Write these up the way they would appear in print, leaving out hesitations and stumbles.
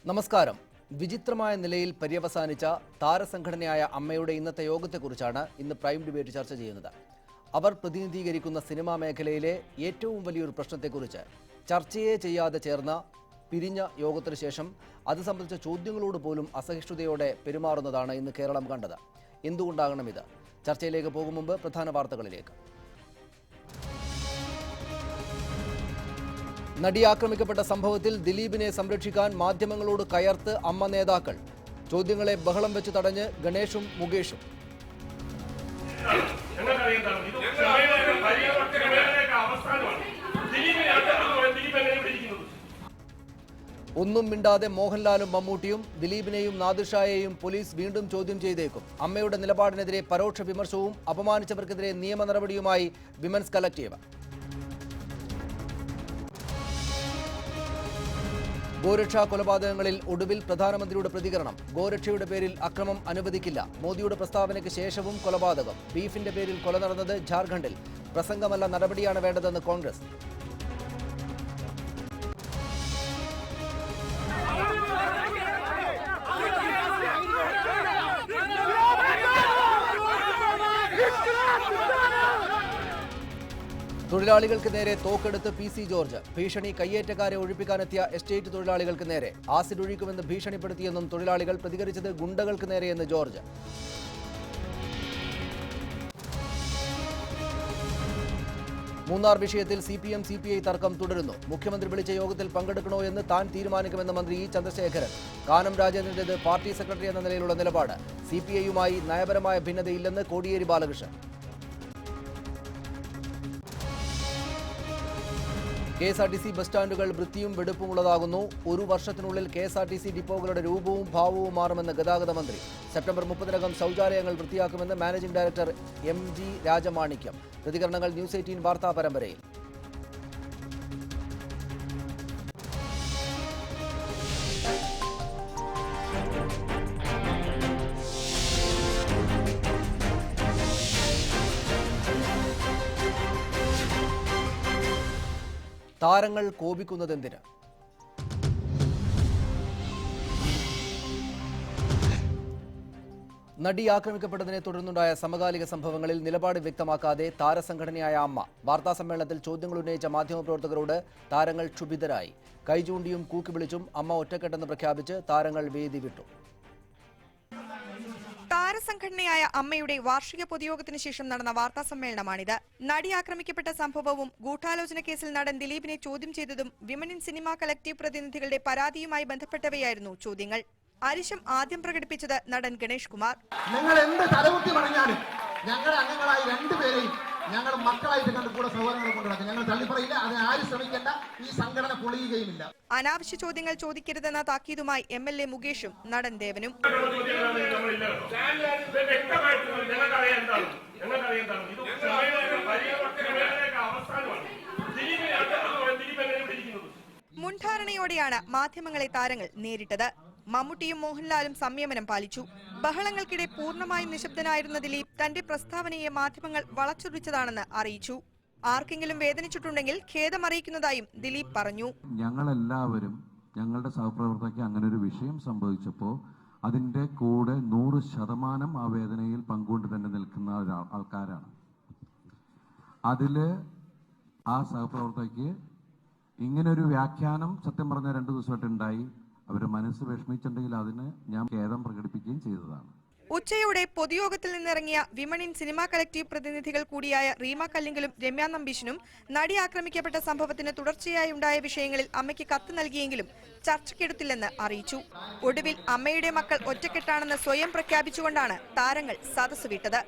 നമസ്കാരം. വിചിത്രമായ നിലയിൽ പര്യവസാനിച്ച താരസംഘടനയായ അമ്മയുടെ ഇന്നത്തെ യോഗത്തെക്കുറിച്ചാണ് ഇന്ന് പ്രൈം ഡിബേറ്റ് ചർച്ച ചെയ്യുന്നത്. അവർ പ്രതിനിധീകരിക്കുന്ന സിനിമാ മേഖലയിലെ ഏറ്റവും വലിയൊരു പ്രശ്നത്തെക്കുറിച്ച് ചർച്ചയെ ചെയ്യാതെ ചേർന്ന പിരിഞ്ഞ യോഗത്തിനു ശേഷം അത് സംബന്ധിച്ച ചോദ്യങ്ങളോട് പോലും അസഹിഷ്ണുതയോടെ പെരുമാറുന്നതാണ് ഇന്ന് കേരളം കണ്ടത്. എന്തുകൊണ്ടാകണം ഇത്? ചർച്ചയിലേക്ക് പോകും മുമ്പ് പ്രധാന വാർത്തകളിലേക്ക്. നടി ആക്രമിക്കപ്പെട്ട സംഭവത്തിൽ ദിലീപിനെ സംരക്ഷിക്കാൻ മാധ്യമങ്ങളോട് കയർത്ത് അമ്മ നേതാക്കൾ. ചോദ്യങ്ങളെ ബഹളം വെച്ച് തടഞ്ഞ് ഗണേഷും മുകേഷും. ഒന്നും മിണ്ടാതെ മോഹൻലാലും മമ്മൂട്ടിയും ദിലീപിനെയും നാദിർഷായെയും പോലീസ് വീണ്ടും ചോദ്യം ചെയ്തേക്കും. അമ്മയുടെ നിലപാടിനെതിരെ പരോക്ഷ വിമർശവും അപമാനിച്ചവർക്കെതിരെ നിയമ നടപടിയുമായി വിമൻസ് കലക്ടീവ്. ഗോരക്ഷാ കൊലപാതകങ്ങളിൽ ഒടുവിൽ പ്രധാനമന്ത്രിയുടെ പ്രതികരണം. ഗോരക്ഷയുടെ പേരിൽ അക്രമം അനുവദിക്കില്ല. മോദിയുടെ പ്രസ്താവനയ്ക്ക് ശേഷവും കൊലപാതകം. ബീഫിന്റെ പേരിൽ കൊല നടന്നത് ജാർഖണ്ഡിൽ. പ്രസംഗമല്ല, നടപടിയാണ് വേണ്ടതെന്ന് കോൺഗ്രസ്. തൊഴിലാളികൾക്ക് നേരെ തോക്കെടുത്ത് പി സി ജോർജ്. ഭീഷണി. കയ്യേറ്റക്കാരെ ഒഴിപ്പിക്കാനെത്തിയ എസ്റ്റേറ്റ് തൊഴിലാളികൾക്ക് നേരെ ആസിഡ് ഒഴിക്കുമെന്ന് ഭീഷണിപ്പെടുത്തിയെന്നും തൊഴിലാളികൾ. പ്രതികരിച്ചത് ഗുണ്ടകൾക്ക് നേരെയെന്ന് ജോർജ്. മൂന്നാർ വിഷയത്തിൽ CPM CPI തർക്കം തുടരുന്നു. മുഖ്യമന്ത്രി വിളിച്ച യോഗത്തിൽ പങ്കെടുക്കണോ എന്ന് താൻ തീരുമാനിക്കുമെന്ന് മന്ത്രി ഇ ചന്ദ്രശേഖരൻ. കാനം രാജേന്ദ്രന്റേത് പാർട്ടി സെക്രട്ടറി എന്ന നിലയിലുള്ള നിലപാട്. CPIയുമായി നയപരമായ ഭിന്നതയില്ലെന്ന് കോടിയേരി ബാലകൃഷ്ണൻ. KSRTC ബസ് സ്റ്റാൻഡുകൾ വൃത്തിയും വെടുപ്പുമുള്ളതാകുന്നു. ഒരു വർഷത്തിനുള്ളിൽ KSRTC ഡിപ്പോകളുടെ രൂപവും ഭാവവും മാറുമെന്ന് ഗതാഗത മന്ത്രി. സെപ്റ്റംബർ 30-നകം ശൗചാലയങ്ങൾ വൃത്തിയാക്കുമെന്ന് മാനേജിംഗ് ഡയറക്ടർ MG രാജമാണിക്യം. പ്രതികരണങ്ങൾ ന്യൂസ് 18 വാർത്താ പരമ്പരയിൽ. താരങ്ങൾ കോപിക്കുന്നതെന്തിന്? നടി ആക്രമിക്കപ്പെട്ടതിനെ തുടർന്നുണ്ടായ സമകാലിക സംഭവങ്ങളിൽ നിലപാട് വ്യക്തമാക്കാതെ താരസംഘടനയായ അമ്മ. വാർത്താസമ്മേളനത്തിൽ ചോദ്യങ്ങൾ ഉന്നയിച്ച മാധ്യമപ്രവർത്തകരോട് താരങ്ങൾ ക്ഷുഭിതരായി. കൈചൂണ്ടിയും കൂക്കി വിളിച്ചും അമ്മ ഒറ്റക്കെട്ടെന്ന് പ്രഖ്യാപിച്ച് താരങ്ങൾ വേദി വിട്ടു. താരസംഘടനയായ അമ്മയുടെ വാർഷിക പൊതുയോഗത്തിന് ശേഷം നടന്ന വാർത്താ സമ്മേളനമാണിത്. നടി ആക്രമിക്കപ്പെട്ട സംഭവവും ഗൂഢാലോചന കേസിൽ നടൻ ദിലീപിനെ ചോദ്യം ചെയ്തതും വിമൻ ഇൻ സിനിമ കളക്ടീവ് പ്രതിനിധികളുടെ പരാതിയുമായി ബന്ധപ്പെട്ടവയായിരുന്നു ചോദ്യങ്ങൾ. അരിശം ആദ്യം പ്രകടിപ്പിച്ചത് നടൻ ഗണേഷ് കുമാർ. നിങ്ങൾ എന്ത് തലകുത്തി പറഞ്ഞാലും ഞങ്ങളുടെ അംഗങ്ങളായി രണ്ടുപേരെയും ഞങ്ങൾ മക്കളായിട്ട് കണ്ട് കൂടെ സഹോദരങ്ങളെ കൊണ്ടുനടക്കും. ഞങ്ങൾ തള്ളിപ്പറയില്ല. അതിന് ആരും ശ്രമിക്കേണ്ട. ഈ സംഘടന പൊളിയുകയുമില്ല. അനാവശ്യ ചോദ്യങ്ങൾ ചോദിക്കരുതെന്ന താക്കീതുമായി MLA മുകേഷും നടൻ ദേവനും. മുൻധാരണയോടെയാണ് മാധ്യമങ്ങളെ താരങ്ങൾ നേരിട്ടത്. മമ്മൂട്ടിയും മോഹൻലാലും സംയമനം പാലിച്ചു. ബഹളങ്ങൾക്കിടെ പൂർണ്ണമായും നിശബ്ദനായിരുന്ന ദിലീപ് തന്റെ പ്രസ്താവനയെ മാധ്യമങ്ങൾ വളച്ചൊടിച്ചതാണെന്ന് അറിയിച്ചു. ആർക്കെങ്കിലും വേദനിച്ചിട്ടുണ്ടെങ്കിൽ ഖേദമറിയിക്കുന്നതായും ദിലീപ് പറഞ്ഞു. ഞങ്ങളെല്ലാവരും ഞങ്ങളുടെ സഹപ്രവർത്തകർക്ക് അങ്ങനെ ഒരു വിഷയം സംഭവിച്ചപ്പോൾ അതിൻ്റെ കൂടെ 100% ആ വേദനയിൽ പങ്കുകൊണ്ട് തന്നെ നിൽക്കുന്ന ആൾക്കാരാണ്. അതിൽ ആ സഹപ്രവർത്തകയ്ക്ക് ഇങ്ങനൊരു വ്യാഖ്യാനം സത്യം പറഞ്ഞ 2 ദിവസമായിട്ടുണ്ടായി. അവരുടെ മനസ്സ് വിഷമിച്ചിട്ടുണ്ടെങ്കിൽ അതിന് ഞാൻ ഖേദം പ്രകടിപ്പിക്കുകയും ചെയ്തതാണ്. ഉച്ചയോടെ പൊതുയോഗത്തിൽ നിന്നിറങ്ങിയ വിമൻ ഇൻ സിനിമ കളക്ടീവ് പ്രതിനിധികൾ കൂടിയായ റീമ കല്ലിങ്കലും രമ്യ നമ്പീശനും നടി ആക്രമിക്കപ്പെട്ട സംഭവത്തിന് തുടർച്ചയായി ഉണ്ടായ വിഷയങ്ങളിൽ അമ്മയ്ക്ക് കത്ത് നൽകിയെങ്കിലും ചർച്ചയ്ക്കെടുത്തില്ലെന്ന് അറിയിച്ചു. ഒടുവിൽ അമ്മയുടെ മക്കൾ ഒറ്റക്കെട്ടാണെന്ന് സ്വയം പ്രഖ്യാപിച്ചുകൊണ്ടാണ് താരങ്ങൾ സദസ്സ് വിട്ടത്.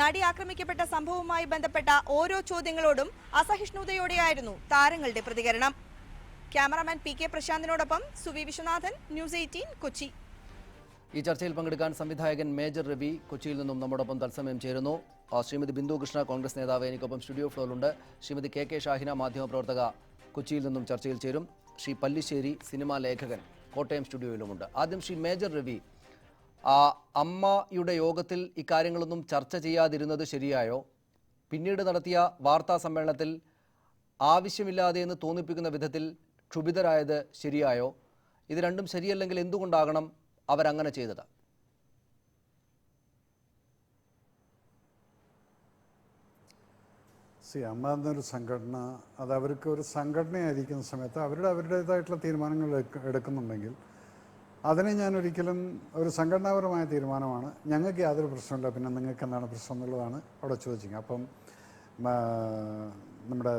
നടി ആക്രമിക്കപ്പെട്ട സംഭവവുമായി ബന്ധപ്പെട്ട ഓരോ ചോദ്യങ്ങളോടും അസഹിഷ്ണുതയോടെയായിരുന്നു താരങ്ങളുടെ പ്രതികരണം. ക്യാമറാമാൻ PK പ്രശാന്തിനോടൊപ്പം സുവി വിശ്വനാഥൻ, ന്യൂസ് 18 കൊച്ചി. ഈ ചർച്ചയിൽ പങ്കെടുക്കാൻ സംവിധായകൻ മേജർ രവി കൊച്ചിയിൽ നിന്നും നമ്മോടൊപ്പം തത്സമയം ചേരുന്നു. ശ്രീമതി ബിന്ദു കൃഷ്ണ, കോൺഗ്രസ് നേതാവ്, എനിക്കൊപ്പം സ്റ്റുഡിയോ ഫ്ലോറിലുണ്ട്. ശ്രീമതി KK ഷാഹിന, മാധ്യമപ്രവർത്തക, കൊച്ചിയിൽ നിന്നും ചർച്ചയിൽ ചേരും. ശ്രീ പല്ലിശ്ശേരി, സിനിമാ ലേഖകൻ, കോട്ടയം സ്റ്റുഡിയോയിലുമുണ്ട്. ആദ്യം ശ്രീ മേജർ രവി, അമ്മയുടെ യോഗത്തിൽ ഇക്കാര്യങ്ങളൊന്നും ചർച്ച ചെയ്യാതിരുന്നത് ശരിയായോ? പിന്നീട് നടത്തിയ വാർത്താ സമ്മേളനത്തിൽ ആവശ്യമില്ലാതെ എന്ന് തോന്നിപ്പിക്കുന്ന വിധത്തിൽ ക്ഷുഭിതരായത് ശരിയായോ? ഇത് രണ്ടും ശരിയല്ലെങ്കിൽ എന്തുകൊണ്ടാകണം അവരങ്ങനെ ചെയ്തത്? അമ്മ എന്നൊരു സംഘടന, അത് അവർക്ക് ഒരു സംഘടനയായിരിക്കുന്ന സമയത്ത് അവരുടേതായിട്ടുള്ള തീരുമാനങ്ങൾ എടുക്കുന്നുണ്ടെങ്കിൽ അതിനെ ഞാൻ ഒരിക്കലും ഒരു സംഘടനാപരമായ തീരുമാനമാണ്, ഞങ്ങൾക്ക് യാതൊരു പ്രശ്നമില്ല, പിന്നെ നിങ്ങൾക്ക് എന്താണ് പ്രശ്നം എന്നുള്ളതാണ് അവിടെ ചോദിച്ചത്. അപ്പം നമ്മുടെ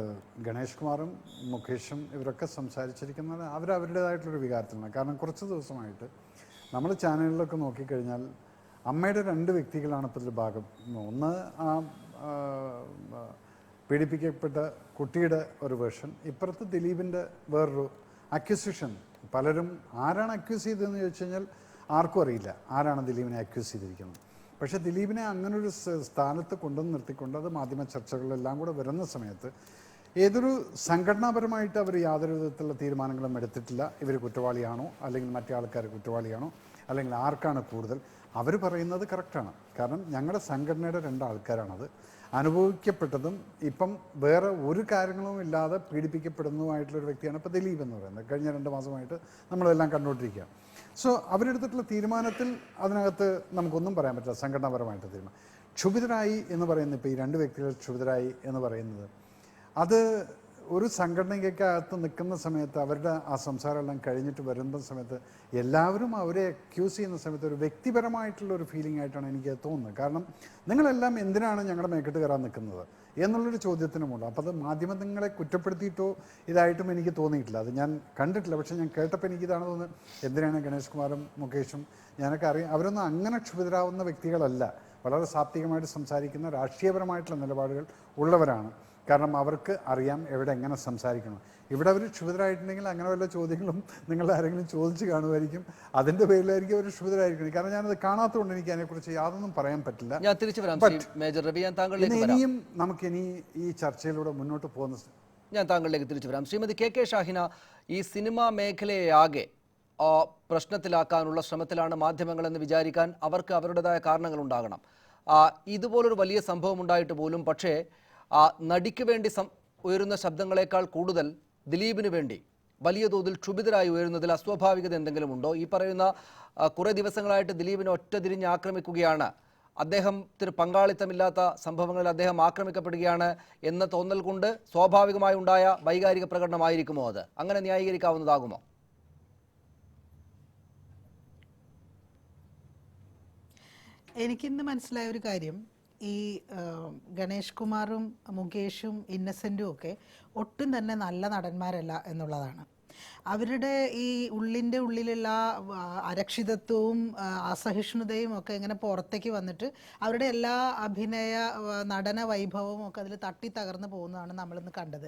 ഗണേഷ് കുമാറും മുകേഷും ഇവരൊക്കെ സംസാരിച്ചിരിക്കുന്നത് അവരുടേതായിട്ടുള്ളൊരു വികാരത്തിലാണ്. കാരണം കുറച്ച് ദിവസമായിട്ട് നമ്മൾ ചാനലിലൊക്കെ നോക്കിക്കഴിഞ്ഞാൽ അമ്മയുടെ 2 വ്യക്തികളാണ് ഇപ്പോൾ ഇതിൽ ഭാഗം. ഒന്ന് പീഡിപ്പിക്കപ്പെട്ട കുട്ടിയുടെ ഒരു വേർഷൻ, ഇപ്പുറത്ത് ദിലീപിൻ്റെ വേറൊരു അക്യൂസിഷൻ. പലരും ആരാണ് അക്യൂസ് ചെയ്തതെന്ന് ചോദിച്ചു കഴിഞ്ഞാൽ ആർക്കും അറിയില്ല ആരാണ് ദിലീപിനെ അക്യൂസ് ചെയ്തിരിക്കുന്നത്. പക്ഷേ ദിലീപിനെ അങ്ങനൊരു സ്ഥാനത്ത് കൊണ്ടുവന്ന് നിർത്തിക്കൊണ്ട് അത് മാധ്യമ ചർച്ചകളിലെല്ലാം കൂടെ വരുന്ന സമയത്ത് ഏതൊരു സംഘടനാപരമായിട്ട് അവർ യാതൊരു വിധത്തിലുള്ള തീരുമാനങ്ങളും എടുത്തിട്ടില്ല. ഇവർ കുറ്റവാളിയാണോ അല്ലെങ്കിൽ മറ്റേ ആൾക്കാർ കുറ്റവാളിയാണോ അല്ലെങ്കിൽ ആർക്കാണ് കൂടുതൽ, അവർ പറയുന്നത് കറക്റ്റാണ്. കാരണം ഞങ്ങളുടെ സംഘടനയുടെ 2 ആൾക്കാരാണത്. അനുഭവിക്കപ്പെട്ടതും ഇപ്പം വേറെ ഒരു കാര്യങ്ങളും ഇല്ലാതെ പീഡിപ്പിക്കപ്പെടുന്നതുമായിട്ടുള്ളൊരു വ്യക്തിയാണ് ഇപ്പോൾ ദിലീപ് എന്ന് പറയുന്നത്. കഴിഞ്ഞ 2 മാസമായിട്ട് നമ്മളെല്ലാം കണ്ടുകൊണ്ടിരിക്കുക. സോ അവരെടുത്തിട്ടുള്ള തീരുമാനത്തിൽ അതിനകത്ത് നമുക്കൊന്നും പറയാൻ പറ്റില്ല, സംഘടനാപരമായിട്ട് തീരുമാനം. ക്ഷുഭിതരായി എന്ന് പറയുന്നത്, ഇപ്പോൾ ഈ 2 വ്യക്തികൾ ക്ഷുഭിതരായി എന്ന് പറയുന്നത്, അത് ഒരു സംഘടനയ്ക്കകത്ത് നിൽക്കുന്ന സമയത്ത് അവരുടെ ആ സംസാരമെല്ലാം കഴിഞ്ഞിട്ട് വരുന്ന സമയത്ത് എല്ലാവരും അവരെ അക്യൂസ് ചെയ്യുന്ന സമയത്ത് ഒരു വ്യക്തിപരമായിട്ടുള്ള ഒരു ഫീലിംഗ് ആയിട്ടാണ് എനിക്ക് തോന്നുന്നത്. കാരണം നിങ്ങളെല്ലാം എന്തിനാണ് ഞങ്ങളുടെ മേക്കെട്ട് കയറാൻ നിൽക്കുന്നത് എന്നുള്ളൊരു ചോദ്യത്തിനുമുണ്ട്. അപ്പോൾ അത് മാധ്യമങ്ങളെ കുറ്റപ്പെടുത്തിയിട്ടോ ഇതായിട്ടും എനിക്ക് തോന്നിയിട്ടില്ല, അത് ഞാൻ കണ്ടിട്ടില്ല. പക്ഷേ ഞാൻ കേട്ടപ്പോൾ എനിക്കിതാണ് തോന്നുന്നത്, എന്തിനാണ് ഗണേഷ് കുമാറും മുകേഷും ഞാനൊക്കെ അറിയാം, അവരൊന്നും അങ്ങനെ ക്ഷുഭിതരാവുന്ന വ്യക്തികളല്ല. വളരെ സാത്വികമായിട്ട് സംസാരിക്കുന്ന രാഷ്ട്രീയപരമായിട്ടുള്ള നിലപാടുകൾ ഉള്ളവരാണ്. കാരണം അവർക്ക് അറിയാം എവിടെ എങ്ങനെ സംസാരിക്കണം. ഇവിടെ അവർ ക്ഷുഭിതരായിട്ടുണ്ടെങ്കിൽ അങ്ങനെ വല്ല ചോദ്യങ്ങളും നിങ്ങൾ ആരെങ്കിലും ചോദിച്ച് കാണുമായിരിക്കും, അതിൻ്റെ പേരിലായിരിക്കും അവർ ക്ഷുഭിതരായിരിക്കണം. കാരണം ഞാനത് കാണാത്തതുകൊണ്ട് എനിക്ക് അതിനെക്കുറിച്ച് യാതൊന്നും പറയാൻ പറ്റില്ല. ഞാൻ തിരിച്ചു വരാം മേജർ രവി, ഞാൻ താങ്കളിലേക്ക് ഇനിയും നമുക്കിനി ഈ ചർച്ചയിലൂടെ മുന്നോട്ട് പോകുന്ന ഞാൻ താങ്കളിലേക്ക് തിരിച്ചു വരാം. ശ്രീമതി കെ ഷാഹിന, ഈ സിനിമാ മേഖലയാകെ പ്രശ്നത്തിലാക്കാനുള്ള ശ്രമത്തിലാണ് മാധ്യമങ്ങളെന്ന് വിചാരിക്കാൻ അവർക്ക് അവരുടേതായ കാരണങ്ങൾ ഉണ്ടാകണം. ഇതുപോലൊരു വലിയ സംഭവം ഉണ്ടായിട്ട് പോലും പക്ഷേ നടിക്ക് വേണ്ടി ഉയരുന്ന ശബ്ദങ്ങളെക്കാൾ കൂടുതൽ ദിലീപിന് വേണ്ടി വലിയ തോതിൽ ക്ഷുഭിതരായി ഉയരുന്നതിൽ അസ്വാഭാവികത എന്തെങ്കിലും ഉണ്ടോ? ഈ പറയുന്ന കുറേ ദിവസങ്ങളായിട്ട് ദിലീപിനെ ഒറ്റതിരിഞ്ഞ് ആക്രമിക്കുകയാണ്, അദ്ദേഹത്തിന് പങ്കാളിത്തമില്ലാത്ത സംഭവങ്ങളിൽ അദ്ദേഹം ആക്രമിക്കപ്പെടുകയാണ് എന്ന തോന്നൽ കൊണ്ട് സ്വാഭാവികമായി ഉണ്ടായ വൈകാരിക പ്രകടനമായിരിക്കുമോ അത്? അങ്ങനെ ന്യായീകരിക്കാവുന്നതാകുമോ? എനിക്കിന്ന് മനസ്സിലായ ഒരു കാര്യം, ഈ ഗണേഷ് കുമാറും മുകേഷും ഇന്നസെൻറ്റും ഒക്കെ ഒട്ടും തന്നെ നല്ല നടന്മാരല്ല എന്നുള്ളതാണ്. അവരുടെ ഈ ഉള്ളിലുള്ള അരക്ഷിതത്വവും അസഹിഷ്ണുതയും ഒക്കെ ഇങ്ങനെ പുറത്തേക്ക് വന്നിട്ട് അവരുടെ എല്ലാ നടന വൈഭവവും ഒക്കെ അതിൽ തട്ടി തകർന്നു പോകുന്നതാണ് നമ്മളിന്ന് കണ്ടത്.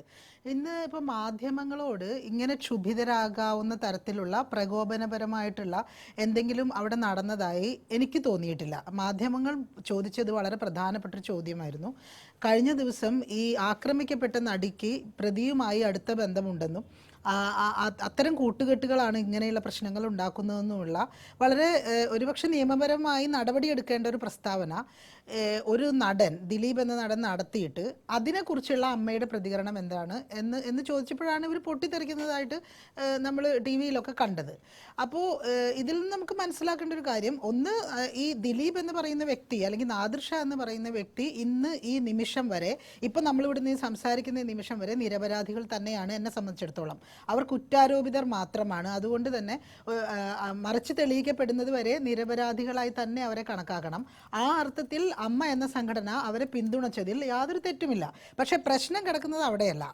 ഇന്ന് ഇപ്പോൾ മാധ്യമങ്ങളോട് ഇങ്ങനെ ക്ഷുഭിതരാകാവുന്ന തരത്തിലുള്ള പ്രകോപനപരമായിട്ടുള്ള എന്തെങ്കിലും അവിടെ നടന്നതായി എനിക്ക് തോന്നിയിട്ടില്ല. മാധ്യമങ്ങൾ ചോദിച്ചത് വളരെ പ്രധാനപ്പെട്ടൊരു ചോദ്യമായിരുന്നു. കഴിഞ്ഞ ദിവസം ഈ ആക്രമിക്കപ്പെട്ട നടിക്ക് പ്രതിയുമായി അടുത്ത ബന്ധമുണ്ടെന്നും അത്തരം കൂട്ടുകെട്ടുകളാണ് ഇങ്ങനെയുള്ള പ്രശ്നങ്ങൾ ഉണ്ടാക്കുന്നതെന്നുമുള്ള വളരെ ഒരുപക്ഷെ നിയമപരമായി നടപടിയെടുക്കേണ്ട ഒരു പ്രസ്താവന ഒരു നടൻ, ദിലീപ് എന്ന നടൻ നടത്തിയിട്ട് അതിനെക്കുറിച്ചുള്ള അമ്മയുടെ പ്രതികരണം എന്താണ് എന്ന് ചോദിച്ചപ്പോഴാണ് ഇവർ പൊട്ടിത്തെറിക്കുന്നതായിട്ട് നമ്മൾ ടി വിയിലൊക്കെ കണ്ടത്. അപ്പോൾ ഇതിൽ നിന്ന് നമുക്ക് മനസ്സിലാക്കേണ്ട ഒരു കാര്യം, ഒന്ന്, ഈ ദിലീപ് എന്ന് പറയുന്ന വ്യക്തി അല്ലെങ്കിൽ നാദിർ ഷാ എന്ന് പറയുന്ന വ്യക്തി ഇന്ന് ഈ നിമിഷം വരെ, ഇപ്പം നമ്മളിവിടെ നിന്ന് സംസാരിക്കുന്ന ഈ നിമിഷം വരെ നിരപരാധികൾ തന്നെയാണ് എന്നെ സംബന്ധിച്ചിടത്തോളം. അവർ കുറ്റാരോപിതർ മാത്രമാണ്. അതുകൊണ്ട് തന്നെ മറിച്ച് തെളിയിക്കപ്പെടുന്നത് വരെ നിരപരാധികളായി തന്നെ അവരെ കണക്കാക്കണം. ആ അർത്ഥത്തിൽ അമ്മ എന്ന സംഘടന അവരെ പിന്തുണച്ചതിൽ യാതൊരു തെറ്റുമില്ല. പക്ഷെ പ്രശ്നം കിടക്കുന്നത് അവിടെയല്ല.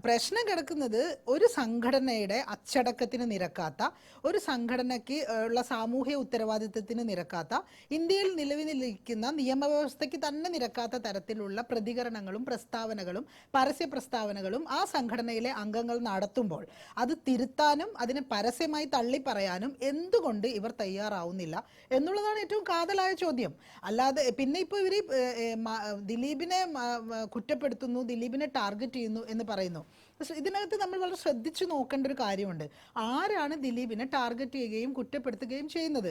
പ്രശ്നം കിടക്കുന്നത് ഒരു സംഘടനയുടെ അച്ചടക്കത്തിന് നിരക്കാത്ത, ഒരു സംഘടനയ്ക്ക് ഉള്ള സാമൂഹ്യ ഉത്തരവാദിത്വത്തിന് നിരക്കാത്ത, ഇന്ത്യയിൽ നിലവിലിരിക്കുന്ന നിയമവ്യവസ്ഥയ്ക്ക് തന്നെ നിരക്കാത്ത തരത്തിലുള്ള പ്രതികരണങ്ങളും പ്രസ്താവനകളും പരസ്യ പ്രസ്താവനകളും ആ സംഘടനയിലെ അംഗങ്ങൾ നടത്തുമ്പോൾ അത് തിരുത്താനും അതിനെ പരസ്യമായി തള്ളിപ്പറയാനും എന്തുകൊണ്ട് ഇവർ തയ്യാറാവുന്നില്ല എന്നുള്ളതാണ് ഏറ്റവും കാതലായ ചോദ്യം. അല്ലാതെ പിന്നെ ഇപ്പോൾ ഇവർ ദിലീപിനെ കുറ്റപ്പെടുത്തുന്നു, ദിലീപിനെ ടാർഗറ്റ് ചെയ്യുന്നു എന്ന് പറയുന്നു. ഇതിനകത്ത് നമ്മൾ വളരെ ശ്രദ്ധിച്ചു നോക്കേണ്ട ഒരു കാര്യമുണ്ട്. ആരാണ് ദിലീപിനെ ടാർഗറ്റ് ചെയ്യുകയും കുറ്റപ്പെടുത്തുകയും ചെയ്യുന്നത്?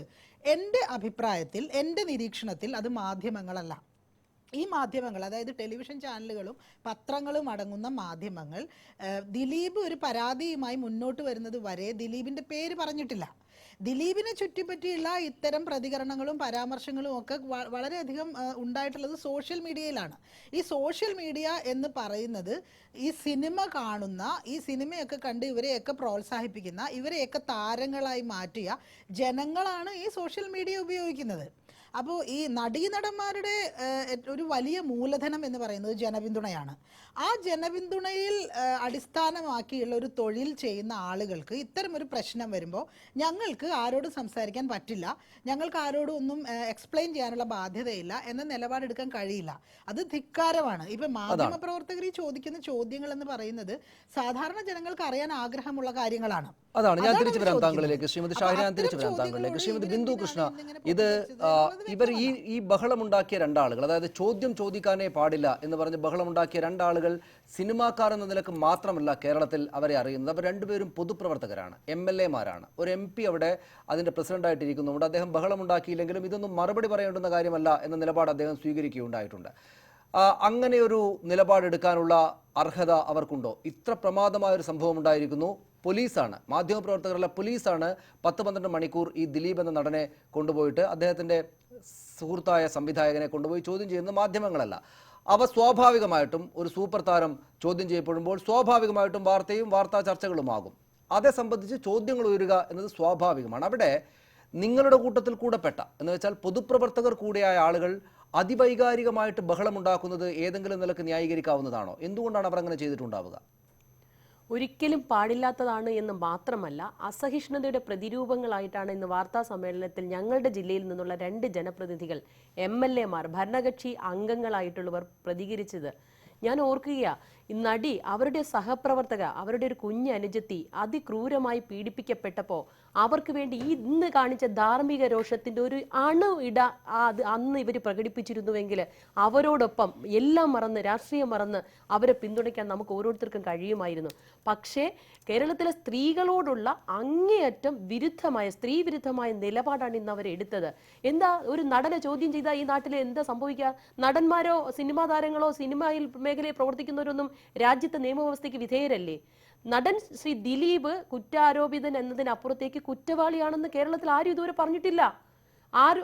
എൻ്റെ അഭിപ്രായത്തിൽ, എൻ്റെ നിരീക്ഷണത്തിൽ അത് മാധ്യമങ്ങളല്ല. ഈ മാധ്യമങ്ങൾ, അതായത് ടെലിവിഷൻ ചാനലുകളും പത്രങ്ങളും അടങ്ങുന്ന മാധ്യമങ്ങൾ ദിലീപ് ഒരു പരാതിയുമായി മുന്നോട്ട് വരുന്നത് വരെ ദിലീപിൻ്റെ പേര് പറഞ്ഞിട്ടില്ല. ദിലീപിനെ ചുറ്റിപ്പറ്റിയുള്ള ഇത്തരം പ്രതികരണങ്ങളും പരാമർശങ്ങളും ഒക്കെ വളരെയധികം ഉണ്ടായിട്ടുള്ളത് സോഷ്യൽ മീഡിയയിലാണ്. ഈ സോഷ്യൽ മീഡിയ എന്ന് പറയുന്നത് ഈ സിനിമ കാണുന്ന, ഈ സിനിമയൊക്കെ കണ്ട് ഇവരെയൊക്കെ പ്രോത്സാഹിപ്പിക്കുന്ന, ഇവരെയൊക്കെ താരങ്ങളായി മാറ്റിയ ജനങ്ങളാണ് ഈ സോഷ്യൽ മീഡിയ ഉപയോഗിക്കുന്നത്. അപ്പോൾ ഈ നടീനടന്മാരുടെ ഒരു വലിയ മൂലധനം എന്ന് പറയുന്നത് ജനപിന്തുണയാണ്. ആ ജനപിന്തുണയിൽ അടിസ്ഥാനമാക്കിയുള്ള ഒരു തൊഴിൽ ചെയ്യുന്ന ആളുകൾക്ക് ഇത്തരം ഒരു പ്രശ്നം വരുമ്പോൾ ഞങ്ങൾക്ക് ആരോടും സംസാരിക്കാൻ പറ്റില്ല, ഞങ്ങൾക്ക് ആരോടും ഒന്നും എക്സ്പ്ലെയിൻ ചെയ്യാനുള്ള ബാധ്യതയില്ല എന്ന നിലപാടെടുക്കാൻ കഴിയില്ല. അത് ധിക്കാരമാണ്. ഇപ്പം മാധ്യമപ്രവർത്തകർ ഈ ചോദിക്കുന്ന ചോദ്യങ്ങൾ എന്ന് പറയുന്നത് സാധാരണ ജനങ്ങൾക്ക് അറിയാൻ ആഗ്രഹമുള്ള കാര്യങ്ങളാണ്. അതാണ് ഞാൻ തിരിച്ചു വരാം താങ്കളിലേക്ക്. ശ്രീമതി ഷാഹിന, തിരിച്ചു വരാം താങ്കളിലേക്ക്. ശ്രീമതി ബിന്ദു കൃഷ്ണ, ഇത് ഇവർ ഈ ബഹളമുണ്ടാക്കിയ രണ്ടാളുകൾ, അതായത് ചോദ്യം ചോദിക്കാനേ പാടില്ല എന്ന് പറഞ്ഞ് ബഹളമുണ്ടാക്കിയ രണ്ടാളുകൾ സിനിമാക്കാർ എന്ന നിലക്ക് മാത്രമല്ല കേരളത്തിൽ അവരെ അറിയുന്നത്. അവർ രണ്ടുപേരും പൊതുപ്രവർത്തകരാണ്, MLA-മാരാണ്. ഒരു MP അവിടെ അതിൻ്റെ പ്രസിഡന്റായിട്ടിരിക്കുന്നുണ്ട്. അദ്ദേഹം ബഹളമുണ്ടാക്കിയില്ലെങ്കിലും ഇതൊന്നും മറുപടി പറയേണ്ടുന്ന കാര്യമല്ല എന്ന നിലപാട് അദ്ദേഹം സ്വീകരിക്കുകയുണ്ടായിട്ടുണ്ട്. അങ്ങനെ ഒരു നിലപാടെടുക്കാനുള്ള അർഹത അവർക്കുണ്ടോ? ഇത്ര പ്രമാദമായൊരു സംഭവം ഉണ്ടായിരിക്കുന്നു. പോലീസാണ്, മാധ്യമപ്രവർത്തകരല്ല, പോലീസാണ് 10-12 മണിക്കൂർ ഈ ദിലീപ് എന്ന നടനെ കൊണ്ടുപോയിട്ട് അദ്ദേഹത്തിൻ്റെ സുഹൃത്തായ സംവിധായകനെ കൊണ്ടുപോയി ചോദ്യം ചെയ്യുന്നത് മാധ്യമങ്ങളല്ല. അവ സ്വാഭാവികമായിട്ടും ഒരു സൂപ്പർ താരം ചോദ്യം ചെയ്യപ്പെടുമ്പോൾ സ്വാഭാവികമായിട്ടും വാർത്തയും വാർത്താ ചർച്ചകളുമാകും. അതേ സംബന്ധിച്ച് ചോദ്യങ്ങൾ ഉയരുക എന്നത് സ്വാഭാവികമാണ്. അവിടെ നിങ്ങളുടെ കൂട്ടത്തിൽ കൂടെപ്പെട്ട എന്ന് വെച്ചാൽ പൊതുപ്രവർത്തകർ കൂടെയായ ആളുകൾ അതിവൈകാരികമായിട്ട് ബഹളമുണ്ടാക്കുന്നത് ഏതെങ്കിലും നിലക്ക് ന്യായീകരിക്കാവുന്നതാണോ? എന്തുകൊണ്ടാണ് അവർ അങ്ങനെ ചെയ്തിട്ടുണ്ടാവുക? ഒരിക്കലും പാടില്ലാത്തതാണ് എന്ന് മാത്രമല്ല, അസഹിഷ്ണുതയുടെ പ്രതിരൂപങ്ങളായിട്ടാണ് ഇന്ന് വാർത്താ സമ്മേളനത്തിൽ ഞങ്ങളുടെ ജില്ലയിൽ നിന്നുള്ള 2 ജനപ്രതിനിധികൾ, MLA-മാർ, ഭരണകക്ഷി അംഗങ്ങളായിട്ടുള്ളവർ പ്രതികരിച്ചത്. ഞാൻ ഓർക്കുകയാ, നടി, അവരുടെ സഹപ്രവർത്തക, അവരുടെ ഒരു കുഞ്ഞ് അനുജത്തി അതിക്രൂരമായി പീഡിപ്പിക്കപ്പെട്ടപ്പോൾ അവർക്ക് വേണ്ടി ഇന്ന് കാണിച്ച ധാർമ്മിക രോഷത്തിന്റെ ഒരു അന്ന് ഇവർ പ്രകടിപ്പിച്ചിരുന്നുവെങ്കിൽ അവരോടൊപ്പം എല്ലാം മറന്ന്, രാഷ്ട്രീയം മറന്ന് അവരെ പിന്തുണയ്ക്കാൻ നമുക്ക് ഓരോരുത്തർക്കും കഴിയുമായിരുന്നു. പക്ഷേ കേരളത്തിലെ സ്ത്രീകളോടുള്ള അങ്ങേയറ്റം സ്ത്രീ വിരുദ്ധമായ നിലപാടാണ് ഇന്ന് അവർ എടുത്തത്. എന്താ, ഒരു നടനെ ചോദ്യം ചെയ്താൽ ഈ നാട്ടിൽ എന്താ സംഭവിക്കുക? നടന്മാരോ സിനിമാ താരങ്ങളോ സിനിമയിൽ മേഖലയിൽ പ്രവർത്തിക്കുന്നവരൊന്നും രാജ്യത്തെ നിയമവ്യവസ്ഥയ്ക്ക് വിധേയരല്ലേ? നടൻ ശ്രീ ദിലീപ് കുറ്റാരോപിതൻ എന്നതിനപ്പുറത്തേക്ക് കുറ്റവാളിയാണെന്ന് കേരളത്തിൽ ആരും ഇതുവരെ പറഞ്ഞിട്ടില്ല.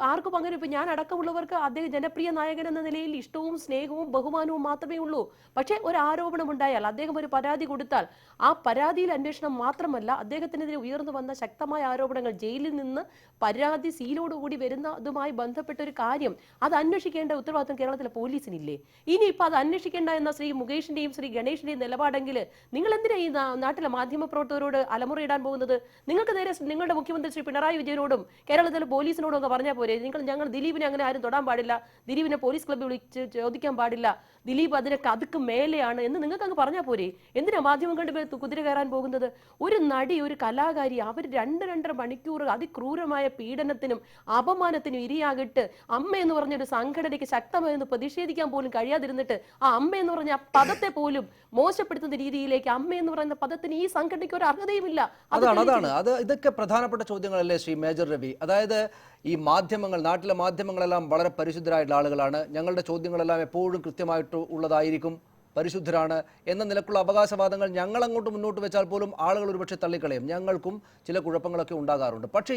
ആർക്കും അങ്ങനെ. ഇപ്പൊ ഞാൻ അടക്കമുള്ളവർക്ക് അദ്ദേഹം ജനപ്രിയ നായകൻ എന്ന നിലയിൽ ഇഷ്ടവും സ്നേഹവും ബഹുമാനവും മാത്രമേ ഉള്ളൂ. പക്ഷേ ഒരു ആരോപണം ഉണ്ടായാൽ, അദ്ദേഹം ഒരു പരാതി കൊടുത്താൽ ആ പരാതിയിൽ അന്വേഷണം മാത്രമല്ല, അദ്ദേഹത്തിനെതിരെ ഉയർന്നു വന്ന ശക്തമായ ആരോപണങ്ങൾ, ജയിലിൽ നിന്ന് പരാതി സീലോടുകൂടി വരുന്നതുമായി ബന്ധപ്പെട്ട ഒരു കാര്യം, അത് അന്വേഷിക്കേണ്ട ഉത്തരവാദിത്വം കേരളത്തിലെ പോലീസിനില്ലേ? ഇനിയിപ്പോൾ അത് അന്വേഷിക്കേണ്ട എന്ന ശ്രീ മുകേഷിന്റെയും ശ്രീ ഗണേഷിന്റെയും നിലപാടെങ്കിൽ നിങ്ങൾ എന്തിനാ ഈ നാട്ടിലെ മാധ്യമപ്രവർത്തകരോട് അലമുറയിടാൻ പോകുന്നത്? നിങ്ങൾക്ക് നേരെ നിങ്ങളുടെ മുഖ്യമന്ത്രി ശ്രീ പിണറായി വിജയനോടും കേരളത്തിലെ പോലീസിനോടും പറഞ്ഞാൽ പോരെ, ഞങ്ങൾ ദിലീപിനെ അങ്ങനെ ആരും തൊടാൻ പാടില്ല, ദിലീപിനെ പോലീസ് ക്ലബ്ബിൽ വിളിച്ച് ചോദിക്കാൻ പാടില്ല, ദിലീപ് അതിനൊക്കെ അതുക്ക് മേലെയാണ് എന്ന് നിങ്ങൾക്ക് അങ്ങ് പറഞ്ഞാൽ പോരെ? എന്തിനാ മാധ്യമങ്ങളുടെ കുതിര കയറാൻ പോകുന്നത്? ഒരു നടി, ഒരു കലാകാരി, അവർ 2-2.5 മണിക്കൂർ അതിക്രൂരമായ പീഡനത്തിനും അപമാനത്തിനും ഇരയാകിട്ട് അമ്മ എന്ന് പറഞ്ഞൊരു സംഘടനയ്ക്ക് ശക്തമായെന്ന് പ്രതിഷേധിക്കാൻ പോലും കഴിയാതിരുന്നിട്ട് ആ അമ്മ എന്ന് പറഞ്ഞ ആ പദത്തെ പോലും മോശപ്പെടുത്തുന്ന രീതിയിലേക്ക് അമ്മ എന്ന് പറയുന്ന പദത്തിന് ഈ സംഘടനയ്ക്ക് ഒരു അർഹതയുമില്ല. ഇതൊക്കെ പ്രധാനപ്പെട്ട ചോദ്യങ്ങളല്ലേ ശ്രീ മേജർ രവി? അതായത് ഈ മാധ്യമങ്ങൾ, നാട്ടിലെ മാധ്യമങ്ങളെല്ലാം വളരെ പരിശുദ്ധരായിട്ടുള്ള ആളുകളാണ്, ഞങ്ങളുടെ ചോദ്യങ്ങളെല്ലാം എപ്പോഴും കൃത്യമായിട്ട് ഉള്ളതായിരിക്കും, പരിശുദ്ധരാണ് എന്ന നിലക്കുള്ള അവകാശവാദങ്ങൾ ഞങ്ങൾ അങ്ങോട്ട് മുന്നോട്ട് വെച്ചാൽ പോലും ആളുകൾ ഒരുപക്ഷെ തള്ളിക്കളയും. ഞങ്ങൾക്കും ചില കുഴപ്പങ്ങളൊക്കെ ഉണ്ടാകാറുണ്ട്. പക്ഷേ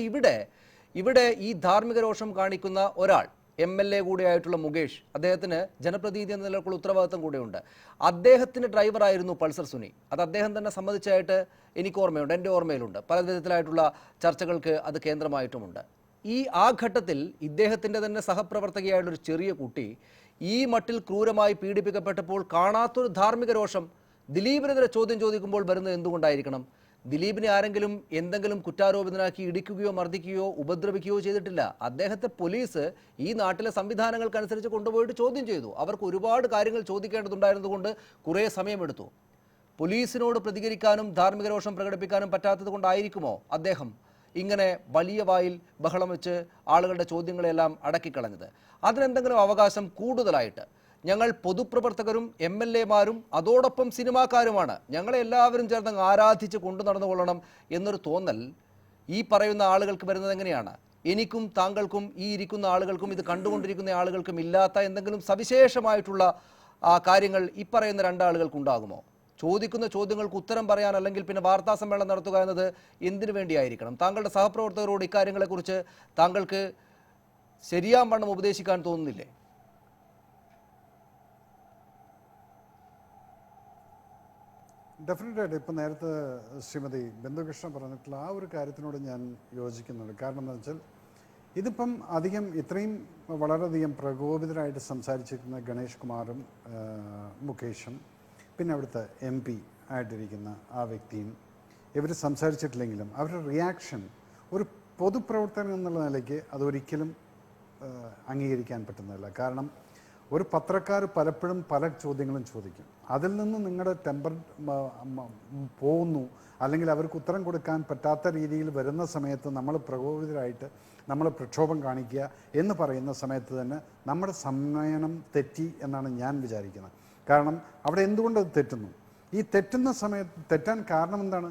ഇവിടെ ഈ ധാർമ്മിക രോഷം കാണിക്കുന്ന ഒരാൾ, MLA കൂടെയായിട്ടുള്ള മുകേഷ്, അദ്ദേഹത്തിന് ജനപ്രതിനിധി എന്ന നിലക്കുള്ള ഉത്തരവാദിത്വം കൂടെയുണ്ട്. അദ്ദേഹത്തിൻ്റെ ഡ്രൈവറായിരുന്നു പൾസർ സുനി. അത് അദ്ദേഹം തന്നെ സമ്മതിച്ചായിട്ട് എനിക്ക് ഓർമ്മയുണ്ട്, എൻ്റെ ഓർമ്മയിലുണ്ട്. പല വിധത്തിലായിട്ടുള്ള ചർച്ചകൾക്ക് അത് കേന്ദ്രമായിട്ടുമുണ്ട്. ആ ഘട്ടത്തിൽ ഇദ്ദേഹത്തിൻ്റെ തന്നെ സഹപ്രവർത്തകയായുള്ളൊരു ചെറിയ കുട്ടി ഈ മട്ടിൽ ക്രൂരമായി പീഡിപ്പിക്കപ്പെട്ടപ്പോൾ കാണാത്തൊരു ധാർമ്മിക രോഷം ദിലീപിനെതിരെ ചോദ്യം ചോദിക്കുമ്പോൾ വരുന്നത് എന്തുകൊണ്ടായിരിക്കണം? ദിലീപിനെ ആരെങ്കിലും എന്തെങ്കിലും കുറ്റാരോപിതനാക്കി ഇടിക്കുകയോ മർദ്ദിക്കുകയോ ഉപദ്രവിക്കുകയോ ചെയ്തിട്ടില്ല. അദ്ദേഹത്തെ പോലീസ് ഈ നാട്ടിലെ സംവിധാനങ്ങൾക്കനുസരിച്ച് കൊണ്ടുപോയിട്ട് ചോദ്യം ചെയ്തു. അവർക്ക് ഒരുപാട് കാര്യങ്ങൾ ചോദിക്കേണ്ടതുണ്ടായിരുന്നതുകൊണ്ട് കുറേ സമയമെടുത്തു. പോലീസിനോട് പ്രതികരിക്കാനും ധാർമ്മിക രോഷം പ്രകടിപ്പിക്കാനും പറ്റാത്തത് കൊണ്ടായിരിക്കുമോ അദ്ദേഹം ഇങ്ങനെ വലിയ വായിൽ ബഹളം വെച്ച് ആളുകളുടെ ചോദ്യങ്ങളെല്ലാം അടക്കിക്കളഞ്ഞത്? അതിനെന്തെങ്കിലും അവകാശം കൂടുതലായിട്ട് ഞങ്ങൾ പൊതുപ്രവർത്തകരും MLA-മാരും അതോടൊപ്പം സിനിമാക്കാരുമാണ്, ഞങ്ങളെ എല്ലാവരും ചേർന്ന് ആരാധിച്ച് കൊണ്ടു നടന്നുകൊള്ളണം എന്നൊരു തോന്നൽ ഈ പറയുന്ന ആളുകൾക്ക് വരുന്നത് എങ്ങനെയാണ്? എനിക്കും താങ്കൾക്കും ഈ ഇരിക്കുന്ന ആളുകൾക്കും ഇത് കണ്ടുകൊണ്ടിരിക്കുന്ന ആളുകൾക്കും ഇല്ലാത്ത എന്തെങ്കിലും സവിശേഷമായിട്ടുള്ള കാര്യങ്ങൾ ഈ പറയുന്ന രണ്ടാളുകൾക്കുണ്ടാകുമോ? ചോദിക്കുന്ന ചോദ്യങ്ങൾക്ക് ഉത്തരം പറയാൻ അല്ലെങ്കിൽ പിന്നെ വാർത്താ സമ്മേളനം നടത്തുക എന്നത് എന്തിനു വേണ്ടിയായിരിക്കണം? താങ്കളുടെ സഹപ്രവർത്തകരോട് ഇക്കാര്യങ്ങളെക്കുറിച്ച് താങ്കൾക്ക് ശരിയാവണ്ണം ഉപദേശിക്കാൻ തോന്നുന്നില്ലേ? ഡെഫിനറ്റായിട്ട് ഇപ്പം നേരത്തെ ശ്രീമതി ബിന്ദുകൃഷ്ണ പറഞ്ഞിട്ടുള്ള ആ ഒരു കാര്യത്തിനോട് ഞാൻ യോജിക്കുന്നുണ്ട്. കാരണം എന്താണെന്ന് വെച്ചാൽ ഇതിപ്പം ഇത്രയും വളരെയധികം പ്രകോപിതരായിട്ട് സംസാരിച്ചിരിക്കുന്ന ഗണേഷ് കുമാറും മുകേഷും പിന്നെ അവിടുത്തെ MP ആയിട്ടിരിക്കുന്ന ആ വ്യക്തിയും ഇവർ സംസാരിച്ചിട്ടില്ലെങ്കിലും അവരുടെ റിയാക്ഷൻ ഒരു പൊതുപ്രവർത്തകൻ എന്നുള്ള നിലയ്ക്ക് അതൊരിക്കലും അംഗീകരിക്കാൻ പറ്റുന്നതല്ല. കാരണം ഒരു പത്രക്കാർ പലപ്പോഴും പല ചോദ്യങ്ങളും ചോദിക്കും, അതിൽ നിന്ന് നിങ്ങളുടെ ടെമ്പർ പോകുന്നു, അല്ലെങ്കിൽ അവർക്ക് ഉത്തരം കൊടുക്കാൻ പറ്റാത്ത രീതിയിൽ വരുന്ന സമയത്ത് നമ്മൾ പ്രകോപിതരായിട്ട് നമ്മൾ പ്രക്ഷോഭം കാണിക്കുക എന്ന് പറയുന്ന സമയത്ത് തന്നെ നമ്മുടെ സംനയനം തെറ്റി എന്നാണ് ഞാൻ വിചാരിക്കുന്നത്. കാരണം അവിടെ എന്തുകൊണ്ട് അത് തെറ്റുന്നു? ഈ തെറ്റുന്ന സമയത്ത് തെറ്റാൻ കാരണം എന്താണ്?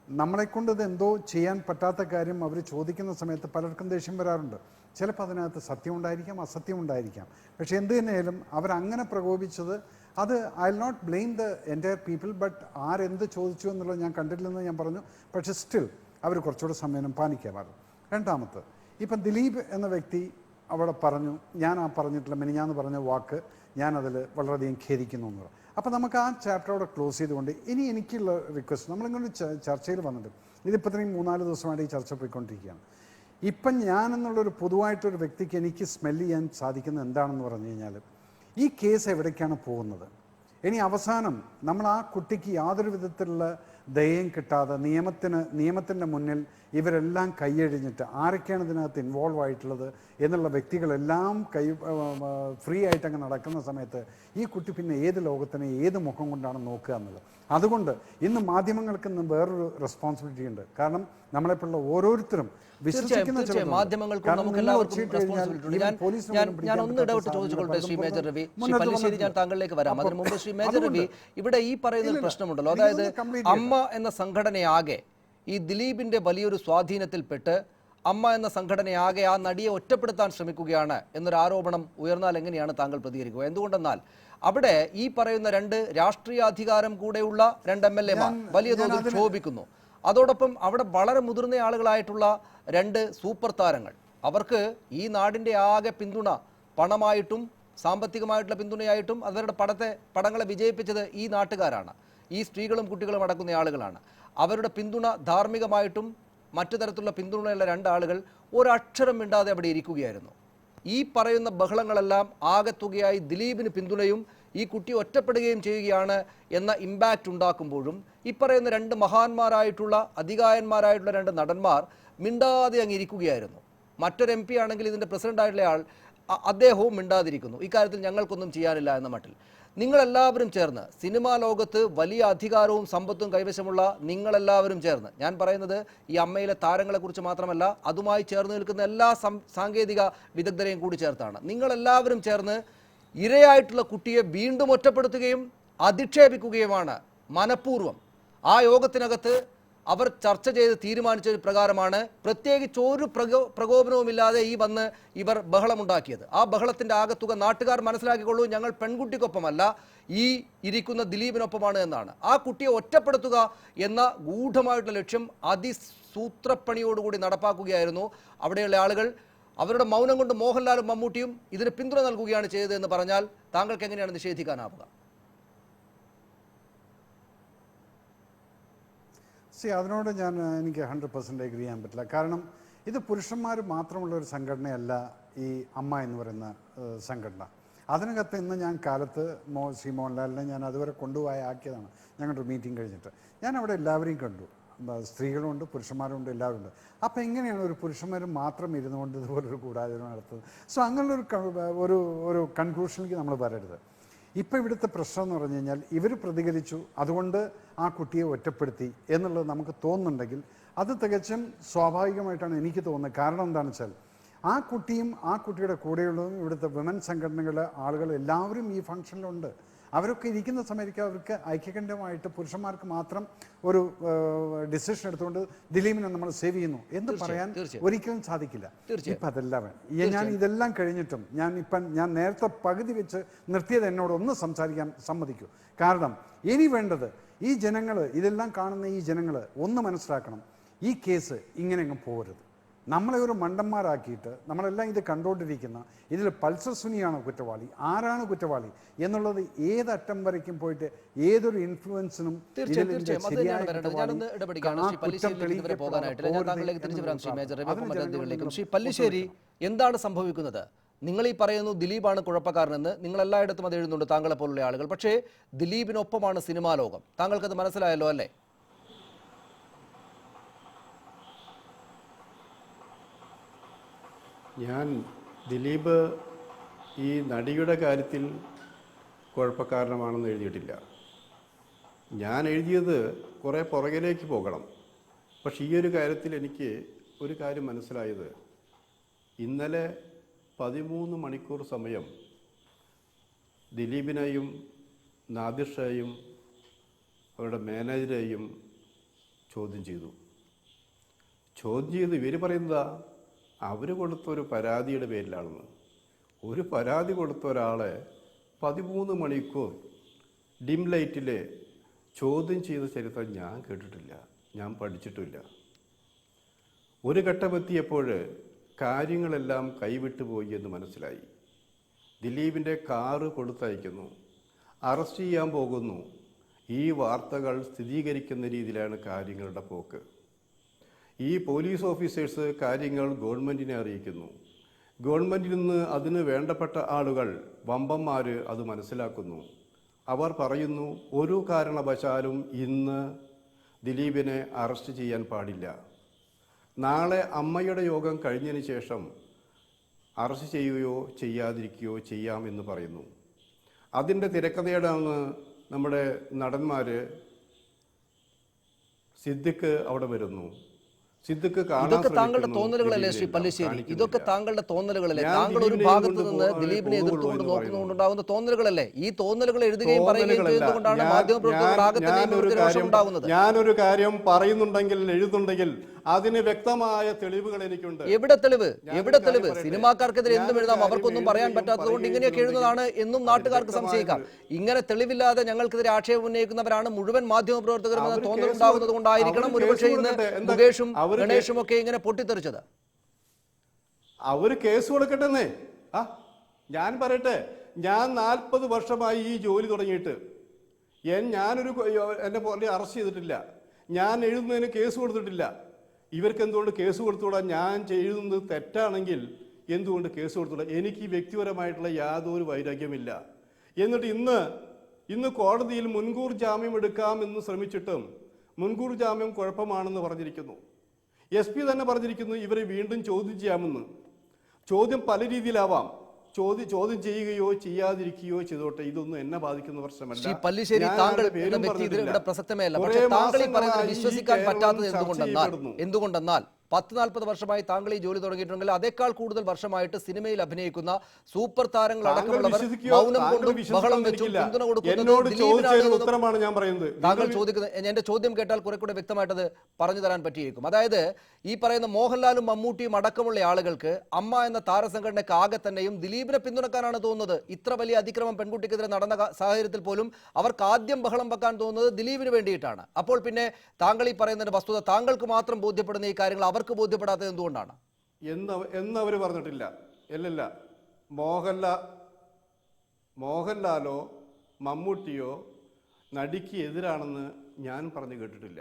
നമ്മളെക്കൊണ്ട് ഇത് എന്തോ ചെയ്യാൻ പറ്റാത്ത കാര്യം അവർ ചോദിക്കുന്ന സമയത്ത് പലർക്കും ദേഷ്യം വരാറുണ്ട്. ചിലപ്പോൾ അതിനകത്ത് സത്യം ഉണ്ടായിരിക്കാം, അസത്യം ഉണ്ടായിരിക്കാം. പക്ഷേ എന്ത് തന്നെയാലും അവരങ്ങനെ പ്രകോപിച്ചത് അത് I will not blame the entire people, but ആരെന്ത് ചോദിച്ചു എന്നുള്ളത് ഞാൻ കണ്ടിട്ടില്ലെന്ന് ഞാൻ പറഞ്ഞു. പക്ഷേ സ്റ്റിൽ അവർ കുറച്ചുകൂടെ സമയം പാലിക്കാമായിരുന്നു. രണ്ടാമത്തെ, ഇപ്പം ദിലീപ് എന്ന വ്യക്തി അവിടെ പറഞ്ഞു, ഞാൻ ആ പറഞ്ഞിട്ടുള്ള മിനിഞ്ഞാന്ന് പറഞ്ഞ വാക്ക് ഞാനതിൽ വളരെയധികം ഖേദിക്കുന്നു എന്ന് പറഞ്ഞു. അപ്പോൾ നമുക്ക് ആ ചാപ്റ്റർ അവിടെ ക്ലോസ് ചെയ്തുകൊണ്ട് ഇനി എനിക്കുള്ള റിക്വസ്റ്റ്, നമ്മളിങ്ങനെ ചർച്ചയിൽ വന്നിട്ട് ഇതിപ്പോൾ ഇത്രയും 3-4 ദിവസമായിട്ട് ഈ ചർച്ച പോയിക്കൊണ്ടിരിക്കുകയാണ്. ഇപ്പം ഞാനെന്നുള്ളൊരു പൊതുവായിട്ടൊരു വ്യക്തിക്ക് എനിക്ക് സ്മെല്ല് ചെയ്യാൻ സാധിക്കുന്നത് എന്താണെന്ന് പറഞ്ഞു കഴിഞ്ഞാൽ ഈ കേസ് എവിടേക്കാണ് പോകുന്നത്. ഇനി അവസാനം നമ്മൾ ആ കുട്ടിക്ക് യാതൊരു വിധത്തിലുള്ള ദയം കിട്ടാതെ നിയമത്തിൻ്റെ മുന്നിൽ ഇവരെല്ലാം കൈയഴിഞ്ഞിട്ട് ആരൊക്കെയാണ് ഇതിനകത്ത് ഇൻവോൾവ് ആയിട്ടുള്ളത് എന്നുള്ള വ്യക്തികളെല്ലാം ഫ്രീ ആയിട്ടങ്ങ് നടക്കുന്ന സമയത്ത് ഈ കുട്ടി പിന്നെ ഏത് ലോകത്തിനെ ഏത് മുഖം കൊണ്ടാണ് നോക്കുക എന്നുള്ളത്. അതുകൊണ്ട് ഇന്ന് മാധ്യമങ്ങൾക്ക് ഇന്ന് വേറൊരു റെസ്പോൺസിബിലിറ്റി ഉണ്ട്. കാരണം നമ്മളെപ്പോലുള്ള ഓരോരുത്തരും ഞാൻ താങ്കളിലേക്ക് വരാം. അതിനു മുമ്പ് ശ്രീ മേജർ രവി, ഇവിടെ ഈ പറയുന്ന പ്രശ്നമുണ്ടല്ലോ, അതായത് അമ്മ എന്ന സംഘടനയാകെ ഈ ദിലീപിന്റെ വലിയൊരു സ്വാധീനത്തിൽപ്പെട്ട് അമ്മ എന്ന സംഘടനയാകെ ആ നടിയെ ഒറ്റപ്പെടുത്താൻ ശ്രമിക്കുകയാണ് എന്നൊരു ആരോപണം ഉയർന്നാൽ എങ്ങനെയാണ് താങ്കൾ പ്രതികരിക്കുക? എന്തുകൊണ്ടെന്നാൽ അവിടെ ഈ പറയുന്ന 2 രാഷ്ട്രീയാധികാരം കൂടെയുള്ള 2 MLA-മാർ വലിയ തോതിൽ ക്ഷോഭിക്കുന്നു. അതോടൊപ്പം അവിടെ വളരെ മുതിർന്ന ആളുകളായിട്ടുള്ള 2 സൂപ്പർ താരങ്ങൾ, അവർക്ക് ഈ നാടിൻ്റെ ആകെ പിന്തുണ പണമായിട്ടും സാമ്പത്തികമായിട്ടുള്ള പിന്തുണയായിട്ടും അവരുടെ പടങ്ങളെ വിജയിപ്പിച്ചത് ഈ നാട്ടുകാരാണ്, ഈ സ്ത്രീകളും കുട്ടികളും അടക്കുന്ന ആളുകളാണ്. അവരുടെ പിന്തുണ ധാർമ്മികമായിട്ടും മറ്റു തരത്തിലുള്ള പിന്തുണയുള്ള 2 ആളുകൾ ഒരക്ഷരം മിണ്ടാതെ അവിടെ ഇരിക്കുകയായിരുന്നു. ഈ പറയുന്ന ബഹളങ്ങളെല്ലാം ആകെത്തുകയായി ദിലീപിന് പിന്തുണയും ഈ കുട്ടി ഒറ്റപ്പെടുകയും ചെയ്യുകയാണ് എന്ന ഇമ്പാക്റ്റ് ഉണ്ടാക്കുമ്പോഴും ഈ പറയുന്ന 2 മഹാന്മാരായിട്ടുള്ള അധികായന്മാരായിട്ടുള്ള 2 നടന്മാർ മിണ്ടാതെ അങ്ങ് ഇരിക്കുകയായിരുന്നു. മറ്റൊരു MP ആണെങ്കിൽ ഇതിൻ്റെ പ്രസിഡൻ്റായിട്ടുള്ള ആൾ അദ്ദേഹവും മിണ്ടാതിരിക്കുന്നു. ഇക്കാര്യത്തിൽ ഞങ്ങൾക്കൊന്നും ചെയ്യാനില്ല എന്ന മട്ടിൽ നിങ്ങളെല്ലാവരും ചേർന്ന്, സിനിമാ ലോകത്ത് വലിയ അധികാരവും സമ്പത്തും കൈവശമുള്ള നിങ്ങളെല്ലാവരും ചേർന്ന്, ഞാൻ പറയുന്നത് ഈ അമ്മയിലെ താരങ്ങളെക്കുറിച്ച് മാത്രമല്ല, അതുമായി ചേർന്ന് നിൽക്കുന്ന എല്ലാ സാങ്കേതിക വിദഗ്ധരെയും കൂടി ചേർത്താണ്, നിങ്ങളെല്ലാവരും ചേർന്ന് ഇരയായിട്ടുള്ള കുട്ടിയെ വീണ്ടും ഒറ്റപ്പെടുത്തുകയും അധിക്ഷേപിക്കുകയുമാണ് മനഃപൂർവ്വം. ആ യോഗത്തിനകത്ത് അവർ ചർച്ച ചെയ്ത് തീരുമാനിച്ചൊരു പ്രകാരമാണ് പ്രത്യേകിച്ച് ഒരു പ്രകോപനവുമില്ലാതെ ഇവർ ബഹളമുണ്ടാക്കിയത്. ആ ബഹളത്തിൻ്റെ ആകത്തുക നാട്ടുകാർ മനസ്സിലാക്കിക്കൊള്ളൂ, ഞങ്ങൾ പെൺകുട്ടിക്കൊപ്പമല്ല, ഈ ഇരിക്കുന്ന ദിലീപിനൊപ്പമാണ് എന്നാണ്. ആ കുട്ടിയെ ഒറ്റപ്പെടുത്തുക എന്ന ഗൂഢമായിട്ടുള്ള ലക്ഷ്യം അതിസൂത്രപ്പണിയോടുകൂടി നടപ്പാക്കുകയായിരുന്നു അവിടെയുള്ള ആളുകൾ. അവരുടെ മൗനം കൊണ്ട് മോഹൻലാലും മമ്മൂട്ടിയും ഇതിന് പിന്തുണ നൽകുകയാണ് ചെയ്തതെന്ന് പറഞ്ഞാൽ താങ്കൾക്ക് എങ്ങനെയാണ് നിഷേധിക്കാനാവുക? അതിനോട് എനിക്ക് 100% എഗ്രി ചെയ്യാൻ പറ്റില്ല. കാരണം ഇത് പുരുഷന്മാർ മാത്രമുള്ള ഒരു സംഘടനയല്ല ഈ അമ്മ എന്ന് പറയുന്ന സംഘടന. അതിനകത്ത് ഇന്ന് ഞാൻ കാലത്ത് ശ്രീ മോഹൻലാലിനെ ഞാൻ അതുവരെ ആക്കിയതാണ്. ഞങ്ങളുടെ മീറ്റിംഗ് കഴിഞ്ഞിട്ട് ഞാൻ അവിടെ എല്ലാവരെയും കണ്ടു, സ്ത്രീകളുണ്ട് പുരുഷന്മാരുണ്ട് എല്ലാവരും ഉണ്ട്. അപ്പോൾ എങ്ങനെയാണ് ഒരു പുരുഷന്മാർ മാത്രം ഇരുന്നുകൊണ്ട് ഇതുപോലൊരു കൂടായ്മ നടത്തുന്നത്? സോ അങ്ങനെയുള്ളൊരു ഒരു കൺക്ലൂഷനിലേക്ക് നമ്മൾ വരരുത്. ഇപ്പോൾ ഇവിടുത്തെ പ്രശ്നം എന്ന് പറഞ്ഞു കഴിഞ്ഞാൽ ഇവർ പ്രതികരിച്ചു, അതുകൊണ്ട് ആ കുട്ടിയെ ഒറ്റപ്പെടുത്തി എന്നുള്ളത് നമുക്ക് തോന്നുന്നുണ്ടെങ്കിൽ അത് തികച്ചും സ്വാഭാവികമായിട്ടാണ് എനിക്ക് തോന്നുന്നത്. കാരണം എന്താണെന്ന് വെച്ചാൽ ആ കുട്ടിയും ആ കുട്ടിയുടെ കൂടെയുള്ളതും ഇവിടുത്തെ വിമൻ സംഘടനകളുടെ ആളുകൾ എല്ലാവരും ഈ ഫംഗ്ഷനിലുണ്ട്. അവരൊക്കെ ഇരിക്കുന്ന സമയത്ത് അവർക്ക് ഐക്യകണ്ഠമായിട്ട് പുരുഷന്മാർക്ക് മാത്രം ഒരു ഡിസിഷൻ എടുത്തുകൊണ്ട് ദിലീപിനെ നമ്മൾ സേവ് ചെയ്യുന്നു എന്ന് പറയാൻ ഒരിക്കലും സാധിക്കില്ല. ഇപ്പം അതെല്ലാം ഞാൻ ഇതെല്ലാം കഴിഞ്ഞിട്ടും ഞാൻ നേരത്തെ പകുതി വെച്ച് നിർത്തിയത് എന്നോട് ഒന്ന് സംസാരിക്കാൻ സമ്മതിക്കൂ. കാരണം ഇനി വേണ്ടത് ഈ ജനങ്ങൾ, ഇതെല്ലാം കാണുന്ന ഈ ജനങ്ങൾ ഒന്ന് മനസ്സിലാക്കണം, ഈ കേസ് ഇങ്ങനെ അങ്ങ് പോകരുത്. നമ്മളെ ഒരു മണ്ടന്മാരാക്കിയിട്ട് നമ്മളെല്ലാം ഇത് കണ്ടുകൊണ്ടിരിക്കുന്ന ഇതിൽ പൾസർ സുനിയാണോ കുറ്റവാളി, ആരാണ് കുറ്റവാളി എന്നുള്ളത് ഏതറ്റം വരയ്ക്കും പോയിട്ട് ഏതൊരു ഇൻഫ്ലുവൻസിനും പല്ലിശ്ശേരി, എന്താണ് സംഭവിക്കുന്നത്? നിങ്ങൾ ഈ പറയുന്നു ദിലീപാണ് കുഴപ്പക്കാരനെന്ന്, നിങ്ങൾ എല്ലായിടത്തും അത് എഴുതുന്നുണ്ട്, താങ്കളെ പോലുള്ള ആളുകൾ. പക്ഷേ ദിലീപിനൊപ്പമാണ് സിനിമാ ലോകം. താങ്കൾക്കത് മനസ്സിലായല്ലോ അല്ലേ? ഞാൻ ദിലീപ് ഈ നടിയുടെ കാര്യത്തിൽ കുഴപ്പക്കാരനമാണെന്ന് എഴുതിയിട്ടില്ല. ഞാൻ എഴുതിയത് കുറേ പുറകിലേക്ക് പോകണം. പക്ഷേ ഈ ഒരു കാര്യത്തിൽ എനിക്ക് ഒരു കാര്യം മനസ്സിലായത്, ഇന്നലെ 13 മണിക്കൂർ സമയം ദിലീപിനെയും നാദിർ ഷായെയും അവരുടെ മാനേജരെയും ചോദ്യം ചെയ്തു. ഇവർ പറയുന്നതാ അവർ കൊടുത്തൊരു പരാതിയുടെ പേരിലാണെന്ന്. ഒരു പരാതി കൊടുത്ത ഒരാളെ 13 മണിക്കൂർ ഡിം ലൈറ്റിൽ ചോദ്യം ചെയ്ത ചരിത്രം ഞാൻ കേട്ടിട്ടില്ല, ഞാൻ പഠിച്ചിട്ടില്ല. ഒരു ഘട്ടമെത്തിയപ്പോൾ കാര്യങ്ങളെല്ലാം കൈവിട്ടു പോയി എന്ന് മനസ്സിലായി. ദിലീപിൻ്റെ കാറ് കൊടുത്തയക്കുന്നു, അറസ്റ്റ് ചെയ്യാൻ പോകുന്നു. ഈ വാർത്തകൾ സ്ഥിരീകരിക്കുന്ന രീതിയിലാണ് കാര്യങ്ങളുടെ പോക്ക്. ഈ പോലീസ് ഓഫീസേഴ്സ് കാര്യങ്ങൾ ഗവൺമെൻറ്റിനെ അറിയിക്കുന്നു. ഗവൺമെൻറ്റിൽ നിന്ന് അതിന് വേണ്ടപ്പെട്ട ആളുകൾ, വമ്പന്മാർ അത് മനസ്സിലാക്കുന്നു. അവർ പറയുന്നു, ഒരു കാരണവശാലും ഇന്ന് ദിലീപിനെ അറസ്റ്റ് ചെയ്യാൻ പാടില്ല. നാളെ അമ്മയുടെ യോഗം കഴിഞ്ഞതിന് ശേഷം അറസ്റ്റ് ചെയ്യുകയോ ചെയ്യാതിരിക്കുകയോ ചെയ്യാമെന്ന് പറയുന്നു. അതിൻ്റെ തിരക്കഥയാണ് നമ്മുടെ നടന്മാർ. സിദ്ദിഖ് അവിടെ വരുന്നു. ഇതൊക്കെ താങ്കളുടെ തോന്നലുകളല്ലേ ശ്രീ പല്ലിശ്ശേരി? ഇതൊക്കെ താങ്കളുടെ തോന്നലുകളല്ലേ? താങ്കൾ ഒരു ഭാഗത്ത് നിന്ന് ദിലീപിനെ എതിർത്തുകൊണ്ട് നോക്കുന്നതുകൊണ്ടുണ്ടാകുന്ന തോന്നലുകളല്ലേ? ഈ തോന്നലുകൾ എഴുതുകയും പറയുകയും ചെയ്തുകൊണ്ടാണ് മാധ്യമപ്രവർത്തകർ ഉണ്ടാകുന്നത്. ഞാനൊരു കാര്യം പറയുന്നുണ്ടെങ്കിൽ എഴുതുന്നുണ്ടെങ്കിൽ അതിന് വ്യക്തമായ തെളിവുകൾ എനിക്കുണ്ട്. എവിടെ തെളിവ്? സിനിമാക്കാർക്കെതിരെ എന്തും എഴുതാം, അവർക്കൊന്നും പറയാൻ പറ്റാത്തത് കൊണ്ട് ഇങ്ങനെയൊക്കെ എഴുതുന്നതാണ് എന്നും നാട്ടുകാർക്ക് സംശയിക്കാം. ഇങ്ങനെ തെളിവില്ലാതെ ഞങ്ങൾക്കെതിരെ ആക്ഷേപം ഉന്നയിക്കുന്നവരാണ് മുഴുവൻ മാധ്യമപ്രവർത്തകരും എന്ന തോന്നലുണ്ടാകുന്നത് കൊണ്ടായിരിക്കണം ഒരുപക്ഷെ ഇന്ന് മുകേഷും ഗണേഷും ഒക്കെ ഇങ്ങനെ പൊട്ടിത്തെറിച്ചത്. അവര് കേസ് കൊടുക്കട്ടെന്നേ. ഞാൻ പറയട്ടെ, ഞാൻ 40 വർഷമായി ഈ ജോലി തുടങ്ങിയിട്ട് എന്നെ പോലെ അറസ്റ്റ് ചെയ്തിട്ടില്ല. ഞാൻ എഴുതുന്നതിന് കേസ് കൊടുത്തിട്ടില്ല. ഇവർക്ക് എന്തുകൊണ്ട് കേസ് കൊടുത്തുകൂടാ? ഞാൻ എഴുതുന്നത് തെറ്റാണെങ്കിൽ എന്തുകൊണ്ട് കേസ് കൊടുത്തുകൂടാ? എനിക്ക് വ്യക്തിപരമായിട്ടുള്ള യാതൊരു വൈരാഗ്യമില്ല. എന്നിട്ട് ഇന്ന് കോടതിയിൽ മുൻകൂർ ജാമ്യം എടുക്കാമെന്ന് ശ്രമിച്ചിട്ടും മുൻകൂർ ജാമ്യം കുഴപ്പമാണെന്ന് പറഞ്ഞിരിക്കുന്നു. SP തന്നെ പറഞ്ഞിരിക്കുന്നു ഇവരെ വീണ്ടും ചോദ്യം ചെയ്യാമെന്ന്. ചോദ്യം പല രീതിയിലാവാം. ചോദ്യം ചെയ്യുകയോ ചെയ്യാതിരിക്കുകയോ ചെയ്തോട്ടെ, ഇതൊന്നും എന്നെ ബാധിക്കുന്ന പ്രശ്നമല്ല. വിശ്വസിക്കാൻ പറ്റാത്തത് എന്തുകൊണ്ടെന്നാൽ 10-40 വർഷമായി താങ്കൾ ഈ ജോലി തുടങ്ങിയിട്ടുണ്ടെങ്കിൽ അതേക്കാൾ കൂടുതൽ വർഷമായിട്ട് സിനിമയിൽ അഭിനയിക്കുന്ന സൂപ്പർ താരങ്ങൾ അടക്കമുള്ളവർ മൗനം കൊണ്ടും ബഹളം വെച്ചും പിന്തുണ കൊടുക്കുന്നത്. താങ്കൾ ചോദിക്കുന്നത് എന്റെ ചോദ്യം കേട്ടാൽ കുറെ കൂടെ വ്യക്തമായിട്ടത് പറഞ്ഞു തരാൻ പറ്റിയിരിക്കും. അതായത് ഈ പറയുന്ന മോഹൻലാലും മമ്മൂട്ടിയും അടക്കമുള്ള ആളുകൾക്ക് അമ്മ എന്ന താരസംഘടനയ്ക്ക് ആകെ തന്നെയും ദിലീപിനെ പിന്തുണക്കാനാണ് തോന്നുന്നത്. ഇത്ര വലിയ അതിക്രമം പെൺകുട്ടിക്കെതിരെ നടന്ന സാഹചര്യത്തിൽ പോലും അവർക്ക് ആദ്യം ബഹളം വെക്കാൻ തോന്നുന്നത് ദിലീപിന് വേണ്ടിയിട്ടാണ്. അപ്പോൾ പിന്നെ താങ്കൾ ഈ പറയുന്നതിന്റെ വസ്തുത താങ്കൾക്ക് മാത്രം ബോധ്യപ്പെടുന്ന ഈ കാര്യങ്ങൾ അവർക്ക് ബോധ്യപ്പെടാത്തത് എന്തുകൊണ്ടാണ് എന്നവർ പറഞ്ഞിട്ടില്ല. അല്ലല്ല, മോഹൻലാലോ മമ്മൂട്ടിയോ നടിക്ക് എതിരാണെന്ന് ഞാൻ പറഞ്ഞു കേട്ടിട്ടില്ല.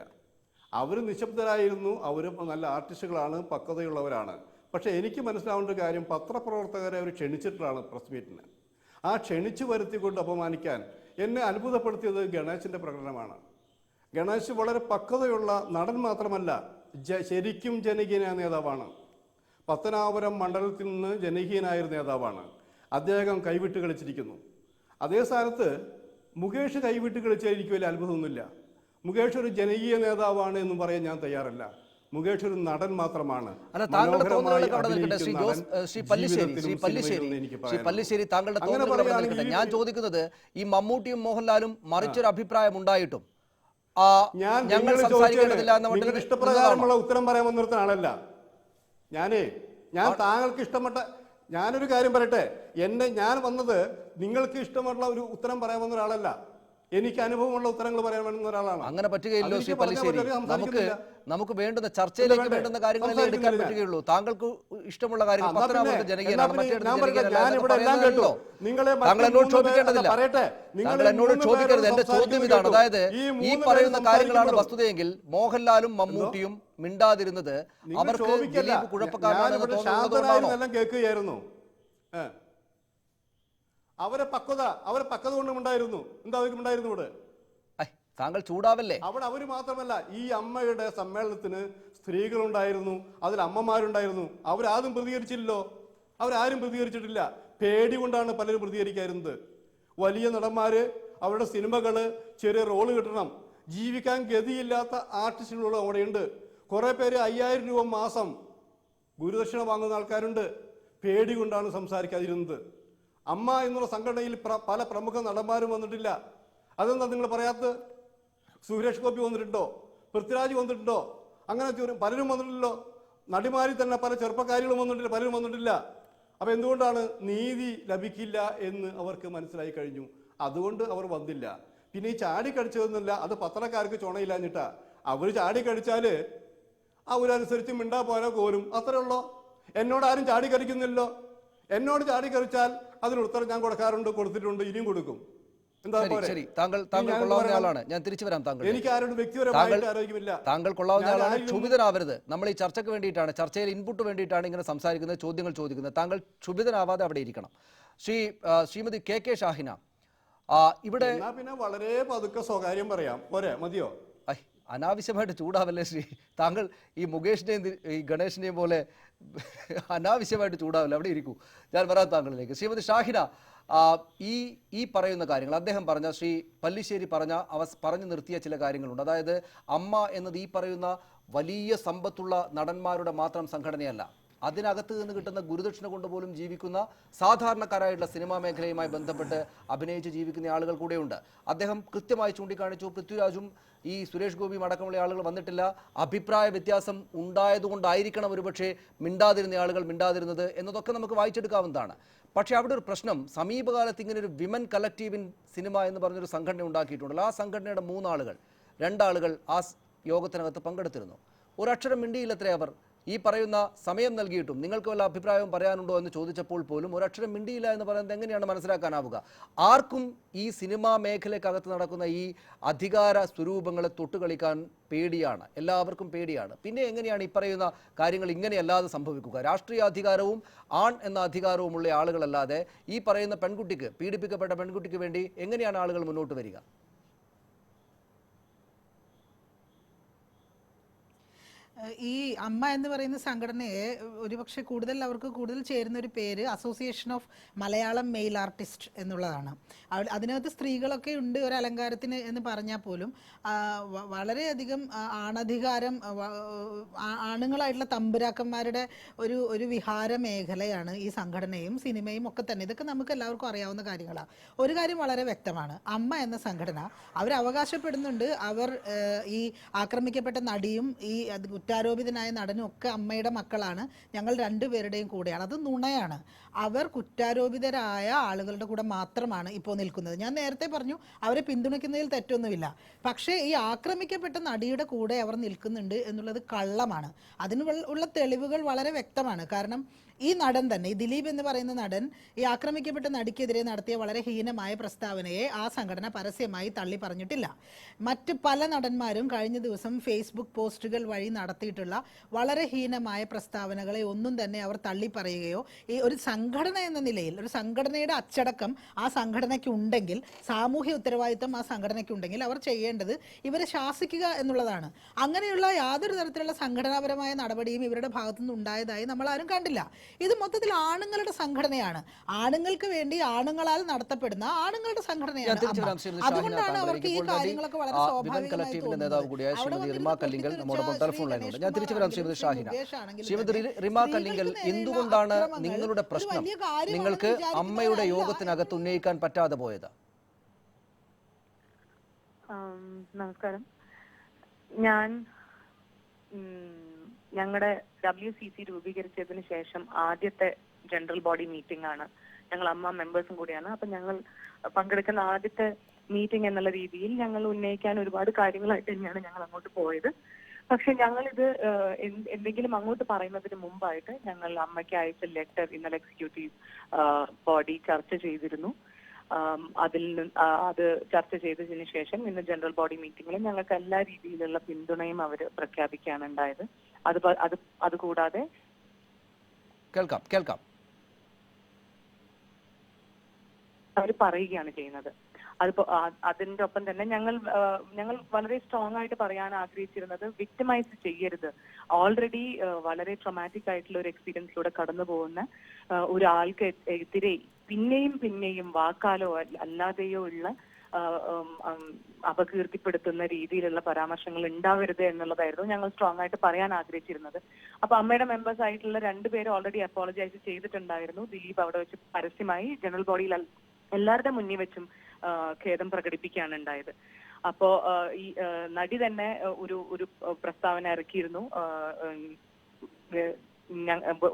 അവർ നിശബ്ദരായിരുന്നു. അവർ നല്ല ആർട്ടിസ്റ്റുകളാണ്, പക്വതയുള്ളവരാണ്. പക്ഷേ എനിക്ക് മനസ്സിലാവേണ്ട കാര്യം, പത്രപ്രവർത്തകരെ അവർ ക്ഷണിച്ചിട്ടുള്ളതാണ് പ്രസ് മീറ്റിന്. ആ ക്ഷണിച്ചു വരുത്തിക്കൊണ്ട് അപമാനിക്കാൻ എന്നെ അത്ഭുതപ്പെടുത്തിയത് ഗണേശിൻ്റെ പ്രകടനമാണ്. ഗണേശ് വളരെ പക്വതയുള്ള നടൻ മാത്രമല്ല, ശരിക്കും ജനകീയനായ നേതാവാണ്. പത്തനാപുരം മണ്ഡലത്തിൽ നിന്ന് ജനകീയനായ നേതാവാണ്. അദ്ദേഹം കൈവിട്ട് കളിച്ചിരിക്കുന്നു. അതേ സ്ഥാനത്ത് മുകേഷ് കൈവിട്ട് കളിച്ചാൽ എനിക്ക് വലിയ അത്ഭുതമൊന്നുമില്ല. മുകേഷ് ഒരു ജനകീയ നേതാവാണ് എന്ന് പറയാൻ ഞാൻ തയ്യാറല്ല. മുകേഷ് ഒരു നടൻ മാത്രമാണ്. അല്ല, താങ്കളുടെ മനോഹരമായി തോന്നലുകൾ അവിടെ നിൽക്കട്ടെ. ശ്രീ ജോസ്, ശ്രീ പല്ലിശ്ശേരി, താങ്കളുടെ തോന്നലുകൾ അവിടെ നിൽക്കട്ടെ. ഞാൻ ചോദിക്കുന്നത്, ഈ മമ്മൂട്ടിയും മോഹൻലാലും മറിച്ചൊരു അഭിപ്രായം ഉണ്ടായിട്ടും ഞങ്ങൾ സംസാരിക്കേണ്ടതില്ല എന്ന നിങ്ങളുടെ ഇഷ്ടപ്രകാരമുള്ള ഉത്തരം പറയാൻ വന്നിരുന്ന ആളല്ല ഞാൻ താങ്കൾക്ക് ഇഷ്ടപ്പെട്ട ഞാനൊരു കാര്യം പറയട്ടെ. ഞാൻ വന്നത് നിങ്ങൾക്ക് ഇഷ്ടമുള്ള ഒരു ഉത്തരം പറയാൻ വന്ന ഒരാളല്ല, എനിക്ക് അനുഭവമുള്ള ഉത്തരങ്ങൾ പറയാൻ വേണ്ടുന്ന ഒരാളാണ്. അങ്ങനെ പറ്റുകയില്ലോ ശ്രീ പല്ലിശ്ശേരി. നമുക്ക് വേണ്ടുന്ന ചർച്ചയിലേക്ക് വേണ്ടുന്ന കാര്യങ്ങളെ എടുക്കാൻ പറ്റുകയുള്ളൂ. താങ്കൾക്ക് ഇഷ്ടമുള്ള കാര്യങ്ങൾ താങ്കൾ എന്നോട് ചോദിക്കേണ്ടതില്ല. താങ്കൾ എന്നോട് ചോദിക്കരുത്. എന്റെ ചോദ്യം ഇതാണ്, അതായത് ഈ പറയുന്ന കാര്യങ്ങളാണ് വസ്തുതയെങ്കിൽ മോഹൻലാലും മമ്മൂട്ടിയും മിണ്ടാതിരുന്നത് അവർക്ക് ദിലീപ് കുഴപ്പക്കാരനാണെന്ന് തോന്നുന്നതുകൊണ്ടാണോ? കേൾക്കുകയായിരുന്നു. അവരെ പക്വത കൊണ്ടും ഉണ്ടായിരുന്നു. എന്താ അവർക്ക് ഉണ്ടായിരുന്നു ഇവിടെ? താങ്കൾ ചൂടാവല്ലേ? അവിടെ അവര് മാത്രമല്ല, ഈ അമ്മയുടെ സമ്മേളനത്തിന് സ്ത്രീകളുണ്ടായിരുന്നു, അതിൽ അമ്മമാരുണ്ടായിരുന്നു. അവരാരും പ്രതികരിച്ചില്ലല്ലോ. അവരാരും പ്രതികരിച്ചിട്ടില്ല. പേടി കൊണ്ടാണ് പലരും പ്രതികരിക്കാറുന്നത്. വലിയ നടന്മാര്, അവരുടെ സിനിമകള്, ചെറിയ റോള് കിട്ടണം, ജീവിക്കാൻ ഗതിയില്ലാത്ത ആർട്ടിസ്റ്റുകൾ അവിടെയുണ്ട്. കുറെ പേര് 5000 രൂപ മാസം ഗുരുദക്ഷിണ വാങ്ങുന്ന ആൾക്കാരുണ്ട്. പേടി കൊണ്ടാണ് സംസാരിക്കാതിരുന്നത്. അമ്മ എന്നുള്ള സംഘടനയിൽ പല പ്രമുഖ നടന്മാരും വന്നിട്ടില്ല. അതെന്താ നിങ്ങൾ പറയാത്തത്? സുരേഷ് ഗോപി വന്നിട്ടുണ്ടോ? പൃഥ്വിരാജ് വന്നിട്ടുണ്ടോ? അങ്ങനെ പലരും വന്നിട്ടില്ലല്ലോ. നടിമാരിൽ തന്നെ പല ചെറുപ്പക്കാരികളും വന്നിട്ടില്ല, പലരും വന്നിട്ടില്ല. അപ്പൊ എന്തുകൊണ്ടാണ്? നീതി ലഭിക്കില്ല എന്ന് അവർക്ക് മനസ്സിലായി കഴിഞ്ഞു. അതുകൊണ്ട് അവർ വന്നില്ല. പിന്നെ ഈ ചാടിക്കടിച്ചതെന്നില്ല, അത് പത്രക്കാർക്ക് ചുണയില്ലാഞ്ഞിട്ടാ. അവർ ചാടിക്കടിച്ചാല് അവരനുസരിച്ച് മിണ്ടാ പോരാ കോരും, അത്രേ ഉള്ളോ. എന്നോട് ആരും ചാടിക്കടിക്കുന്നില്ലോ. എന്നോട് ചാടിക്കടിച്ചാൽ അതിന് ഉത്തരം ഞാൻ കൊടുത്തിട്ടുണ്ട്, ഇനിയും കൊടുക്കും. ശരി, താങ്കൾ കൊള്ളാവുന്ന ആളാണ്. ഞാൻ തിരിച്ചു വരാം. എനിക്ക് ആരോടും വ്യക്തിപരമായിട്ട് ആരോഗ്യമില്ല. താങ്കൾ കൊള്ളാവുന്ന ആളാണ്. ക്ഷുഭിതനാവരുത്. നമ്മൾ ഈ ചർച്ചയ്ക്ക് വേണ്ടിയിട്ടാണ്, ചർച്ചയിൽ ഇൻപുട്ട് വേണ്ടിയിട്ടാണ് ഇങ്ങനെ സംസാരിക്കുന്നത്, ചോദ്യങ്ങൾ ചോദിക്കുന്നത്. താങ്കൾ ക്ഷുഭിതനാവാതെ അവിടെ ഇരിക്കണം. ശ്രീമതി കെ കെ ഷാഹിന, ഇവിടെ പിന്നെ വളരെ പതുക്കെ സ്വകാര്യം പറയാം, പോരെ? മതിയോ? അനാവശ്യമായിട്ട് ചൂടാവല്ലേ ശ്രീ. താങ്കൾ ഈ മുകേഷിനെയും ഈ ഗണേഷിനെയും പോലെ അനാവശ്യമായിട്ട് ചൂടാവല്ലേ, അവിടെ ഇരിക്കൂ. ഞാൻ വരാം താങ്കളിലേക്ക്. ശ്രീമതി ഷാഹിന, ഈ പറയുന്ന കാര്യങ്ങൾ അദ്ദേഹം പറഞ്ഞ, ശ്രീ പല്ലിശ്ശേരി പറഞ്ഞു നിർത്തിയ ചില കാര്യങ്ങളുണ്ട്. അതായത് അമ്മ എന്നത് ഈ പറയുന്ന വലിയ സമ്പത്തുള്ള നടന്മാരുടെ മാത്രം സംഘടനയല്ല. അതിനകത്ത് നിന്ന് കിട്ടുന്ന ഗുരുദക്ഷിണ കൊണ്ടുപോലും ജീവിക്കുന്ന സാധാരണക്കാരായിട്ടുള്ള സിനിമാ മേഖലയുമായി ബന്ധപ്പെട്ട് അഭിനയിച്ച് ജീവിക്കുന്ന ആളുകൾ കൂടെയുണ്ട്. അദ്ദേഹം കൃത്യമായി ചൂണ്ടിക്കാണിച്ചു, പൃഥ്വിരാജും ഈ സുരേഷ് ഗോപിയും അടക്കമുള്ള ആളുകൾ വന്നിട്ടില്ല. അഭിപ്രായ വ്യത്യാസം ഉണ്ടായതുകൊണ്ടായിരിക്കണം ഒരുപക്ഷെ മിണ്ടാതിരുന്ന ആളുകൾ മിണ്ടാതിരുന്നത് എന്നതൊക്കെ നമുക്ക് വായിച്ചെടുക്കാവുന്നതാണ്. പക്ഷേ അവിടെ ഒരു പ്രശ്നം, സമീപകാലത്ത് ഇങ്ങനെ ഒരു വിമൻ കളക്റ്റീവ് ഇൻ സിനിമ എന്ന് പറഞ്ഞൊരു സംഘടന ഉണ്ടാക്കിയിട്ടുണ്ടല്ലോ. ആ സംഘടനയുടെ 3 ആളുകൾ, 2 ആളുകൾ ആ യോഗത്തിനകത്ത് പങ്കെടുത്തിരുന്നു. ഒരക്ഷരം മിണ്ടിയില്ലത്രേ അവർ. ഈ പറയുന്ന സമയം നൽകിയിട്ടും നിങ്ങൾക്ക് വല്ല അഭിപ്രായവും പറയാനുണ്ടോ എന്ന് ചോദിച്ചപ്പോൾ പോലും ഒരക്ഷരം മിണ്ടിയില്ല എന്ന് പറയുന്നത് എങ്ങനെയാണ് മനസ്സിലാക്കാനാവുക? ആർക്കും ഈ സിനിമാ മേഖലയ്ക്കകത്ത് നടക്കുന്ന ഈ അധികാര സ്വരൂപങ്ങളെ തൊട്ടുകളിക്കാൻ പേടിയാണ്, എല്ലാവർക്കും പേടിയാണ്. പിന്നെ എങ്ങനെയാണ് ഈ പറയുന്ന കാര്യങ്ങൾ ഇങ്ങനെയല്ലാതെ സംഭവിക്കുക? രാഷ്ട്രീയ അധികാരവും ആൺ എന്ന അധികാരവുമുള്ള ആളുകളല്ലാതെ ഈ പറയുന്ന പെൺകുട്ടിക്ക്, പീഡിപ്പിക്കപ്പെട്ട പെൺകുട്ടിക്ക് വേണ്ടി എങ്ങനെയാണ് ആളുകൾ മുന്നോട്ട് വരിക? ഈ അമ്മ എന്ന് പറയുന്ന സംഘടനയെ ഒരുപക്ഷെ അവർക്ക് കൂടുതൽ ചേരുന്ന ഒരു പേര് association of Malayalam male artist എന്നുള്ളതാണ്. അതിനകത്ത് സ്ത്രീകളൊക്കെ ഉണ്ട് ഒരു അലങ്കാരത്തിന് എന്ന് പറഞ്ഞാൽ പോലും വളരെയധികം ആണധികാരം, ആണുങ്ങളായിട്ടുള്ള തമ്പുരാക്കന്മാരുടെ ഒരു വിഹാര മേഖലയാണ് ഈ സംഘടനയും സിനിമയും ഒക്കെ തന്നെ. ഇതൊക്കെ നമുക്ക് എല്ലാവർക്കും അറിയാവുന്ന കാര്യങ്ങളാണ്. ഒരു കാര്യം വളരെ വ്യക്തമാണ്, അമ്മ എന്ന സംഘടന അവർ അവകാശപ്പെടുന്നുണ്ട് അവർ ഈ ആക്രമിക്കപ്പെട്ട നടിയും ഈ കുറ്റാരോപിതനായ നടനും ഒക്കെ അമ്മയുടെ മക്കളാണ്, ഞങ്ങൾ 2 പേരുടെയും കൂടെയാണ്. അത് നുണയാണ്. അവർ കുറ്റാരോപിതരായ ആളുകളുടെ കൂടെ മാത്രമാണ് ഇപ്പോൾ നിൽക്കുന്നത്. ഞാൻ നേരത്തെ പറഞ്ഞു അവരെ പിന്തുണയ്ക്കുന്നതിൽ തെറ്റൊന്നുമില്ല. പക്ഷേ ഈ ആക്രമിക്കപ്പെട്ട നടിയുടെ കൂടെ അവർ നിൽക്കുന്നുണ്ട് എന്നുള്ളത് കള്ളമാണ്. അതിനുള്ള തെളിവുകൾ വളരെ വ്യക്തമാണ്. കാരണം ഈ നടൻ തന്നെ, ഈ ദിലീപ് എന്ന് പറയുന്ന നടൻ ഈ ആക്രമിക്കപ്പെട്ട നടിക്കെതിരെ നടത്തിയ വളരെ ഹീനമായ പ്രസ്താവനയെ ആ സംഘടന പരസ്യമായി തള്ളി പറഞ്ഞിട്ടില്ല. മറ്റ് പല നടന്മാരും കഴിഞ്ഞ ദിവസം ഫേസ്ബുക്ക് പോസ്റ്റുകൾ വഴി നടത്തിയിട്ടുള്ള വളരെ ഹീനമായ പ്രസ്താവനകളെ ഒന്നും തന്നെ അവർ തള്ളി പറയുകയോ, ഈ ഒരു സംഘടന എന്ന നിലയിൽ ഒരു സംഘടനയുടെ അച്ചടക്കം ആ സംഘടനയ്ക്ക് ഉണ്ടെങ്കിൽ, സാമൂഹ്യ ഉത്തരവാദിത്തം ആ സംഘടനയ്ക്ക് ഉണ്ടെങ്കിൽ അവർ ചെയ്യേണ്ടത് ഇവരെ ശാസിക്കുക എന്നുള്ളതാണ്. അങ്ങനെയുള്ള യാതൊരു തരത്തിലുള്ള സംഘടനാപരമായ നടപടിയും ഇവരുടെ ഭാഗത്തുനിന്ന് ഉണ്ടായതായി നമ്മൾ ആരും കണ്ടില്ല. ഇത് മൊത്തത്തിൽ ആണുങ്ങളുടെ സംഘടനയാണ്, ആണുങ്ങൾക്ക് വേണ്ടി ആണുങ്ങളാൽ നടത്തപ്പെടുന്ന ആണുങ്ങളുടെ സംഘടനയാണ്. അതുകൊണ്ടാണ് അവർക്ക് ഈ കാര്യങ്ങളൊക്കെ വളരെ സ്വാഭാവികമായി തോന്നുന്നത്. പറയാനുണ്ട്. ഞാൻ തിരിച്ചു വരാം ശ്രീമതി ഷാഹിന. ശ്രീമതി തന്നെ റിമ കല്ലിങ്കൽ, സ്ത്രീകൾക്ക് എന്തുകൊണ്ടാണ് നേരെയുള്ള നിങ്ങളുടെ അക്രമങ്ങൾ പ്രശ്നം ഒരു വലിയ കാര്യമാണെന്ന് നിങ്ങൾക്ക് അമ്മയുടെ വിചാരിക്കുന്നവരല്ല യോഗത്തിനകത്ത് ഉന്നയിക്കാൻ പറ്റാതെ പോയത്? നമസ്കാരം. ഞാൻ ഞങ്ങളുടെ WCC രൂപീകരിച്ചതിന് ശേഷം ആദ്യത്തെ ജനറൽ ബോഡി മീറ്റിംഗ് ആണ്. ഞങ്ങൾ അമ്മ മെമ്പേഴ്സും കൂടിയാണ്. അപ്പൊ ഞങ്ങൾ പങ്കെടുക്കുന്ന ആദ്യത്തെ മീറ്റിംഗ് എന്നുള്ള രീതിയിൽ ഞങ്ങൾ ഉന്നയിക്കാൻ ഒരുപാട് കാര്യങ്ങളായിട്ട് തന്നെയാണ് ഞങ്ങൾ അങ്ങോട്ട് പോയത്. പക്ഷെ ഞങ്ങളിത് എന്തെങ്കിലും അങ്ങോട്ട് പറയുന്നതിന് മുമ്പായിട്ട് ഞങ്ങൾ അമ്മയ്ക്ക് അയച്ച ലെറ്റർ ഇന്നലെ എക്സിക്യൂട്ടീവ് ബോഡി ചർച്ച ചെയ്തിരുന്നു. അത് ചർച്ച ചെയ്തതിനു ശേഷം ഇന്ന് ജനറൽ ബോഡി മീറ്റിംഗിൽ ഞങ്ങൾക്ക് എല്ലാ രീതിയിലുള്ള പിന്തുണയും അവർ പ്രഖ്യാപിക്കുകയാണ് ഉണ്ടായത്. അതുകൂടാതെ കേൾക്കാം അവർ പറയുകയാണ് ചെയ്യുന്നത്. അതിന്റെ ഒപ്പം തന്നെ ഞങ്ങൾ വളരെ സ്ട്രോങ് ആയിട്ട് പറയാൻ ആഗ്രഹിച്ചിരുന്നത് വിക്ടിമൈസ് ചെയ്യരുത്. ഓൾറെഡി വളരെ ട്രോമാറ്റിക് ആയിട്ടുള്ള ഒരു എക്സ്പീരിയൻസിലൂടെ കടന്നു പോകുന്ന ഒരാൾക്ക് എതിരെ പിന്നെയും വാക്കാലോ അല്ലാതെയോ ഉള്ള അപകീർത്തിപ്പെടുത്തുന്ന രീതിയിലുള്ള പരാമർശങ്ങൾ ഉണ്ടാവരുത് എന്നുള്ളതായിരുന്നു ഞങ്ങൾ സ്ട്രോങ് ആയിട്ട് പറയാൻ ആഗ്രഹിച്ചിരുന്നത്. അപ്പൊ അമ്മയുടെ മെമ്പേഴ്സ് ആയിട്ടുള്ള 2 പേര് ഓൾറെഡി അപ്പോളജൈസ് ചെയ്തിട്ടുണ്ടായിരുന്നു. ദിലീപ് അവിടെ വെച്ച് പരസ്യമായി ജനറൽ ബോഡിയിൽ എല്ലാവരുടെ മുന്നിൽ വെച്ചും ഖേദം പ്രകടിപ്പിക്കുകയാണ് ഉണ്ടായത്. അപ്പോ ഈ നടി തന്നെ ഒരു പ്രസ്താവന ഇറക്കിയിരുന്നു.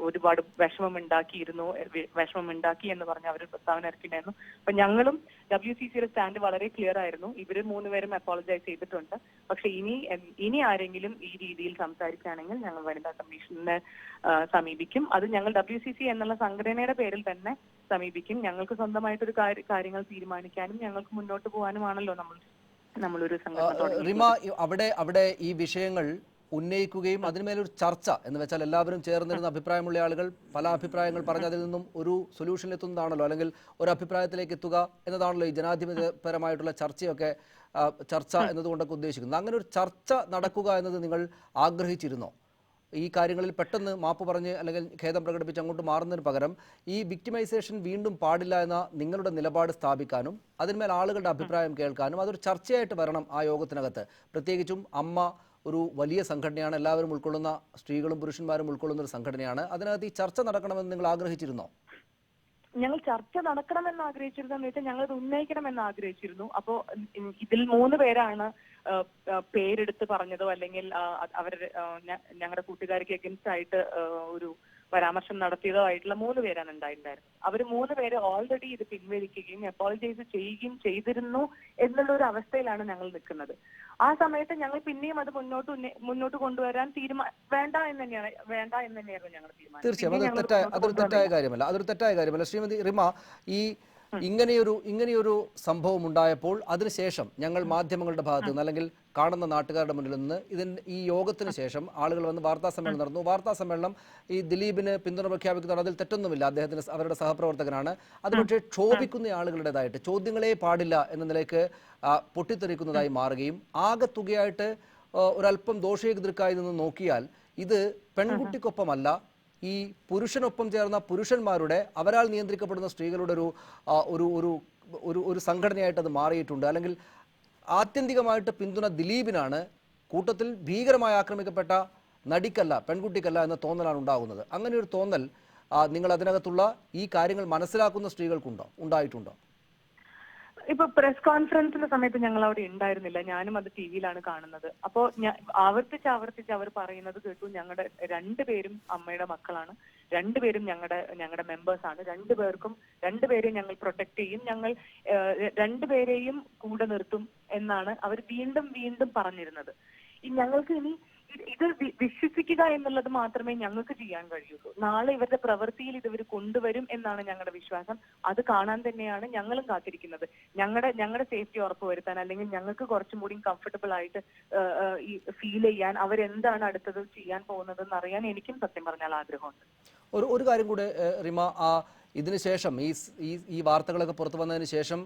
ഒരുപാട് വിഷമമുണ്ടാക്കി എന്ന് പറഞ്ഞ അവർ പ്രസ്താവന ഇറക്കിയിട്ടുണ്ടായിരുന്നു. അപ്പൊ ഞങ്ങളും WCCയുടെ സ്റ്റാൻഡ് വളരെ ക്ലിയർ ആയിരുന്നു. ഇവര് 3 പേരും അപ്പോളജൈസ് ചെയ്തിട്ടുണ്ട്. പക്ഷെ ഇനി ആരെങ്കിലും ഈ രീതിയിൽ സംസാരിക്കുകയാണെങ്കിൽ ഞങ്ങൾ വനിതാ കമ്മീഷനെ സമീപിക്കും. അത് ഞങ്ങൾ WCC എന്നുള്ള സംഘടനയുടെ പേരിൽ തന്നെ സമീപിക്കും. ഞങ്ങൾക്ക് സ്വന്തമായിട്ടൊരു കാര്യങ്ങൾ തീരുമാനിക്കാനും ഞങ്ങൾക്ക് മുന്നോട്ട് പോകാനുമാണല്ലോ നമ്മളൊരു സംഘടന. റിമ, അവിടെ ഈ വിഷയങ്ങൾ ഉന്നയിക്കുകയും അതിന്മേലൊരു ചർച്ച എന്ന് വെച്ചാൽ എല്ലാവരും ചേർന്നിരുന്ന അഭിപ്രായമുള്ള ആളുകൾ പല അഭിപ്രായങ്ങൾ പറഞ്ഞ് അതിൽ നിന്നും ഒരു സൊല്യൂഷനിലെത്തുന്നതാണല്ലോ, അല്ലെങ്കിൽ ഒരു അഭിപ്രായത്തിലേക്ക് എത്തുക എന്നതാണല്ലോ ഈ ജനാധിപത്യപരമായിട്ടുള്ള ചർച്ച എന്നതുകൊണ്ടൊക്കെ ഉദ്ദേശിക്കുന്നത്. അങ്ങനെ ഒരു ചർച്ച നടക്കുക എന്നത് നിങ്ങൾ ആഗ്രഹിച്ചിരുന്നോ? ഈ കാര്യങ്ങളിൽ പെട്ടെന്ന് മാപ്പ് പറഞ്ഞ് അല്ലെങ്കിൽ ഖേദം പ്രകടിപ്പിച്ച് അങ്ങോട്ട് മാറുന്നതിന് പകരം ഈ വിക്ടിമൈസേഷൻ വീണ്ടും പാടില്ല എന്ന നിങ്ങളുടെ നിലപാട് സ്ഥാപിക്കാനും അതിന്മേൽ ആളുകളുടെ അഭിപ്രായം കേൾക്കാനും അതൊരു ചർച്ചയായിട്ട് വരണം ആ യോഗത്തിനകത്ത്. പ്രത്യേകിച്ചും അമ്മ ഒരു വലിയ സംഘടനയാണ്, എല്ലാവരും ഉൾക്കൊള്ളുന്ന, സ്ത്രീകളും പുരുഷന്മാരും ഉൾക്കൊള്ളുന്ന ഒരു സംഘടനയാണ്. അതിനകത്ത് ഈ ചർച്ച നടക്കണമെന്ന് നിങ്ങൾ ആഗ്രഹിച്ചിരുന്നോ? ഞങ്ങൾ ചർച്ച നടക്കണമെന്ന് ആഗ്രഹിച്ചിരുന്നെന്ന് വെച്ചാൽ ഞങ്ങൾ ഇത് ഉന്നയിക്കണമെന്ന് ആഗ്രഹിച്ചിരുന്നു. അപ്പോ ഇതിൽ 3 പേരാണ് പേരെടുത്ത് പറഞ്ഞതോ അല്ലെങ്കിൽ ഞങ്ങളുടെ കൂട്ടുകാർക്ക് എഗൻസ്റ്റ് ആയിട്ട് ഒരു പരാമർശം നടത്തിയതോ ആയിട്ടുള്ള 3 പേരാണ് ഉണ്ടായിട്ടുണ്ടായിരുന്നത്. അവർ 3 പേര് ഓൾറെഡി ഇത് പിൻവലിക്കുകയും അപ്പോളജൈസ് ചെയ്യുകയും ചെയ്തിരുന്നു എന്നുള്ള ഒരു അവസ്ഥയിലാണ് ഞങ്ങൾ നിൽക്കുന്നത്. ആ സമയത്ത് ഞങ്ങൾ പിന്നെയും അത് മുന്നോട്ട് കൊണ്ടുവരാൻ വേണ്ട എന്ന് തന്നെയായിരുന്നു ഞങ്ങളുടെ തീരുമാനം. തീർച്ചയായും അതൊരു തെറ്റായ കാര്യമല്ല. ശ്രീമതി റിമ, ഈ ഇങ്ങനെയൊരു സംഭവം ഉണ്ടായപ്പോൾ അതിനുശേഷം ഞങ്ങൾ മാധ്യമങ്ങളുടെ ഭാഗത്തു നിന്ന് അല്ലെങ്കിൽ കാണുന്ന നാട്ടുകാരുടെ മുന്നിൽ നിന്ന് ഈ യോഗത്തിന് ശേഷം ആളുകൾ വന്ന് വാർത്താ സമ്മേളനം നടന്നു. വാർത്താ സമ്മേളനം ഈ ദിലീപിന് പിന്തുണ പ്രഖ്യാപിക്കുന്നതാണ്. അതിൽ തെറ്റൊന്നുമില്ല, അദ്ദേഹത്തിന് അവരുടെ സഹപ്രവർത്തകനാണ്. അത് പക്ഷേ ക്ഷോഭിക്കുന്ന ആളുകളുടേതായിട്ട് ചോദ്യങ്ങളെ പാടില്ല എന്ന നിലയ്ക്ക് പൊട്ടിത്തെറിക്കുന്നതായി മാറുകയും ആകെത്തുകയായിട്ട് ഒരല്പം ദോഷേകൃതർക്കായി നിന്ന് നോക്കിയാൽ ഇത് പെൺകുട്ടിക്കൊപ്പമല്ല, ഈ പുരുഷനൊപ്പം ചേർന്ന പുരുഷന്മാരുടെ, അവരാൽ നിയന്ത്രിക്കപ്പെടുന്ന സ്ത്രീകളുടെ ഒരു സംഘടനയായിട്ട് അത് മാറിയിട്ടുണ്ട്. അല്ലെങ്കിൽ ആത്യന്തികമായിട്ട് പിന്തുണ ദിലീപിനാണ്, കൂട്ടത്തിൽ ഭീകരമായി ആക്രമിക്കപ്പെട്ട നടിക്കല്ല, പെൺകുട്ടിക്കല്ല എന്ന തോന്നലാണ് ഉണ്ടാകുന്നത്. അങ്ങനെ ഒരു തോന്നൽ നിങ്ങൾ അതിനകത്തുള്ള ഈ കാര്യങ്ങൾ മനസ്സിലാക്കുന്ന സ്ത്രീകൾക്കുണ്ടോ, ഉണ്ടായിട്ടുണ്ടോ? ഇപ്പൊ പ്രസ് കോൺഫറൻസിന്റെ സമയത്ത് ഞങ്ങൾ അവിടെ ഉണ്ടായിരുന്നില്ല. ഞാനും അത് ടിവിയിലാണ് കാണുന്നത്. അപ്പോ ആവർത്തിച്ച് അവർ പറയുന്നത് കേട്ടു. ഞങ്ങളുടെ 2 പേരും അമ്മയുടെ മക്കളാണ്, 2 പേരും ഞങ്ങളുടെ മെമ്പേഴ്സ് ആണ്, 2 പേരെയും ഞങ്ങൾ പ്രൊട്ടക്ട് ചെയ്യും, ഞങ്ങൾ 2 പേരെയും കൂടെ നിർത്തും എന്നാണ് അവർ വീണ്ടും പറഞ്ഞിരുന്നത്. ഞങ്ങൾക്ക് ഇനി ഇത് വിശ്വസിക്കുക എന്നുള്ളത് മാത്രമേ ഞങ്ങൾക്ക് ചെയ്യാൻ കഴിയുള്ളൂ. നാളെ ഇവരുടെ പ്രവൃത്തിയിൽ ഇവർ കൊണ്ടുവരും എന്നാണ് ഞങ്ങളുടെ വിശ്വാസം. അത് കാണാൻ തന്നെയാണ് ഞങ്ങളും കാത്തിരിക്കുന്നത്. ഞങ്ങളുടെ സേഫ്റ്റി ഉറപ്പുവരുത്താൻ, അല്ലെങ്കിൽ ഞങ്ങൾക്ക് കുറച്ചും കൂടി കംഫർട്ടബിൾ ആയിട്ട് ഫീൽ ചെയ്യാൻ അവരെന്താണ് അടുത്തത് ചെയ്യാൻ പോകുന്നതെന്ന് അറിയാൻ എനിക്കും സത്യം പറഞ്ഞാൽ ആഗ്രഹമുണ്ട്. ഒരു കാര്യം കൂടെ റിമ, ഇതിനുശേഷം ഈ വാർത്തകളൊക്കെ പുറത്തു വന്നതിന് ശേഷം